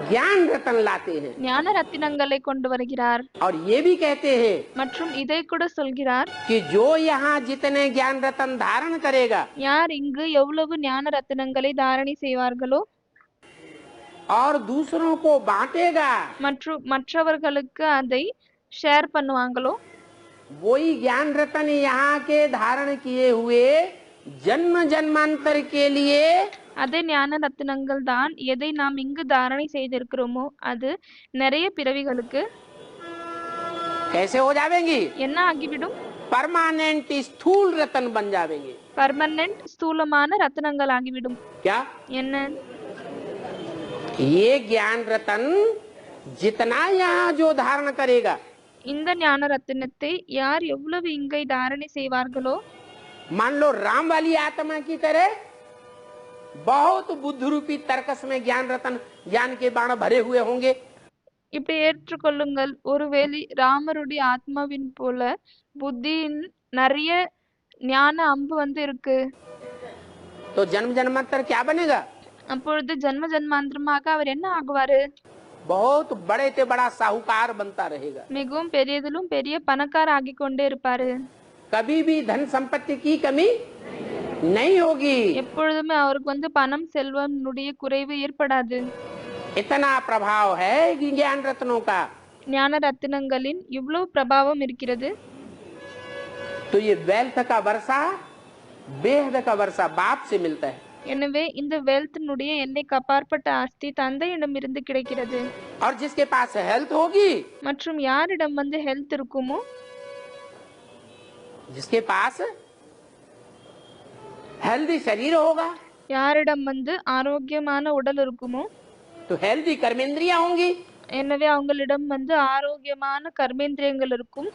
[SPEAKER 2] ज्ञान रतन लाते हैं
[SPEAKER 1] ஞான ரத்தினங்களை கொண்டு வருகிறார்.
[SPEAKER 2] और ये भी कहते हैं
[SPEAKER 1] மற்றும் இதை கூட சொல்கிறார்,
[SPEAKER 2] कि जो यहाँ जितने ज्ञान रतन धारण करेगा
[SPEAKER 1] யார் இங்கு எவ்வளவு ஞான ரத்தினங்களை தாரணை செய்வார்களோ
[SPEAKER 2] और दूसरों को बांटेगा
[SPEAKER 1] மற்றும் மற்றவர்களுக்கு அதை ஷேர் பண்ணுவாங்களோ
[SPEAKER 2] वही ज्ञान रतन यहाँ के धारण किए हुए जन्म जन्मांतर के लिए
[SPEAKER 1] அதே ஞான ரத்தினங்கள் தான் எதை நாம் இங்கு தாரணை செய்திருக்கிறோமோ அது நிறைய பிறவிகளுக்கு
[SPEAKER 2] कैसे हो जावेंगी?
[SPEAKER 1] என்ன ஆகிவிடும்?
[SPEAKER 2] परमानेंट स्थूल रतन बन जावेंगे।
[SPEAKER 1] பர்மனன்ட் ஸ்தூலமான ரத்தினங்கள் ஆகிவிடும்.
[SPEAKER 2] क्या?
[SPEAKER 1] என்ன?
[SPEAKER 2] ये ज्ञान रतन जितना यहाँ जो धारण करेगा,
[SPEAKER 1] இந்த ஞான ரத்தினத்தை யார் எவ்வளவு இங்கை தாரணை செய்வார்களோ
[SPEAKER 2] मान लो राम वाली आत्मा की तरह बहुत बुद्ध रूपी तर्कस में ज्ञान रतन ज्ञान के बाण भरे हुए होंगे।
[SPEAKER 1] இப்படி ஏற்றுக்கொள்ளுங்கள், ஒருவேளை ராமருடைய ஆத்மாவின் போல புத்தியின் நிறைய ஞான அம்பு இருக்கு.
[SPEAKER 2] तो जन्म जन्मांतर क्या बनेगा?
[SPEAKER 1] அப்பொழுது ஜன்ம ஜன்மாந்திரமாக அவர் என்ன ஆகுவாரு?
[SPEAKER 2] बहुत बड़े से बड़ा साहूकार बनता रहेगा।
[SPEAKER 1] மிகவும் பெரியதிலும் பெரிய பணக்கார ஆகிக் கொண்டே இருப்பாரு.
[SPEAKER 2] कभी भी धन संपत्ति की कमी नहीं होगी।
[SPEAKER 1] எப்பொழுதுமே அவருக்கு பணம் செல்வனுடைய குறைவு ஏற்படாது.
[SPEAKER 2] इतना प्रभाव है ज्ञान रत्नों का।
[SPEAKER 1] ஞான ரத்தினங்களின் இவ்வளவு பிரபாவம் இருக்கிறது.
[SPEAKER 2] तो ये वेल्थ का वर्षा बेहद का वर्षा बाप से मिलता है।
[SPEAKER 1] எனவே இந்த வெல்த்னுடைய எல்லைக்கு அப்பாற்பட்ட ஆஸ்தி தந்தையிடமிருந்து கிடைக்கிறது.
[SPEAKER 2] और जिसके पास हेल्थ होगी,
[SPEAKER 1] மற்றும் யாரிடம் ஹெல்த் இருக்குமோ,
[SPEAKER 2] जिसके पास हेल्दी शरीर होगा,
[SPEAKER 1] யாரிடம் ஆரோக்கியமான உடல் இருக்குமோ,
[SPEAKER 2] तो हेल्दी कर्मेंद्रियां होंगी।
[SPEAKER 1] எனவே அவங்களிடம் ஆரோக்கியமான கர்மேந்திரியங்கள் இருக்கும்.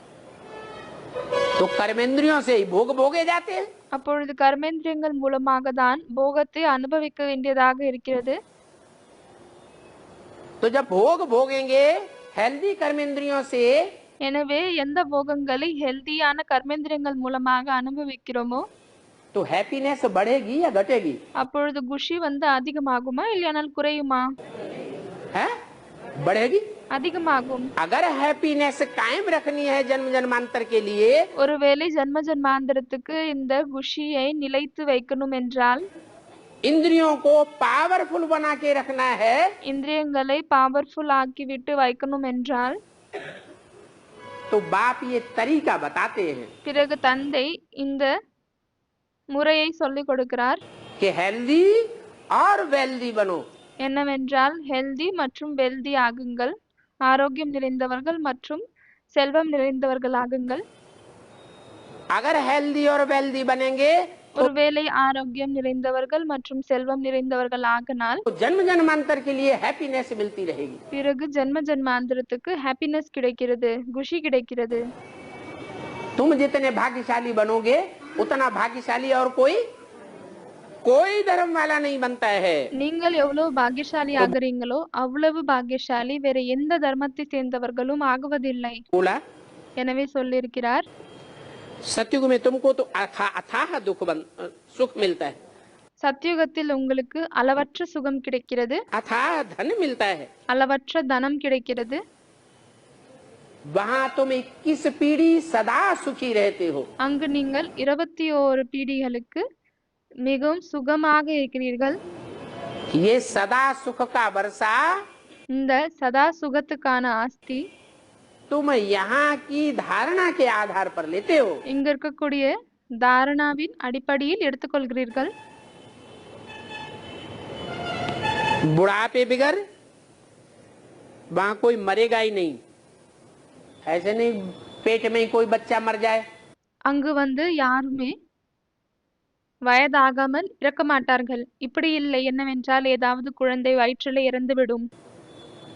[SPEAKER 2] तो कर्मेंद्रियों से ही भोग भोगे जाते हैं।
[SPEAKER 1] அப்பொழுது கர்மேந்திரியங்கள் மூலமாக தான் போகத்தை அனுபவிக்க வேண்டியதாக இருக்கிறது.
[SPEAKER 2] तो जब भोग भोगेंगे हेल्दी कर्मेंद्रियों से,
[SPEAKER 1] எனவே எந்த போகங்களை ஹெல்தியான கர்மேந்திரியங்கள் மூலமாக அனுபவிக்கிறோமோ
[SPEAKER 2] तो हैप्पीनेस बढ़ेगी या घटेगी?
[SPEAKER 1] அப்பொழுது குஷி அதிகமாகுமா இல்லையானால் குறையுமா?
[SPEAKER 2] है बढ़ेगी।
[SPEAKER 1] அதிகமாகும்.
[SPEAKER 2] अगर हैप्पीनेस कायम रखनी है जन्म जन्मांतर के लिए,
[SPEAKER 1] ஒருவேளை ஜன்ம ஜன்மாந்திரத்துக்கு இந்த குஷியை நிலைத்து வைக்கணும் என்றால்,
[SPEAKER 2] इंद्रियों को पावरफुल बना के रखना है,
[SPEAKER 1] இந்திரியங்களை பவர்ஃபுல் ஆக்கிவிட்டு வைக்கணும் என்றால்,
[SPEAKER 2] तो बाप ये तरीका बताते हैं
[SPEAKER 1] பிறகு தந்தை இந்த முறையை சொல்லிக் கொடுக்கிறார்.
[SPEAKER 2] कि हेल्दी और वेल्दी बनो।
[SPEAKER 1] என்னவென்றால் ஹெல்தி மற்றும் வெல்தி ஆகுங்கள், ஆரோக்கியம் நிறைந்தவர்கள் மற்றும் செல்வம் நிறைந்தவர்கள் ஆகுங்கள்.
[SPEAKER 2] अगर हेल्दी और वेल्दी बनेंगे
[SPEAKER 1] ஒருவேளை ஆரோக்கியம் நிறைந்தவர்கள் மற்றும் செல்வம் நிறைந்தவர்கள் ஆகினால்
[SPEAKER 2] तो जन्म जन्मांतर के लिए हैप्पीनेस मिलती रहेगी।
[SPEAKER 1] பிறகு ஜன்ம ஜன்மாந்திரத்துக்கு ஹாப்பினஸ் கிடைக்கிறது, குஷி கிடைக்கிறது.
[SPEAKER 2] तुम जितने भाग्यशाली बनोगे उतना भाग्यशाली और कोई धर्म वाला नहीं बनता है।
[SPEAKER 1] நீங்கள் எவ்வளவு பாக்கியசாலி ஆகுறீங்களோ அவ்வளவு பாக்கியசாலி வேற எந்த தர்மத்தை சேர்ந்தவர்களும் ஆகுவதில்லை.
[SPEAKER 2] बोला
[SPEAKER 1] எனவே சொல்லியிருக்கிறார்,
[SPEAKER 2] सतयुग में तुमको तो अथाह सुख मिलता है,
[SPEAKER 1] சத்தியுகத்தில் உங்களுக்கு அளவற்ற சுகம் கிடைக்கிறது,
[SPEAKER 2] अथाह धन मिलता है।
[SPEAKER 1] அளவற்ற தனம் கிடைக்கிறது.
[SPEAKER 2] वहाँ तुम 21 पीढ़ी सदा सुखी रहते हो।
[SPEAKER 1] அங்கு நீங்கள் 21 பீடிகளுக்கு மிகவும் சுகமாக இருக்கிறீர்கள்.
[SPEAKER 2] ये सदा सुख का वर्षा
[SPEAKER 1] இந்த சதா சுகத்துக்கான ஆஸ்தி
[SPEAKER 2] तुम यहाँ की धारणा के आधार पर लेते हो।
[SPEAKER 1] இங்க இருக்கக்கூடிய தாரணாவின் அடிப்படையில் எடுத்துக்கொள்கிறீர்கள்.
[SPEAKER 2] बुढ़ापे बिगर वहाँ कोई मरेगा ही नहीं। ऐसे नहीं पेट में ही कोई बच्चा मर जाए।
[SPEAKER 1] அங்கு யாருமே வயதாகாமல் இறக்க மாட்டார்கள். இப்படி இல்லை. என்னவென்றால் ஏதாவது குழந்தை வயிற்றிலே இறந்துவிடும்,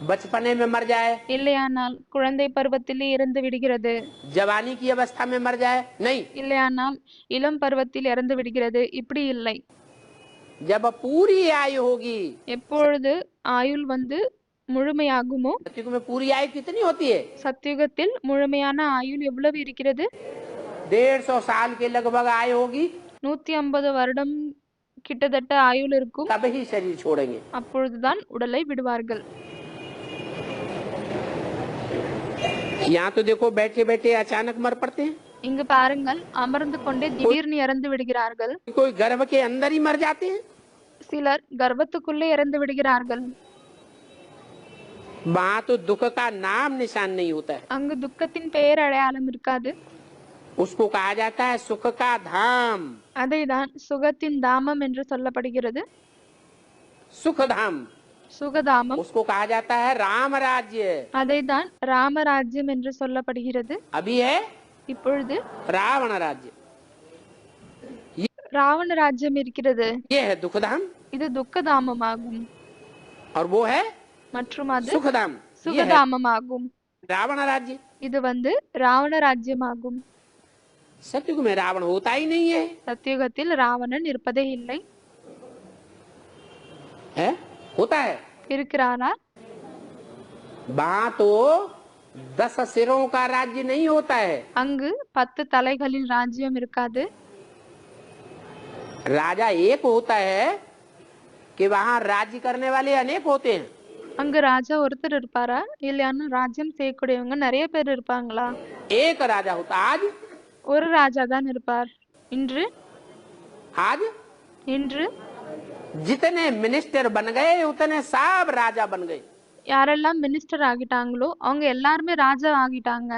[SPEAKER 2] बचपने में मर जाए,
[SPEAKER 1] இல்லையானால் குழந்தை பருவத்திலே இறந்து விடுகிறது,
[SPEAKER 2] जवानी की अवस्था में मर जाए, नहीं।
[SPEAKER 1] இல்லையானால் இளம் பருவத்தில் இறந்து விடுகிறது. இப்படி இல்லை.
[SPEAKER 2] जब पूरी आयु होगी,
[SPEAKER 1] எப்பொழுது ஆயுள் முழுமையாகுமோ,
[SPEAKER 2] सतयुग में पूरी आयु कितनी होती है?
[SPEAKER 1] சத்தியுகத்தில் முழுமையான ஆயுள் எவ்வளவு இருக்கிறது?
[SPEAKER 2] 150 साल के लगभग आयु होगी,
[SPEAKER 1] 150 வருடம் கிட்டத்தட்ட ஆயுள் இருக்கும்.
[SPEAKER 2] तब ही शरीर छोड़ेंगे।
[SPEAKER 1] அப்பொழுதுதான் உடலை விடுவார்கள்.
[SPEAKER 2] यहाँ तो देखो बैठे बैठे अचानक मर पड़ते हैं,
[SPEAKER 1] இங்கு பாருங்கள், அமர்ந்து கொண்டே திடீர்னு இறந்து விடுகிறார்கள்.
[SPEAKER 2] कोई गर्भ के अंदर ही मर जाते हैं।
[SPEAKER 1] சிலர் கர்ப்பத்துக்குள்ளே இறந்து விடுகிறார்கள்.
[SPEAKER 2] वहां तो दुख का नाम निशान नहीं होता है,
[SPEAKER 1] அங்கு துக்கத்தின் பெயர் அடையாளம் இருக்காது.
[SPEAKER 2] उसको कहा जाता है सुख का धाम।
[SPEAKER 1] அதைதான் சுகத்தின் தாமம் என்று சொல்லப்படுகிறது.
[SPEAKER 2] सुख धाम
[SPEAKER 1] சுகதாமம்.
[SPEAKER 2] उसको कहा जाता है राम राज्य।
[SPEAKER 1] அதைதான் ராமராஜ்யம் என்று சொல்லப்படுகிறது.
[SPEAKER 2] अभी है
[SPEAKER 1] இப்பொழுது
[SPEAKER 2] रावण राज्य,
[SPEAKER 1] ராவண ராஜ்யம் இருக்கிறது.
[SPEAKER 2] ये है दुख धाम,
[SPEAKER 1] இது துக்கதாமமாகும்.
[SPEAKER 2] और वो है
[SPEAKER 1] மற்றும் அது
[SPEAKER 2] सुख धाम, ये है
[SPEAKER 1] சுகதாமமாகும்.
[SPEAKER 2] रावण राज्य।
[SPEAKER 1] இது ராவண ராஜ்யமாகும்.
[SPEAKER 2] सतयुग में रावण होता ही नहीं है,
[SPEAKER 1] சத்தியுகத்தில் ராவணன் இருப்பதே இல்லை.
[SPEAKER 2] है होता है।
[SPEAKER 1] இருக்கிறாரா?
[SPEAKER 2] वहां तो 10 सिरों का राज्य नहीं होता है,
[SPEAKER 1] அங்கு 10 தலைகளின் ராஜ்யம் இருக்காது.
[SPEAKER 2] राजा एक होता है कि वहाँ राज्य करने वाले अनेक होते हैं।
[SPEAKER 1] அங்கு ராஜா ஒருத்தர் இருப்பாரா, இல்லையானா ராஜ்யம் செய்யக்கூடியவங்க நிறைய பேர் இருப்பாங்களா?
[SPEAKER 2] एक राजा होता आज,
[SPEAKER 1] ஒரு ராஜா தான் இருப்பார். இன்று
[SPEAKER 2] आज
[SPEAKER 1] இன்று
[SPEAKER 2] जितने मिनिस्टर बन गए उतने सब राजा बन गए।
[SPEAKER 1] யாரெல்லாம் மினிஸ்டர் ஆகிட்டாங்களோ அவங்க எல்லாருமே ராஜா ஆகிட்டாங்க.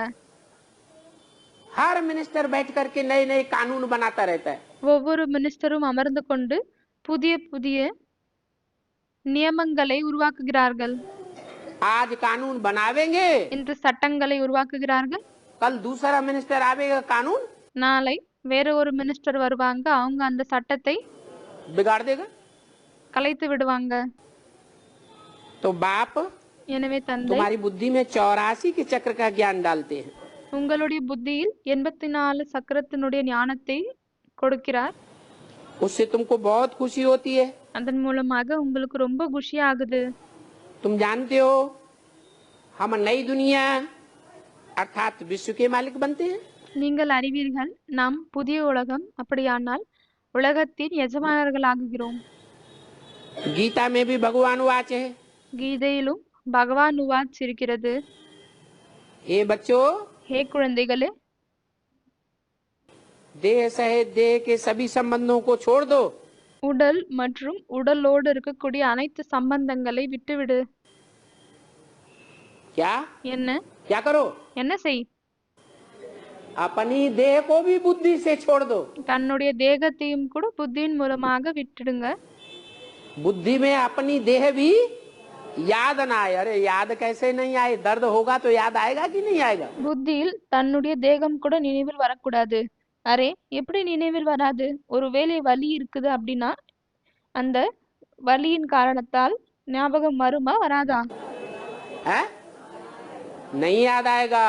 [SPEAKER 2] हर मिनिस्टर बैठ करके नए नए कानून बनाता रहता है।
[SPEAKER 1] ஒவ்வொரு மினிஸ்டரும் அமர்ந்து கொண்டு புதிய புதிய நியமங்களை உருவாக்குகிறார்கள்.
[SPEAKER 2] आज कानून बनावेंगे,
[SPEAKER 1] இந்த சட்டங்களை உருவாக்குகிறார்கள்.
[SPEAKER 2] कल दूसरा मिनिस्टर आवेगा, कानून
[SPEAKER 1] நாளை வேற ஒரு மினிஸ்டர் வருவாங்க, அவங்க அந்த சட்டத்தை
[SPEAKER 2] बिगाड़ देगा।
[SPEAKER 1] கலைத்து விடுவாங்க.
[SPEAKER 2] तो बाप
[SPEAKER 1] எனவே தந்தை
[SPEAKER 2] तुम्हारी बुद्धि में 84 के चक्र का ज्ञान डालते हैं।
[SPEAKER 1] உங்களுடைய புத்தியில் 84 சக்கரத்தினுடைய ஞானத்தை கொடுக்கிறார்.
[SPEAKER 2] उससे तुमको बहुत खुशी होती है।
[SPEAKER 1] அதன் மூலமாக உங்களுக்கு ரொம்ப குஷி ஆகுது.
[SPEAKER 2] तुम जानते हो हम नई दुनिया अर्थात विश्व के मालिक बनते हैं।
[SPEAKER 1] நீங்கள் அறிவீர்கள், நாம் புதிய உலகம், அப்படியானால் உலகத்தின் எஜமானர்களாகுகிறோம்.
[SPEAKER 2] गीता में भी भगवान वाच है,
[SPEAKER 1] கீதையிலும் பகவான் உவாச் இருக்கிறது.
[SPEAKER 2] हे बच्चों
[SPEAKER 1] ஹே குழந்தைகளே,
[SPEAKER 2] देह सहित देह के सभी संबंधों को छोड़ दो।
[SPEAKER 1] உடல் மற்றும் உடலோடு இருக்கக்கூடிய அனைத்து சம்பந்தங்களை விட்டுவிடு.
[SPEAKER 2] क्या
[SPEAKER 1] என்ன
[SPEAKER 2] क्या करो?
[SPEAKER 1] என்ன செய்?
[SPEAKER 2] अपनी देह को भी बुद्धि से छोड़ दो।
[SPEAKER 1] தன்னுடைய தேகத்தையும் கூட புத்தியின் மூலமாக விட்டுடுங்க.
[SPEAKER 2] बुद्धि में अपनी देह भी याद ना आए। अरे याद कैसे नहीं आए? दर्द होगा तो याद आएगा कि नहीं आएगा?
[SPEAKER 1] புத்தியில் தன்னுடைய தேகம் கூட நினைவில் வரக்கூடாது. அரே, எப்படி நினைவில் வராது? ஒருவேளை வலி இருக்குது அப்படின்னா அந்த வலியின் காரணத்தால் ஞாபகம் வருமா வராதா?
[SPEAKER 2] है? नहीं याद आएगा।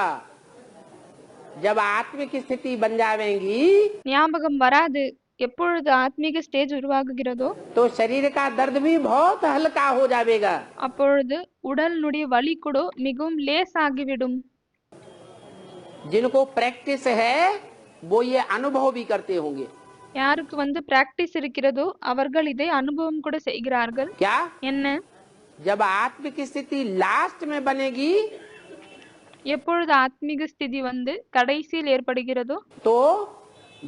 [SPEAKER 2] जब आत्मिक स्थिति बन जाएगी
[SPEAKER 1] ஞாபகம் வராது. எப்பொழுது ஆத்மீக ஸ்டேஜ் உருவாகுகிறதோ
[SPEAKER 2] तो शरीर का दर्द भी बहुत हल्का हो जाएगा।
[SPEAKER 1] அப்பொழுது உடலினுடைய வலி கூட மிகவும் லேசாகிவிடும்.
[SPEAKER 2] जिनको प्रैक्टिस है वो ये अनुभव भी करते होंगे।
[SPEAKER 1] யாருக்கு பிராக்டிஸ் இருக்கிறதோ அவர்கள் இதை அனுபவம் கூட செய்கிறார்கள்.
[SPEAKER 2] क्या?
[SPEAKER 1] என்ன?
[SPEAKER 2] जब आत्मिक स्थिति लास्ट में बनेगी
[SPEAKER 1] எப்பொழுது ஆத்மீக ஸ்திதி கடைசியில் ஏற்படுகிறதோ
[SPEAKER 2] तो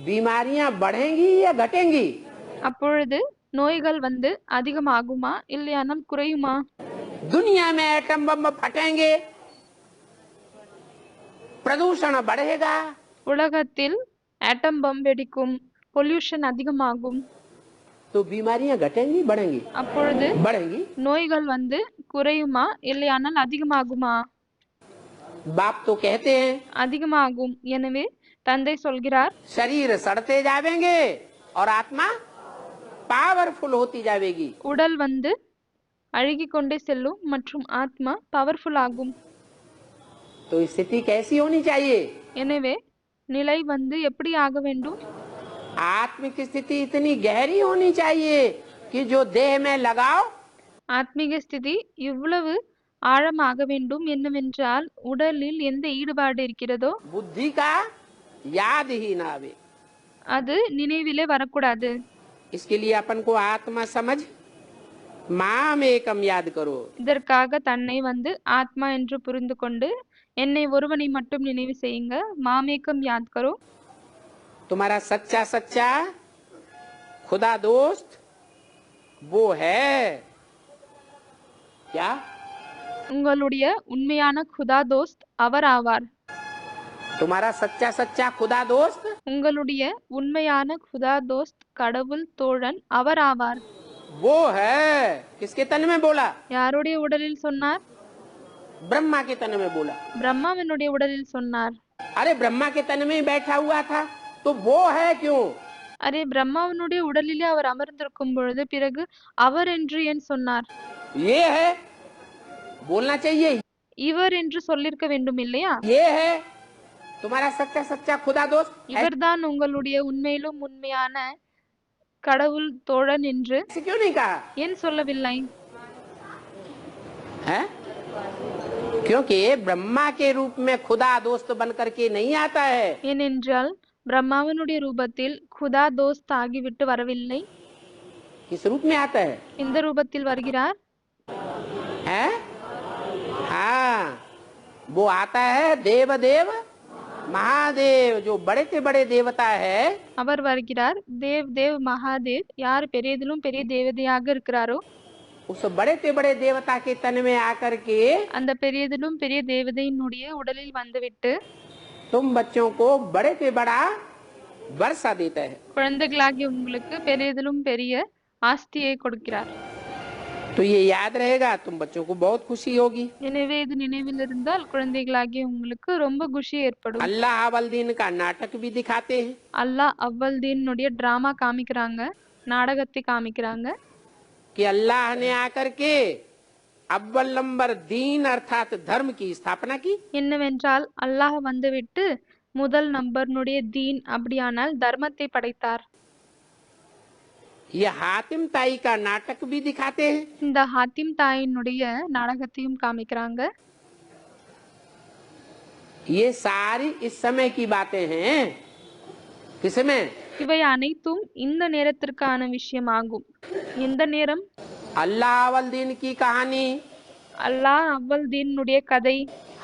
[SPEAKER 2] बीमारियां बढ़ेंगी या घटेंगी?
[SPEAKER 1] அப்பொழுது நோய்கள் அதிகமாகுமா இல்லையானால் குறையுமா?
[SPEAKER 2] दुनिया में एटम बम फटेंगे, प्रदूषण बढ़ेगा,
[SPEAKER 1] உலகத்தில் ஆட்டம் பம் வெடிக்கும், பொல்யூஷன் அதிகமாகும்.
[SPEAKER 2] तो बीमारियां घटेंगी बढ़ेंगी?
[SPEAKER 1] அப்பொழுது
[SPEAKER 2] बढ़ेंगी।
[SPEAKER 1] நோய்கள் குறையுமா இல்லையானால் அதிகமாகுமா?
[SPEAKER 2] बाप तो कहते हैं
[SPEAKER 1] அதிகமாகும். எனவே தந்தை சொல்கிறார்,
[SPEAKER 2] शरीर सड़ते जाएंगे और आत्मा पावरफुल होती जाएगी।
[SPEAKER 1] உடல் அழுகிக் கொண்டே செல்லும் மற்றும் ஆத்மா பவர்ஃபுல் ஆகும்.
[SPEAKER 2] तो स्थिति कैसी होनी चाहिए?
[SPEAKER 1] எனவே நிலை எப்படி ஆக வேண்டும்?
[SPEAKER 2] आत्मिक स्थिति इतनी गहरी होनी चाहिए कि जो देह में लगाओ
[SPEAKER 1] ஆத்மீக ஸ்திதி இவ்வளவு ஆழமாக வேண்டும் என்னவென்றால் உடலில் எந்த ஈடுபாடு இருக்கிறதோ
[SPEAKER 2] बुद्धि का याद ही ना आवे।
[SPEAKER 1] அது நினைவிலே வரக்கூடாது.
[SPEAKER 2] इसके लिए अपन को आत्मा समझ माम एकम याद करो।
[SPEAKER 1] இதற்காக தன்னை ஆத்மா என்று புரிந்து கொண்டு என்னை ஒருவனை மட்டும் நினைவு செய்யுங்க. மாமேக்கம் யாத் கரோ.
[SPEAKER 2] तुम्हारा सच्चा सच्चा खुदा दोस्त वो है क्या?
[SPEAKER 1] உங்களுடைய உண்மையான खुदा दोस्त அவர் ஆவார்.
[SPEAKER 2] तुम्हारा सच्चा सच्चा खुदा दोस्त
[SPEAKER 1] உங்களுடைய உண்மையான खुदा दोस्त கடவுள் தோழன் அவர் ஆவார்.
[SPEAKER 2] वो है। किसके तन में बोला?
[SPEAKER 1] யாருடைய உடலில் சொன்னார்?
[SPEAKER 2] ब्रह्मा के तन में बोला।
[SPEAKER 1] பிரம்மாவினுடைய உடலில் சொன்னார்.
[SPEAKER 2] अरे ब्रह्मा के तन में ही बैठा हुआ था तो वो है क्यों?
[SPEAKER 1] அரே பிரம்மாவினுடைய உடலிலே அவர் அமர்ந்திருக்கும் பொழுது பிறகு அவர் என்று ஏன் சொன்னார்?
[SPEAKER 2] ये है बोलना चाहिए।
[SPEAKER 1] இவர் என்று சொல்லிருக்க வேண்டும் இல்லையா?
[SPEAKER 2] ये है तुम्हारा सच्चा सच्चा खुदा दोस्त।
[SPEAKER 1] இவர்தான் உங்களுடைய உண்மையிலும் உண்மையான கடவுள் தோழன் என்று
[SPEAKER 2] ऐसे क्यों नहीं कहा
[SPEAKER 1] ஏன் சொல்லவில்லை?
[SPEAKER 2] है? क्योंकि ब्रह्मा के रूप में खुदा दोस्त बन करके नहीं आता है।
[SPEAKER 1] ஏனென்றால் பிரம்மாவினுடைய ரூபத்தில் खुदा दोस्त ஆகிவிட்டு வரவில்லை.
[SPEAKER 2] किस रूप में आता है?
[SPEAKER 1] இந்த ரூபத்தில் வருகிறார்.
[SPEAKER 2] है? हाँ, वो आता है देव देव महादेव, जो बड़े से बड़े देवता है।
[SPEAKER 1] அவர் வருகிறார் தேவ் தேவ் மகாதேவ், யார் பெரியதிலும் பெரிய தேவதையாக இருக்கிறாரோ
[SPEAKER 2] उस बड़े से बड़े देवता के तन में आकर के
[SPEAKER 1] அந்த பெரியதிலும் பெரிய தேவதையினுடைய உடலில் வந்துவிட்டு
[SPEAKER 2] तुम बच्चों को बड़े से बड़ा वर्षा देता है।
[SPEAKER 1] குழந்தைகளாகிய உங்களுக்கு பெரியதிலும் பெரிய ஆஸ்தியை கொடுக்கிறார்.
[SPEAKER 2] तो ये याद रहेगा, तुम बच्चों को बहुत खुशी होगी।
[SPEAKER 1] எனவே இது நினைவில் இருந்தால் குழந்தைகளாகிய உங்களுக்கு ரொம்ப குஷி ஏற்படும்.
[SPEAKER 2] अल्लाह अव्वल दिन का नाटक भी दिखाते हैं
[SPEAKER 1] அல்லாஹ் அவ்வல் தீனுடைய டிராமா காமிக்கிறாங்க, நாடகத்தை காமிக்கிறாங்க.
[SPEAKER 2] कि अल्लाह ने आकर के अव्वल नंबर दीन अर्थात धर्म की स्थापना की।
[SPEAKER 1] என்னவென்றால் அல்லாஹ் வந்துவிட்டு முதல் நம்பர்னுடைய தீன் அப்படியானால் தர்மத்தை படைத்தார்.
[SPEAKER 2] ये हातिम ताई का नाटक भी दिखाते हैं।
[SPEAKER 1] இந்த ஹாத்திம் தாயினுடைய நாடகத்தையும் காமிக்கிறாங்க.
[SPEAKER 2] ये सारी इस समय की बातें हैं। किसमें?
[SPEAKER 1] இவை அனைத்தும் இந்த நேரத்திற்கான விஷயமாகும். எந்த நேரம்?
[SPEAKER 2] अल्लाह अव्वल दिन की कहानी,
[SPEAKER 1] அல்லாஹ் அவ்வல் தீனுடைய கதை,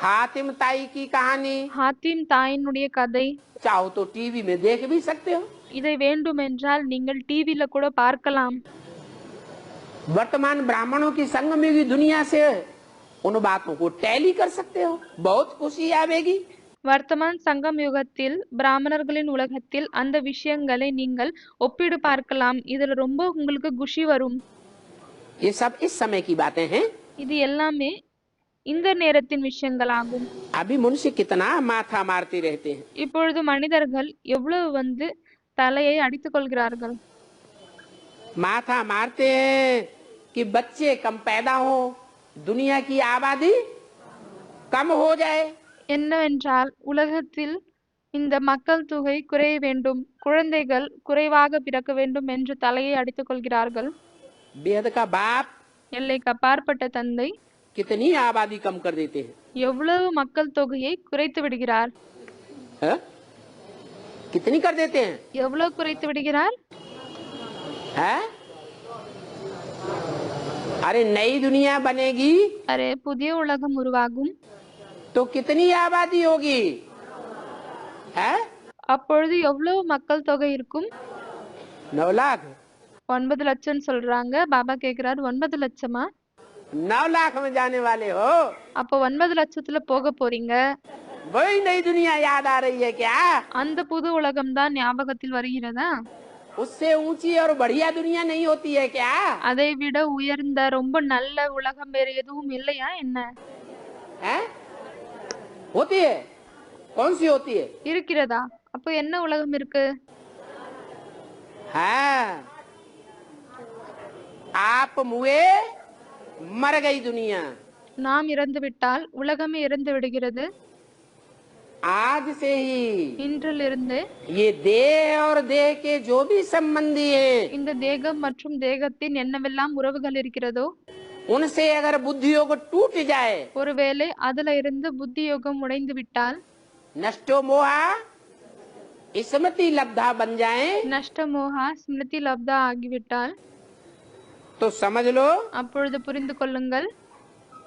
[SPEAKER 2] हातिम ताई की कहानी
[SPEAKER 1] ஹாத்திம் தாயினுடைய கதை.
[SPEAKER 2] चाहो तो टीवी में देख भी सकते हो।
[SPEAKER 1] இதை வேண்டுமென்றால் நீங்கள் டிவில கூட பார்க்கலாம்.
[SPEAKER 2] वर्तमान ब्राह्मणों की संगमयुगी दुनिया से उन बातों को टैली कर सकते हो, बहुत खुशी आवेगी।
[SPEAKER 1] வர்த்தமான் சங்கம் யுகத்தில் பிராமணர்களின் உலகத்தில் அந்த விஷயங்களை நீங்கள் ஒப்பிடு பார்க்கலாம். இதுல ரொம்ப உங்களுக்கு குஷி வரும்.
[SPEAKER 2] ये सब इस समय की बातें हैं।
[SPEAKER 1] இது எல்லாமே இந்த நேரத்தின் விஷயங்களாகும்.
[SPEAKER 2] अभी मनुष्य कितना माथा मारते रहते हैं।
[SPEAKER 1] இப்பொழுது மனிதர்கள் எவ்வளவு தலையை அடித்துக் கொள்கிறார்கள்.
[SPEAKER 2] माथा मारते हैं कि बच्चे कम पैदा हो, दुनिया की आबादी कम हो जाए।
[SPEAKER 1] என்னவென்றால் உலகத்தில் இந்த மக்கள் தொகை குறைய வேண்டும், குழந்தைகள் குறைவாக பிறக்க வேண்டும் என்று தலையை அடித்துக் கொள்கிறார்கள்.
[SPEAKER 2] बेहद का बाप
[SPEAKER 1] எல்லைக்கு அப்பாற்பட்ட தந்தை
[SPEAKER 2] कितनी आबादी कम कर देते हैं।
[SPEAKER 1] எவ்வளவு மக்கள் தொகையை குறைத்து விடுகிறார்.
[SPEAKER 2] है? कितनी कर देते हैं?
[SPEAKER 1] எவ்வளவு குறைத்து விடுகிறார்?
[SPEAKER 2] है? अरे नई दुनिया बनेगी
[SPEAKER 1] அரே புதிய உலகம் உருவாகும்.
[SPEAKER 2] तो कितनी आबादी होगी? है?
[SPEAKER 1] அப்பொழுது எவ்வளவு மக்கள் தொகை இருக்கும்?
[SPEAKER 2] 9 लाख।
[SPEAKER 1] 9 லட்சம் சொல்றாங்க. பாபா கேக்குறாரு 9 லட்சமா?
[SPEAKER 2] 9 लाख में जाने वाले हो?
[SPEAKER 1] அப்போ 9 லட்சத்துல போக போறீங்க.
[SPEAKER 2] वही नई दुनिया याद आ रही है क्या?
[SPEAKER 1] அந்த புது உலகம் தான் ஞாபகத்தில் வருகிறதா?
[SPEAKER 2] उससे ऊंची और बढ़िया दुनिया नहीं होती है क्या?
[SPEAKER 1] அதை விட உயர்ந்த ரொம்ப நல்ல உலகம் வேற எதுவும் இல்லையா என்ன?
[SPEAKER 2] है? होती है। कौन सी होती है?
[SPEAKER 1] இருக்கிறதா? அப்போ என்ன உலகம் இருக்கு?
[SPEAKER 2] हाँ, आप मुए मर गई दुनिया।
[SPEAKER 1] நாம் இறந்து விட்டால் உலகமே இறந்து விடுகிறது.
[SPEAKER 2] आज से ही
[SPEAKER 1] இன்றிலிருந்து
[SPEAKER 2] ये देह और देह के जो भी संबंधी हैं,
[SPEAKER 1] இந்த தேகம் மற்றும் தேகத்தின் என்னவெல்லாம் உறவுகள் இருக்கிறதோ
[SPEAKER 2] उनसे अगर बुद्धि योग टूट जाए,
[SPEAKER 1] ஒருவேளை அதுல இருந்து புத்தி யோகம் உடைந்து விட்டால்,
[SPEAKER 2] नष्टो मोहा स्मृति लब्धा बन जाए,
[SPEAKER 1] நஷ்ட மோகா ஸ்மிருதி லப்தா ஆகிவிட்டால்,
[SPEAKER 2] तो समझ लो
[SPEAKER 1] அப்பொழுது புரிந்து கொள்ளுங்கள்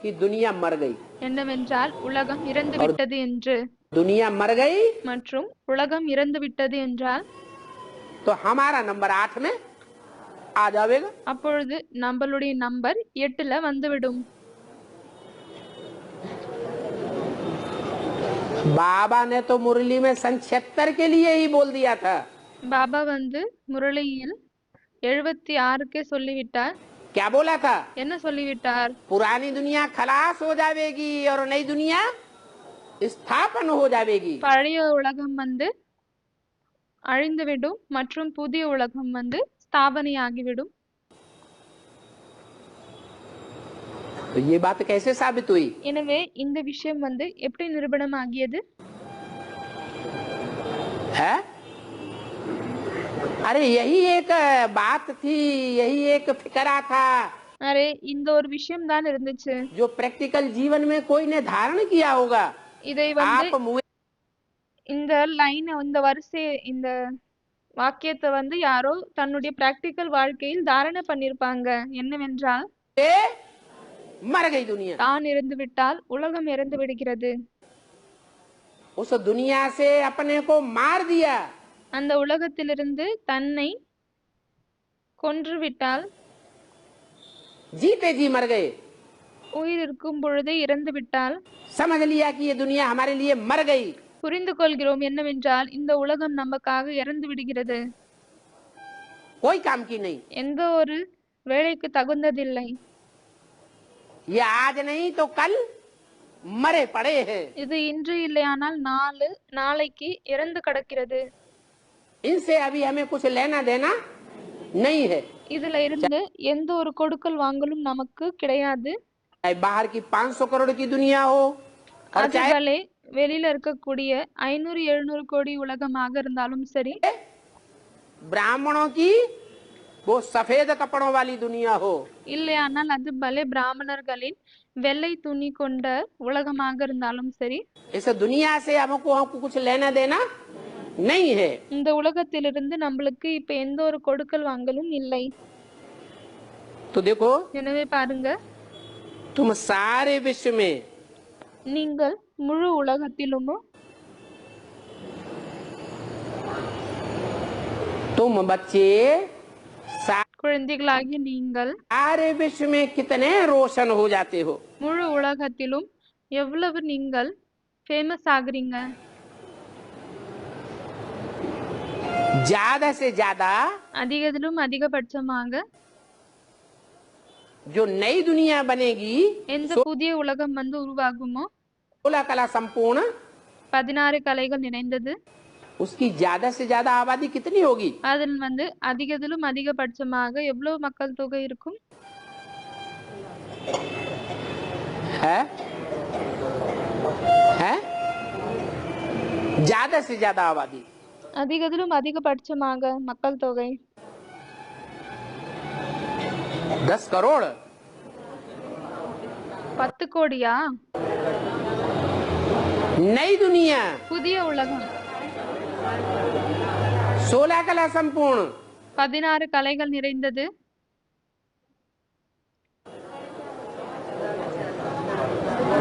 [SPEAKER 2] कि दुनिया मर गई।
[SPEAKER 1] என்னவென்றால் உலகம் இறந்து
[SPEAKER 2] और
[SPEAKER 1] விட்டது என்று.
[SPEAKER 2] दुनिया मर गई
[SPEAKER 1] மற்றும் உலகம் இறந்து விட்டது என்றால்
[SPEAKER 2] तो हमारा नंबर 8 में आ जाएगा।
[SPEAKER 1] அப்பொழுது நம்மளுடைய நம்பர் 8ல வந்துவிடும்.
[SPEAKER 2] बाबा ने तो मुरली में सन 76 के लिए ही बोल दिया था।
[SPEAKER 1] பாபா வந்து முரளியில் 76க்கே சொல்லிவிட்டார்.
[SPEAKER 2] क्या बोला था?
[SPEAKER 1] என்ன சொல்லிவிட்டார்?
[SPEAKER 2] पुरानी दुनिया खलास हो जाएगी और नई दुनिया स्थापन हो जाएगी।
[SPEAKER 1] பழைய உலகம் வந்து அழிந்துவிடும் மற்றும் புதிய உலகம் வந்து ஸ்தாபனையாகிவிடும்.
[SPEAKER 2] तो ये बात कैसे साबित हुई?
[SPEAKER 1] எனவே இந்த விஷயம் வந்து எப்படி நிரூபணமாகியது?
[SPEAKER 2] है? अरे यही एक बात थी, यही एक फिक्रा था
[SPEAKER 1] அரே இந்த ஒரு விஷயம் தான் இருந்துச்சு.
[SPEAKER 2] जो प्रैक्टिकल जीवन में कोई ने धारण किया होगा।
[SPEAKER 1] இதை வந்து
[SPEAKER 2] आप मुए
[SPEAKER 1] இந்த லைன் இந்த வரிசை இந்த வாக்கியத்தை வந்து யாரோ தன்னுடைய பிராக்டிக்கல் வாழ்க்கையில் தாரணை பண்ணிருப்பாங்க. என்னவென்றால்
[SPEAKER 2] मर गई दुनिया।
[SPEAKER 1] தான் இறந்து விட்டால் உலகம் இறந்து விடுகிறது.
[SPEAKER 2] उस दुनिया से अपने को मार दिया।
[SPEAKER 1] அந்த உலகத்திலிருந்து தன்னை கொன்று விட்டால்
[SPEAKER 2] जीते जी मर गए।
[SPEAKER 1] உயிர் இருக்கும் பொழுதே இறந்து விட்டால்
[SPEAKER 2] समझ लिया कि ये दुनिया हमारे लिए मर गई।
[SPEAKER 1] புரிந்து கொள்கிறோம் என்னவென்றால் இந்த உலகம் நமக்காக இறந்து விடுகிறது.
[SPEAKER 2] कोई काम की नहीं।
[SPEAKER 1] எந்த ஒரு வேலைக்கு தகுந்ததில்லை.
[SPEAKER 2] ये आज नहीं तो कल मरे पड़े हैं।
[SPEAKER 1] இது இன்று இல்லையானால் நாளைக்கு இறந்து கிடக்கிறது.
[SPEAKER 2] इनसे अभी हमें कुछ लेना देना नहीं है।
[SPEAKER 1] இதுல இருந்து எந்த ஒரு கொடுக்கல் வாங்கலும் நமக்கு கிடையாது.
[SPEAKER 2] चाहे बाहर की 500 करोड़ की दुनिया हो और चाहे
[SPEAKER 1] அதுகளே வெளியில இருக்கக்கூடிய 500-700 கோடி உலகமாக இருந்தாலும் சரி,
[SPEAKER 2] ब्राह्मणों की वो सफेद कपड़ों वाली दुनिया हो,
[SPEAKER 1] இல்லையானால் அது பலே பிராமணர்களின் வெள்ளை துணி கொண்ட உலகமாக இருந்தாலும் சரி,
[SPEAKER 2] इस दुनिया से हमको कुछ लेना देना नहीं है।
[SPEAKER 1] இந்த உலகத்திலிருந்து நம்மளுக்கு இப்ப எந்த ஒரு கொடுக்கல் வாங்கலும் இல்லை.
[SPEAKER 2] तो देखो
[SPEAKER 1] எனவே பாருங்க,
[SPEAKER 2] तुम सारे विश्व में
[SPEAKER 1] நீங்கள் முழு உலகத்திலும்
[SPEAKER 2] तुम बच्चे
[SPEAKER 1] குழந்தைகளாகிய நீங்கள்
[SPEAKER 2] सारे विश्व में कितने रोशन हो जाते हो।
[SPEAKER 1] முழு உலகத்திலும் எவ்வளவு நீங்கள் ஃபேமஸ் ஆகுறீங்க.
[SPEAKER 2] ज्यादा से ज्यादा
[SPEAKER 1] அதிகத்திலும் அதிகபட்சமாக
[SPEAKER 2] जो नई दुनिया बनेगी,
[SPEAKER 1] எந்த புதிய உலகம் வந்து உருவாகுமோ
[SPEAKER 2] 16 कला संपूर्ण,
[SPEAKER 1] 16 கலைகள் நிறைந்தது,
[SPEAKER 2] उसकी ज्यादा से ज्यादा आबादी कितनी होगी?
[SPEAKER 1] அதில் வந்து அதிகத்திலும் அதிகபட்சமாக எவ்வளவு மக்கள் தொகை இருக்கும்?
[SPEAKER 2] है? है? ज्यादा से ज्यादा आबादी
[SPEAKER 1] அதிகத்திலும் அதிகபட்சமாக மக்கள் தொகை
[SPEAKER 2] 10 करोड़।
[SPEAKER 1] 10 கோடியா?
[SPEAKER 2] नई दुनिया
[SPEAKER 1] புதிய உலகம்
[SPEAKER 2] 16 कला संपूर्ण,
[SPEAKER 1] 16 கலைகள் நிறைந்தது.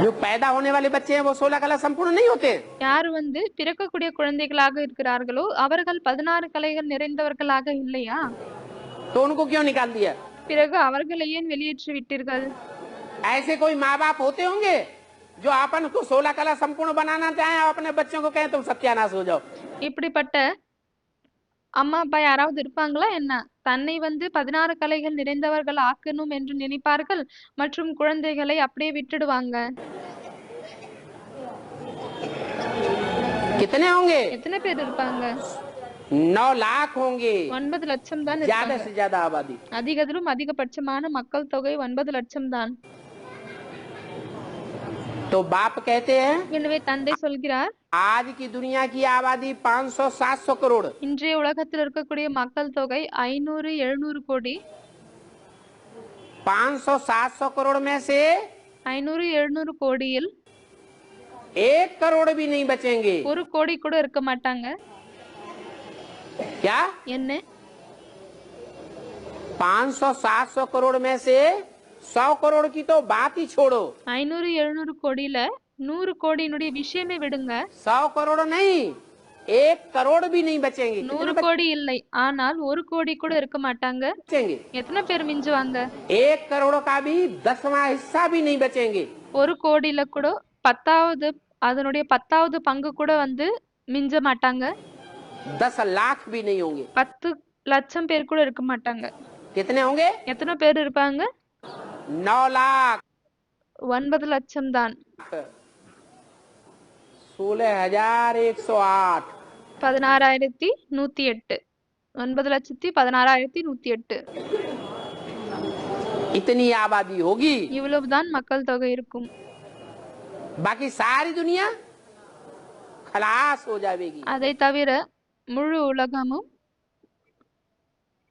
[SPEAKER 2] जो पैदा होने वाले बच्चे हैं वो 16 कला संपूर्ण नहीं होते।
[SPEAKER 1] யார் வந்து பிறக்கக்கூடிய குழந்தைகளாக இருக்கிறார்களோ அவர்கள் 16 கலைகள் நிறைந்தவர்களாக இல்லையா?
[SPEAKER 2] तो उनको क्यों निकाल दिया?
[SPEAKER 1] பிறகு அவர்களை ஏன் வெளியேற்றி விட்டீர்கள்?
[SPEAKER 2] ऐसे कोई माँ बाप होते होंगे जो अपन को 16 कला संपूर्ण बनाना चाहे और अपने बच्चों को कहें तुम सत्यानाश हो जाओ।
[SPEAKER 1] இப்படிப்பட்ட அம்மா அப்பா யாராவது இருப்பாங்களா என்ன? தன்னை வந்து 16 கலைகள் நிறைந்தவர்கள் ஆக்கணும் என்று நினைப்பார்கள் மற்றும் குழந்தைகளை அப்படியே விட்டுடுவாங்க.
[SPEAKER 2] कितने होंगे?
[SPEAKER 1] எத்தனை பேர் இருப்பாங்க?
[SPEAKER 2] 9 लाख होंगे।
[SPEAKER 1] 9 லட்சம் தான்
[SPEAKER 2] ज्यादा
[SPEAKER 1] இருப்பாங்க.
[SPEAKER 2] से ज्यादा आबादी।
[SPEAKER 1] அதிகத்திலும் அதிகபட்சமான மக்கள் தொகை 9 லட்சம் தான்.
[SPEAKER 2] तो बाप कहते हैं
[SPEAKER 1] எனவே தந்தை சொல்கிறார்,
[SPEAKER 2] आज की दुनिया की आबादी 500-700 करोड़,
[SPEAKER 1] இன்றைய உலகத்தில் இருக்கக்கூடிய மக்கள் தொகை 500-700 கோடி.
[SPEAKER 2] 500-700 करोड़ में से
[SPEAKER 1] 500-700 கோடியில்
[SPEAKER 2] 1 करोड़ भी नहीं बचेंगे।
[SPEAKER 1] 1 கோடி கூட இருக்க மாட்டாங்க.
[SPEAKER 2] क्या?
[SPEAKER 1] என்ன?
[SPEAKER 2] 500-700 करोड़ में से 100 करोड़ की तो बात ही छोड़ो,
[SPEAKER 1] 500-700 கோடியில 100 கோடியினுடைய விஷயமே விடுங்க.
[SPEAKER 2] 100 करोड़ नहीं, 1 करोड़ भी नहीं बचेंगे।
[SPEAKER 1] 100
[SPEAKER 2] कितने
[SPEAKER 1] கோடி இல்லை, ஆனால் 1 கோடி கூட இருக்க மாட்டாங்க.
[SPEAKER 2] बचेंगे?
[SPEAKER 1] எத்தனை பேர் மிஞ்சுவாங்க?
[SPEAKER 2] 1 करोड़ का भी 10वां हिस्सा भी नहीं बचेंगे।
[SPEAKER 1] 1 கோடியில கூட 10வது அதனுடைய 10வது பங்கு கூட வந்து மிஞ்ச மாட்டாங்க.
[SPEAKER 2] 10 लाख भी नहीं होंगे।
[SPEAKER 1] 10 லட்சம் பேர் கூட இருக்க மாட்டாங்க.
[SPEAKER 2] कितने होंगे?
[SPEAKER 1] எத்தனை பேர் இருப்பாங்க?
[SPEAKER 2] 9 लाख
[SPEAKER 1] 9 லட்சம் தான்.
[SPEAKER 2] 16,108
[SPEAKER 1] 16,108. 9,16,108.
[SPEAKER 2] इतनी आबादी होगी,
[SPEAKER 1] இவ்வளவுதான் மக்கள் தொகை இருக்கும்.
[SPEAKER 2] बाकी सारी दुनिया खलास हो जाएगी।
[SPEAKER 1] அதை தவிர முழு உலகமும்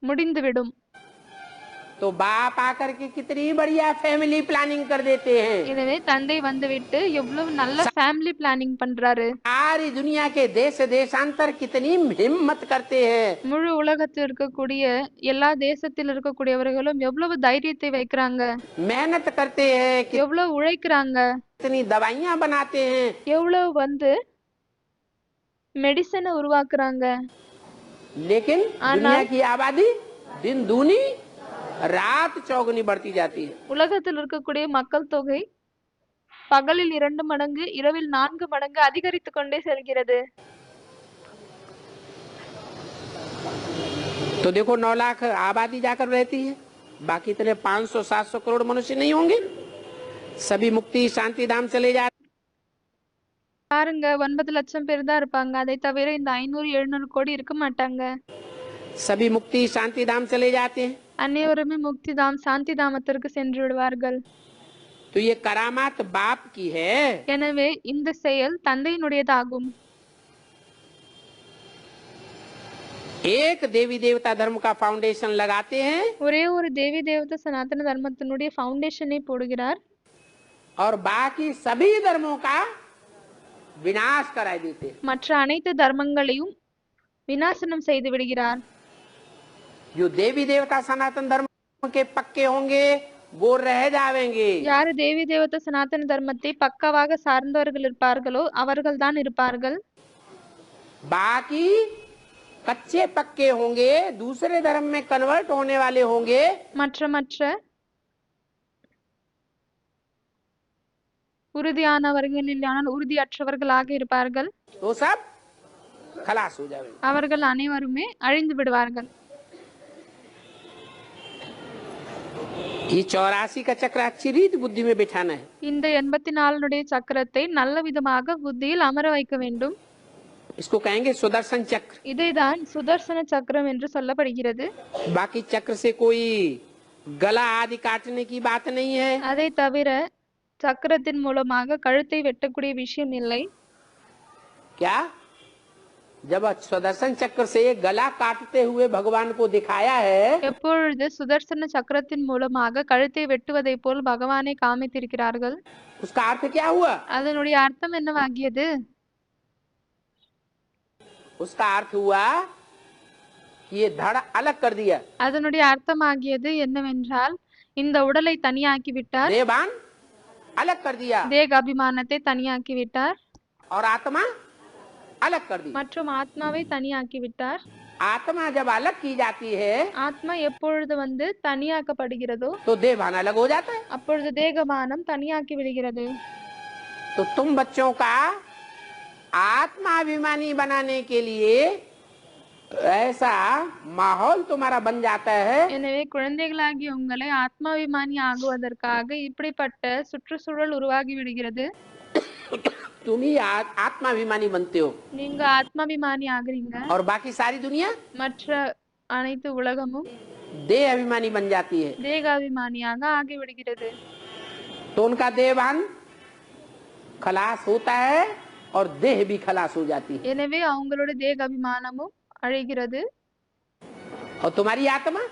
[SPEAKER 1] முடிந்துவிடும்.
[SPEAKER 2] तो बाप आकर के कितनी बढ़िया फैमिली प्लानिंग कर देते हैं।
[SPEAKER 1] எனவே தந்தை வந்துவிட்டு எவ்வளவு நல்ல ஃபேமிலி பிளானிங் பண்றாரு.
[SPEAKER 2] सारी दुनिया के देश देशांतर कितनी हिम्मत करते हैं।
[SPEAKER 1] முழு உலகத்தில் இருக்கக்கூடிய எல்லா தேசத்தில் இருக்கக்கூடியவர்களும் எவ்வளவு தைரியத்தை வைக்கிறாங்க,
[SPEAKER 2] मेहनत करते हैं,
[SPEAKER 1] எவ்வளவு உழைக்கிறாங்க,
[SPEAKER 2] कितनी दवाइयां बनाते हैं,
[SPEAKER 1] எவ்வளவு வந்து மெடிசனை உருவாக்குறாங்க.
[SPEAKER 2] लेकिन दुनिया की आबादी दिन दूनी रात चौगुनी बढ़ती जाती है।
[SPEAKER 1] உலகத்தில் இருக்கக்கூடிய மக்கள் தொகை பகலில் 2 மடங்கு, இரவில் 4 மடங்கு அதிகரித்துக் கொண்டே செல்கிறது.
[SPEAKER 2] तो देखो 9 लाख आबादी जाकर रहती है, बाकी इतने 500-700 करोड़ मनुष्य नहीं होंगे, सभी मुक्ति शांति धाम चले जाते।
[SPEAKER 1] பாருங்க, 9 லட்சம் பேர் தான் இருப்பாங்க. அதை தவிர இந்த 500-700 கோடி இருக்க மாட்டாங்க.
[SPEAKER 2] सभी मुक्ति शांति धाम चले जाते हैं।
[SPEAKER 1] அனைவருமே முக்தி தாம், சாந்தி தாமத்திற்கு சென்று விடுவார்கள்.
[SPEAKER 2] तो ये करामात बाप की है।
[SPEAKER 1] எனவே இந்த செயல் தந்தையினுடையதாகும்.
[SPEAKER 2] एक देवी देवता धर्म का फाउंडेशन लगाते हैं
[SPEAKER 1] ஒரே ஒரு தேவி தேவதை சனாதன தர்மத்தினுடைய ஃபவுண்டேஷனை போடுகிறார்.
[SPEAKER 2] और बाकी सभी धर्मों का विनाश करा देते हैं।
[SPEAKER 1] மற்ற அனைத்து தர்மங்களையும் விநாசனம் செய்து விடுகிறார்.
[SPEAKER 2] जो देवी देवता सनातन धर्म के पक्के होंगे वो रह जाएंगे।
[SPEAKER 1] யாரு தேவி தேவதை சனாதன தர்மத்தை பக்காவாக சார்ந்தவர்கள் இருப்பார்களோ அவர்கள் தான் இருப்பார்கள்.
[SPEAKER 2] बाकी कच्चे पक्के होंगे, दूसरे धर्म में कन्वर्ट होने वाले होंगे,
[SPEAKER 1] மற்ற உறுதியானவர்கள் இல்லையானால் உறுதியற்றவர்களாக இருப்பார்கள்.
[SPEAKER 2] वो सब खलास हो जाएंगे।
[SPEAKER 1] அவர்கள் அனைவருமே அழிந்து விடுவார்கள்.
[SPEAKER 2] ये 84 का चक्र अच्छी रीत बुद्धि में बिठाना है।
[SPEAKER 1] இந்த 84னுடைய சக்கரத்தை நல்ல விதமாக புத்தியில் அமர வைக்க வேண்டும்.
[SPEAKER 2] इसको कहेंगे सुदर्शन चक्र।
[SPEAKER 1] இதைதான் சுதர்சன சக்கரம் என்று சொல்லப்படுகிறது.
[SPEAKER 2] बाकी चक्र से कोई गला आदि काटने की बात नहीं है।
[SPEAKER 1] அதை தவிர சக்கரத்தின் மூலமாக கழுத்தை வெட்டக்கூடிய விஷயம் இல்லை.
[SPEAKER 2] क्या? जब सुदर्शन चक्र से गला काटते हुए भगवान को दिखाया है,
[SPEAKER 1] எப்பொழுது சுதர்சன சக்கரத்தின் மூலமாக கழுத்தை வெட்டுவதை போல் பகவானை காமித்திருக்கிறார்கள்,
[SPEAKER 2] उसका अर्थ क्या हुआ?
[SPEAKER 1] அதனுடைய அர்த்தம் என்னவாகியது?
[SPEAKER 2] उसका अर्थ हुआ कि ये धड़ अलग कर दिया,
[SPEAKER 1] அதனுடைய அர்த்தமாகியது என்னவென்றால் இந்த உடலை தனியாக்கி விட்டார்,
[SPEAKER 2] देवान अलग कर दिया
[SPEAKER 1] தேக அபிமானத்தை தனியாக்கி விட்டார்,
[SPEAKER 2] और आत्मा अलग कर दी।
[SPEAKER 1] மற்றும் ஆத்மாவை தனியாக்கி விட்டார்.
[SPEAKER 2] आत्मा जब अलग की जाती है
[SPEAKER 1] ஆத்மா எப்பொழுது வந்து தனியாக்கப்படுகிறதோ
[SPEAKER 2] तो देवान अलग हो जाता है।
[SPEAKER 1] அப்பொழுது தேகமானம் தனியாக்கி விடுகிறது.
[SPEAKER 2] तो तुम बच्चों का आत्माभिमानी बनाने के लिए ऐसा माहौल तुम्हारा बन जाता है।
[SPEAKER 1] எனவே குழந்தைகளாகிய உங்களை ஆத்மாபிமானி ஆகுவதற்காக இப்படிப்பட்ட சுற்றுச்சூழல் உருவாகி விடுகிறது.
[SPEAKER 2] तुम ही आत्माभिमानी बनते हो
[SPEAKER 1] நீங்க ஆத்மாபிமானி ஆகுறீங்க,
[SPEAKER 2] और बाकी सारी दुनिया
[SPEAKER 1] மற்ற அனைத்து உலகமும்
[SPEAKER 2] देह अभिमानी बन जाती है।
[SPEAKER 1] தேகாபிமானியாக ஆகிவிடுகிறது.
[SPEAKER 2] तो उनका देहभान खलास होता है और देह भी खलास हो जाती है।
[SPEAKER 1] எனவே அவங்களோட தேக அபிமானமும் அழிகிறது,
[SPEAKER 2] और तुम्हारी आत्मा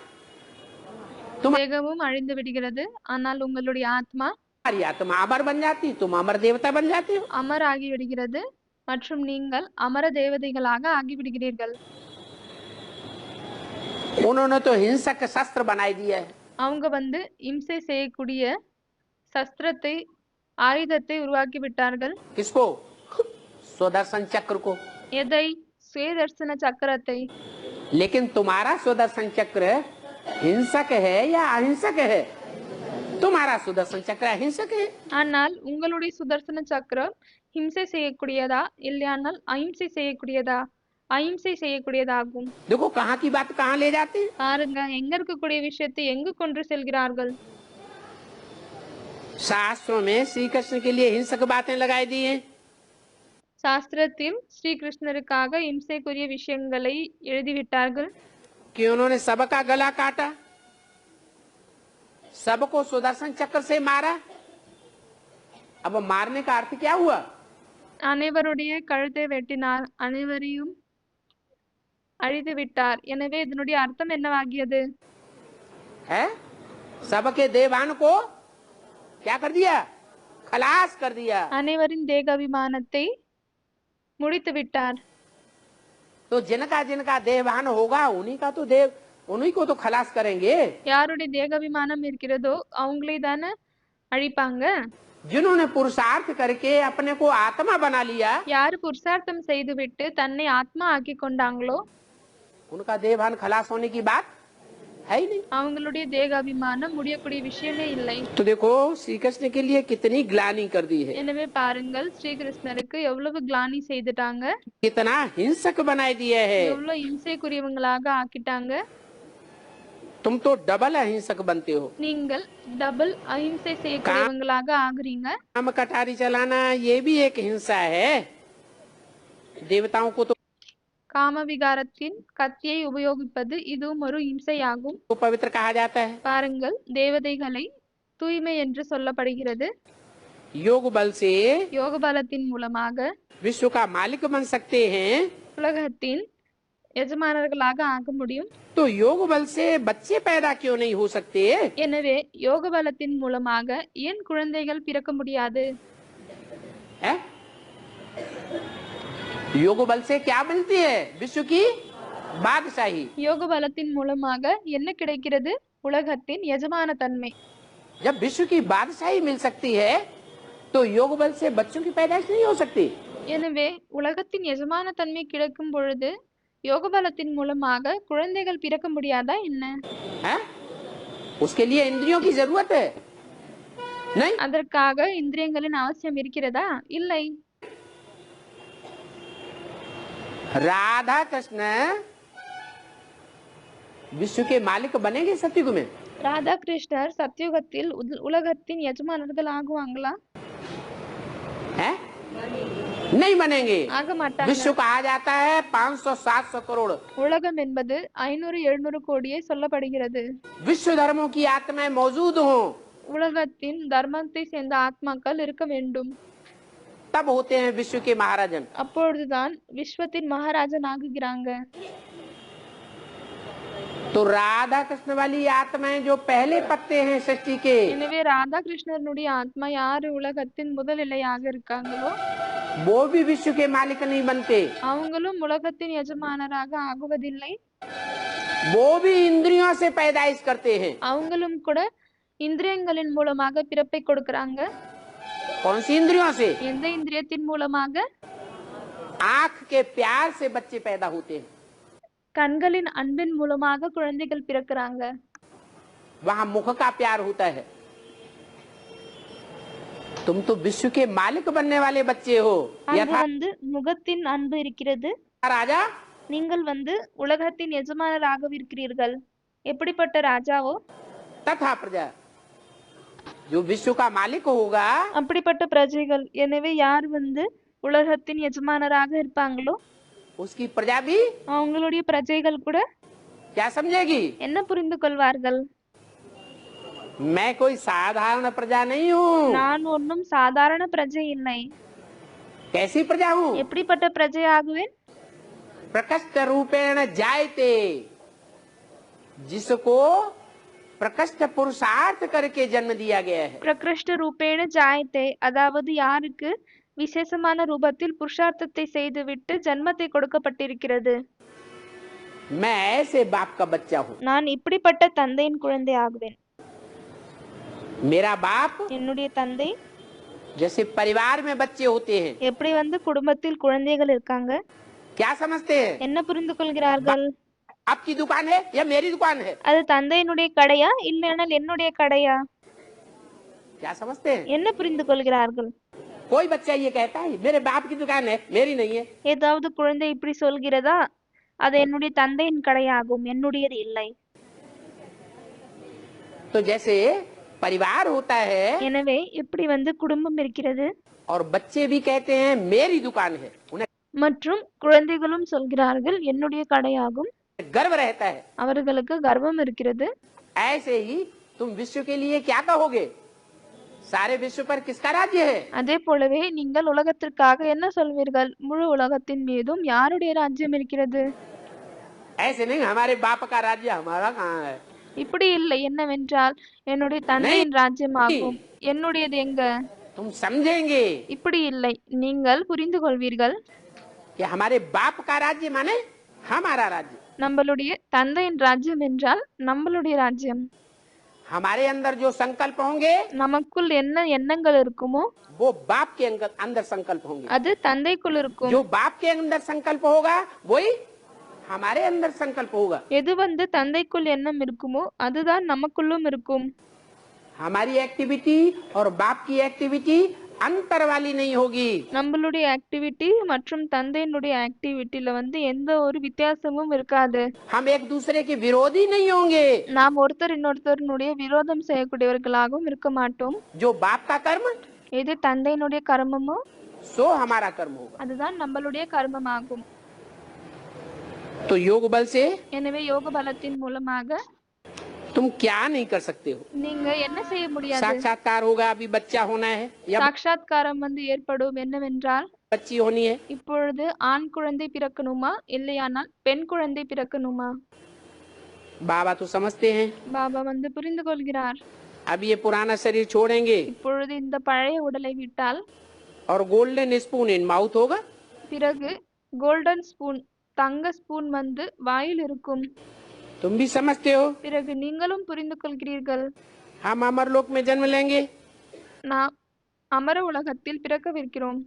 [SPEAKER 1] தேகமும் அழிந்து விடுகிறது. ஆனால் உங்களுடைய ஆத்மா
[SPEAKER 2] तुम्हारी आत्मा अमर बन जाती, तुम अमर देवता बन जाते हो।
[SPEAKER 1] அமர் ஆகிவிடுகிறது மற்றும் நீங்கள் அமர தேவதைகளாக ஆகிவிடுகிறீர்கள்.
[SPEAKER 2] उन्होंने तो हिंसक शस्त्र बनाई दिया है।
[SPEAKER 1] அவங்க வந்து இம்சை செய்யக்கூடிய சஸ்திரத்தை ஆயுதத்தை உருவாக்கி விட்டார்கள்.
[SPEAKER 2] किसको? स्वदर्शन चक्र को।
[SPEAKER 1] எதை? சுயதர்சன சக்கரத்தை.
[SPEAKER 2] लेकिन तुम्हारा स्वदर्शन चक्र हिंसक है या अहिंसक है? तुम्हारा सुदर्शन चक्र अहिंसक है।
[SPEAKER 1] ஆனால் உங்களுடைய சுதர்சன சக்கரம் ஹிம்சை செய்யக்கூடியதா இல்லையானால் அஹிம்சை செய்யக்கூடியதா? அஹிம்சை செய்யக்கூடியதாகும்.
[SPEAKER 2] देखो कहाँ की बात कहाँ ले जाते हैं।
[SPEAKER 1] பாருங்க, எங்க இருக்கக்கூடிய விஷயத்தை எங்கு கொண்டு செல்கிறார்கள்.
[SPEAKER 2] शास्त्रों में श्री कृष्ण के लिए हिंसक बातें लगाई दी हैं।
[SPEAKER 1] சாஸ்திரத்தில் ஸ்ரீகிருஷ்ணருக்காக இம்சைக்குரிய விஷயங்களை எழுதிவிட்டார்கள்.
[SPEAKER 2] कि उन्होंने सबका गला काटा, सबको सुदर्शन चक्र से मारा। अब मारने का अर्थ क्या हुआ?
[SPEAKER 1] அனைவருடைய கழுத்தை வெட்டினார், அனைவரையும் அழித்து விட்டார். எனவே இதனுடைய அர்த்தம் என்னவாகியது?
[SPEAKER 2] है सबके देवान को क्या कर दिया? खलास कर दिया।
[SPEAKER 1] அனைவரின் தேகாபிமானத்தை முடித்து விட்டார்.
[SPEAKER 2] तो जिनका देवान होगा उन्हीं का तो देव, उन्हीं को तो खलास करेंगे।
[SPEAKER 1] யாருடைய தேகாபிமானம் இருக்கிறதோ அவங்களே தானே அழிப்பாங்க.
[SPEAKER 2] जिन्होंने पुरुषार्थ करके अपने को आत्मा बना लिया,
[SPEAKER 1] யாரு புருஷார்த்தம் செய்துவிட்டு தன்னை ஆத்மா ஆக்கி கொண்டாங்களோ
[SPEAKER 2] उनका देवान खलास होने की बात है ही नहीं।
[SPEAKER 1] அவங்களுடைய தேகாபிமானம் முடியக்கூடிய விஷயமே இல்லை.
[SPEAKER 2] तो देखो श्री कृष्ण के लिए कितनी ग्लानि कर दी है,
[SPEAKER 1] எனவே பாருங்கள், ஸ்ரீகிருஷ்ணருக்கு எவ்வளவு கிளானி செய்துட்டாங்க,
[SPEAKER 2] कितना हिंसक बनाए दिया है।
[SPEAKER 1] எவ்வளவு இம்சைக்குரியவங்களாக ஆக்கிட்டாங்க.
[SPEAKER 2] तुम तो डबल अहिंसक बनते हो।
[SPEAKER 1] நீங்கள் டபுள் அஹிம்சை செய்யக்கூடியவங்களாக ஆகுறீங்க.
[SPEAKER 2] काम कटारी चलाना ये भी एक हिंसा है। देवताओं को तो
[SPEAKER 1] காமவிகாரத்தின் கத்தியை உபயோகிப்பது இதுவும் ஒரு இம்சையாகும்.
[SPEAKER 2] पवित्र कहा जाता है।
[SPEAKER 1] பாருங்கள், தேவதைகளை தூய்மை என்று சொல்லப்படுகிறது.
[SPEAKER 2] योग बल से
[SPEAKER 1] யோக பலத்தின் மூலமாக
[SPEAKER 2] विश्व का मालिक बन सकते हैं।
[SPEAKER 1] உலகத்தின் எஜமானர்களாக ஆக முடியும்.
[SPEAKER 2] तो योग बल से बच्चे पैदा क्यों नहीं हो सकते?
[SPEAKER 1] எனவே யோக பலத்தின் மூலமாக ஏன் குழந்தைகள் பிறக்க முடியாது?
[SPEAKER 2] है? योग बल से क्या मिलती है? विश्व की बादशाही।
[SPEAKER 1] யோக பலத்தின் மூலமாக என்ன கிடைக்கிறது? உலகத்தின் எஜமான தன்மை.
[SPEAKER 2] जब विश्व की बादशाही मिल सकती है तो योग बल से बच्चों की पैदाइश नहीं हो सकती।
[SPEAKER 1] எனவே உலகத்தின் எஜமான தன்மை கிடைக்கும் பொழுது யோக பலத்தின் மூலமாக குழந்தைகள் பிறக்க முடியாதா என்ன?
[SPEAKER 2] है? उसके लिए इंद्रियों की जरूरत है नहीं?
[SPEAKER 1] அதற்காக இந்திரியங்களின் அவசியம் இருக்கிறதா? இல்லை.
[SPEAKER 2] राधा कृष्ण विश्व के मालिक बनेंगे सतयुग में?
[SPEAKER 1] ராதா கிருஷ்ணர் சத்யுகத்தில் உலகத்தின் எஜமானர்கள் ஆகுவாங்களா?
[SPEAKER 2] है? नहीं बनेंगे।
[SPEAKER 1] ஆக மாட்டாங்க.
[SPEAKER 2] विश्व कहा जाता है 500-700 करोड़।
[SPEAKER 1] உலகம் என்பது 500-700 கோடியே சொல்லப்படுகிறது.
[SPEAKER 2] विश्व धर्मों की आत्माएं मौजूद हों
[SPEAKER 1] உலகத்தின் தர்மத்தை சேர்ந்த ஆத்மாக்கள் இருக்க வேண்டும்.
[SPEAKER 2] तब होते हैं विश्व के महाराजन।
[SPEAKER 1] அப்பொழுதுதான் விஸ்வத்தின் மகாராஜன் ஆகுகிறாங்க.
[SPEAKER 2] तो राधा कृष्ण वाली आत्माएं जो पहले पत्ते हैं सृष्टि के,
[SPEAKER 1] எனவே ராதா கிருஷ்ணனுடைய ஆத்மா யாரு உலகத்தின் முதல் இலையாக இருக்காங்களோ
[SPEAKER 2] वो भी विश्व के मालिक नहीं बनते।
[SPEAKER 1] அவங்களும் உலகத்தின் எஜமானராக ஆகுவதில்லை.
[SPEAKER 2] वो भी इंद्रियों से पैदाइश करते हैं।
[SPEAKER 1] அவங்களும் கூட இந்திரியங்களின் மூலமாக பிறப்பை கொடுக்கறாங்க.
[SPEAKER 2] कौन सी इंद्रियों से?
[SPEAKER 1] எந்த இந்திரியத்தின் மூலமாக?
[SPEAKER 2] आंख के प्यार से बच्चे पैदा होते हैं।
[SPEAKER 1] கண்களின் அன்பின் மூலமாக குழந்தைகள் பிறக்கறாங்க.
[SPEAKER 2] वहाँ मुख का प्यार होता है। तुम तो विश्व के मालिक बनने वाले बच्चे हो।
[SPEAKER 1] அங்கு
[SPEAKER 2] यथा
[SPEAKER 1] வந்து முகத்தின் அன்பு இருக்கிறது.
[SPEAKER 2] राजा
[SPEAKER 1] நீங்கள் வந்து உலகத்தின் எஜமானராகவிருக்கிறீர்கள். எப்படிப்பட்ட ராஜாவோ
[SPEAKER 2] तथा प्रजा, जो विश्व का मालिक होगा
[SPEAKER 1] அப்படிப்பட்ட பிரஜைகள். எனவே யார் வந்து உலகத்தின் எஜமானராக இருப்பாங்களோ
[SPEAKER 2] उसकी प्रजा भी
[SPEAKER 1] அவங்களுடைய பிரஜைகள் கூட
[SPEAKER 2] क्या समझेगी?
[SPEAKER 1] என்ன புரிந்து கொள்வார்கள்?
[SPEAKER 2] मैं कोई साधारण प्रजा नहीं हूँ।
[SPEAKER 1] நான் ஒன்றும் சாதாரண பிரஜை இல்லை.
[SPEAKER 2] कैसी प्रजा हूँ?
[SPEAKER 1] எப்படிப்பட்ட பிரஜை ஆகுவேன்?
[SPEAKER 2] प्रकृष्ट रूपेण जायते, जिसको प्रकृष्ट पुरुषार्थ करके जन्म दिया गया है।
[SPEAKER 1] பிரகிருஷ்ட ரூபேண ஜாயத்தே, அதாவது யாருக்கு விசேஷமான ரூபத்தில் புருஷார்த்தத்தை செய்துவிட்டு ஜன்மத்தை கொடுக்கப்பட்டிருக்கிறது.
[SPEAKER 2] मैं ऐसे बाप का बच्चा हूँ।
[SPEAKER 1] நான் இப்படிப்பட்ட தந்தையின் குழந்தை ஆகுவேன்.
[SPEAKER 2] मेरा बाप
[SPEAKER 1] என்னுடைய தந்தை
[SPEAKER 2] जैसे परिवार में बच्चे होते हैं,
[SPEAKER 1] எப்படி குடும்பத்தில் குழந்தைகள் இருக்காங்க
[SPEAKER 2] क्या समझते हैं?
[SPEAKER 1] என்ன புரிந்து கொள்கிறார்கள்
[SPEAKER 2] आपकी दुकान है या मेरी दुकान है?
[SPEAKER 1] அது தந்தையினுடைய கடையா இல்லையானால் என்னுடைய கடையா
[SPEAKER 2] क्या समझते हैं?
[SPEAKER 1] என்ன புரிந்து கொள்கிறார்கள்
[SPEAKER 2] कोई बच्चा ये कहता है मेरे बाप की दुकान है, मेरी नहीं है।
[SPEAKER 1] ஏதாவது குழந்தை இப்படி சொல்கிறதா அது என்னுடைய தந்தையின் கடையாகும் என்னுடையது இல்லை
[SPEAKER 2] तो जैसे परिवार होता है
[SPEAKER 1] எனவே எப்படி குடும்பம் இருக்கிறது
[SPEAKER 2] और बच्चे भी कहते हैं मेरी दुकान है, उन्हें
[SPEAKER 1] மற்றும் குழந்தைகளும் சொல்கிறார்கள் என்னுடைய கடையாகும்
[SPEAKER 2] गर्व रहता है।
[SPEAKER 1] அவர்களுக்கு கர்வம் இருக்கிறது
[SPEAKER 2] ऐसे ही तुम विश्व के लिए क्या कहोगे? सारे विश्व पर किसका राज्य है?
[SPEAKER 1] அதே போலவே நீங்கள் உலகத்திற்காக என்ன சொல்வீர்கள் முழு உலகத்தின் மீதும் யாருடைய ராஜ்யம் இருக்கிறது
[SPEAKER 2] ऐसे नहीं हमारे बाप का राज्य हमारा कहाँ है?
[SPEAKER 1] இப்படி இல்லை என்னவென்றால் என்னுடைய தந்தையின் ராஜ்யம் ஆகும் என்னுடையது எங்க
[SPEAKER 2] तुम समझेंगे
[SPEAKER 1] இப்படி இல்லை நீங்கள் புரிந்து கொள்வீர்கள்
[SPEAKER 2] कि हमारे बाप का राज्य माने हमारा राज्य,
[SPEAKER 1] நம்மளுடைய தந்தையின் ராஜ்யம் என்றால் நம்மளுடைய ராஜ்யம்
[SPEAKER 2] हमारे अंदर जो संकल्प होंगे
[SPEAKER 1] நமக்குள் என்ன எண்ணங்கள் இருக்குமோ
[SPEAKER 2] वो बाप के अंदर संकल्प होंगे,
[SPEAKER 1] அது தந்தைக்குள் இருக்கும்
[SPEAKER 2] जो बाप के अंदर संकल्प होगा वही हमारे अंदर संकल्प होगा।
[SPEAKER 1] எது தந்தைக்குள் எண்ணம் இருக்குமோ அதுதான் நமக்குள்ளும் இருக்கும்
[SPEAKER 2] हमारी एक्टिविटी और बाप की एक्टिविटी अंतर वाली नहीं होगी।
[SPEAKER 1] நம்மளுடைய ஆக்டிவிட்டி மற்றும் தந்தையினுடைய ஆக்டிவிட்டில எந்த ஒரு வித்தியாசமும் இருக்காது
[SPEAKER 2] हम एक दूसरे के विरोधी नहीं होंगे।
[SPEAKER 1] நாம் ஒருத்தர் இன்னொருத்தருடைய விரோதம் செய்யக்கூடியவர்களாகவும் இருக்க மாட்டோம்
[SPEAKER 2] जो बाप का कर्म
[SPEAKER 1] எது தந்தையினுடைய கர்மமோ
[SPEAKER 2] सो हमारा कर्म होगा।
[SPEAKER 1] அதுதான் நம்மளுடைய கர்மமாகும்
[SPEAKER 2] तो योग बल से
[SPEAKER 1] எனவே யோக பலத்தின் மூலமாக
[SPEAKER 2] तुम क्या नहीं कर सकते हो।
[SPEAKER 1] நீங்க என்ன செய்ய முடியாது
[SPEAKER 2] साक्षात्कार होगा, अभी बच्चा होना है या
[SPEAKER 1] சாட்சாத்காரம் ஏற்படும் என்னவென்றால்
[SPEAKER 2] बच्ची होनी है।
[SPEAKER 1] இப்பொழுது ஆண் குழந்தை பிறக்கணுமா இல்லையானால் பெண் குழந்தை பிறக்கணுமா
[SPEAKER 2] बाबा तो समझते हैं,
[SPEAKER 1] பாபா புரிந்து கொள்கிறார்
[SPEAKER 2] अब ये पुराना शरीर छोड़ेंगे
[SPEAKER 1] இப்பொழுது இந்த பழைய உடலை விட்டால்
[SPEAKER 2] और गोल्डन स्पून इन माउथ होगा।
[SPEAKER 1] பிறகு கோல்டன் ஸ்பூன் தங்க ஸ்பூன் வாயில் இருக்கும்
[SPEAKER 2] तुम भी समझते हो,
[SPEAKER 1] பிறகு நீங்களும் புரிந்து கொள்கிறீர்கள்
[SPEAKER 2] हम अमरलोक में जन्म लेंगे,
[SPEAKER 1] நாம் அமர உலகத்தில் பிறக்கவிருக்கிறோம்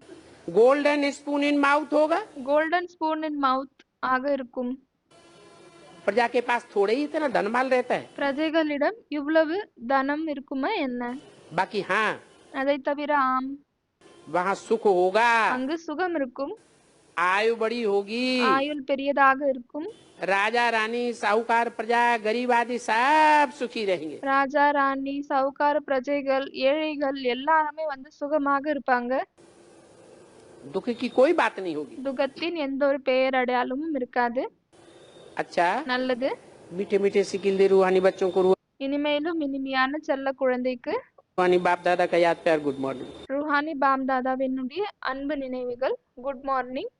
[SPEAKER 2] गोल्डन स्पून इन माउथ होगा।
[SPEAKER 1] கோல்டன் ஸ்பூன் இன் மவுத் ஆக இருக்கும்
[SPEAKER 2] प्रजा के पास थोड़े ही इतना धनमाल रहता है,
[SPEAKER 1] பிரஜைகளிடம் இவ்வளவு தனம் இருக்குமா என்ன
[SPEAKER 2] बाकी हाँ
[SPEAKER 1] அதை தவிர ஆம்
[SPEAKER 2] वहाँ सुख होगा,
[SPEAKER 1] அங்கு சுகம் இருக்கும்
[SPEAKER 2] आयु बड़ी होगी,
[SPEAKER 1] ஆயுள் பெரியதாக இருக்கும்
[SPEAKER 2] राजा रानी साहूकार प्रजा गरीब आदि सब सुखी रहेंगे।
[SPEAKER 1] ராஜா ராணி சவுகார பிரஜைகள் ஏழைகள் எல்லாருமே சுகமாக இருப்பாங்க
[SPEAKER 2] दुख की कोई बात नहीं होगी।
[SPEAKER 1] துக்கத்தின் எந்த ஒரு பெயர் அடையாளமும் இருக்காது
[SPEAKER 2] अच्छा
[SPEAKER 1] நல்லது
[SPEAKER 2] मीठे मीठे सिकिल दे रूहानी बच्चों को
[SPEAKER 1] இனிமேலும் இனிமையான செல்ல குழந்தைக்கு
[SPEAKER 2] रूहानी बाप दादा का याद प्यार गुड मॉर्निंग।
[SPEAKER 1] ருஹானி பாம் தாதாவினுடைய அன்பு நினைவுகள் குட் மார்னிங்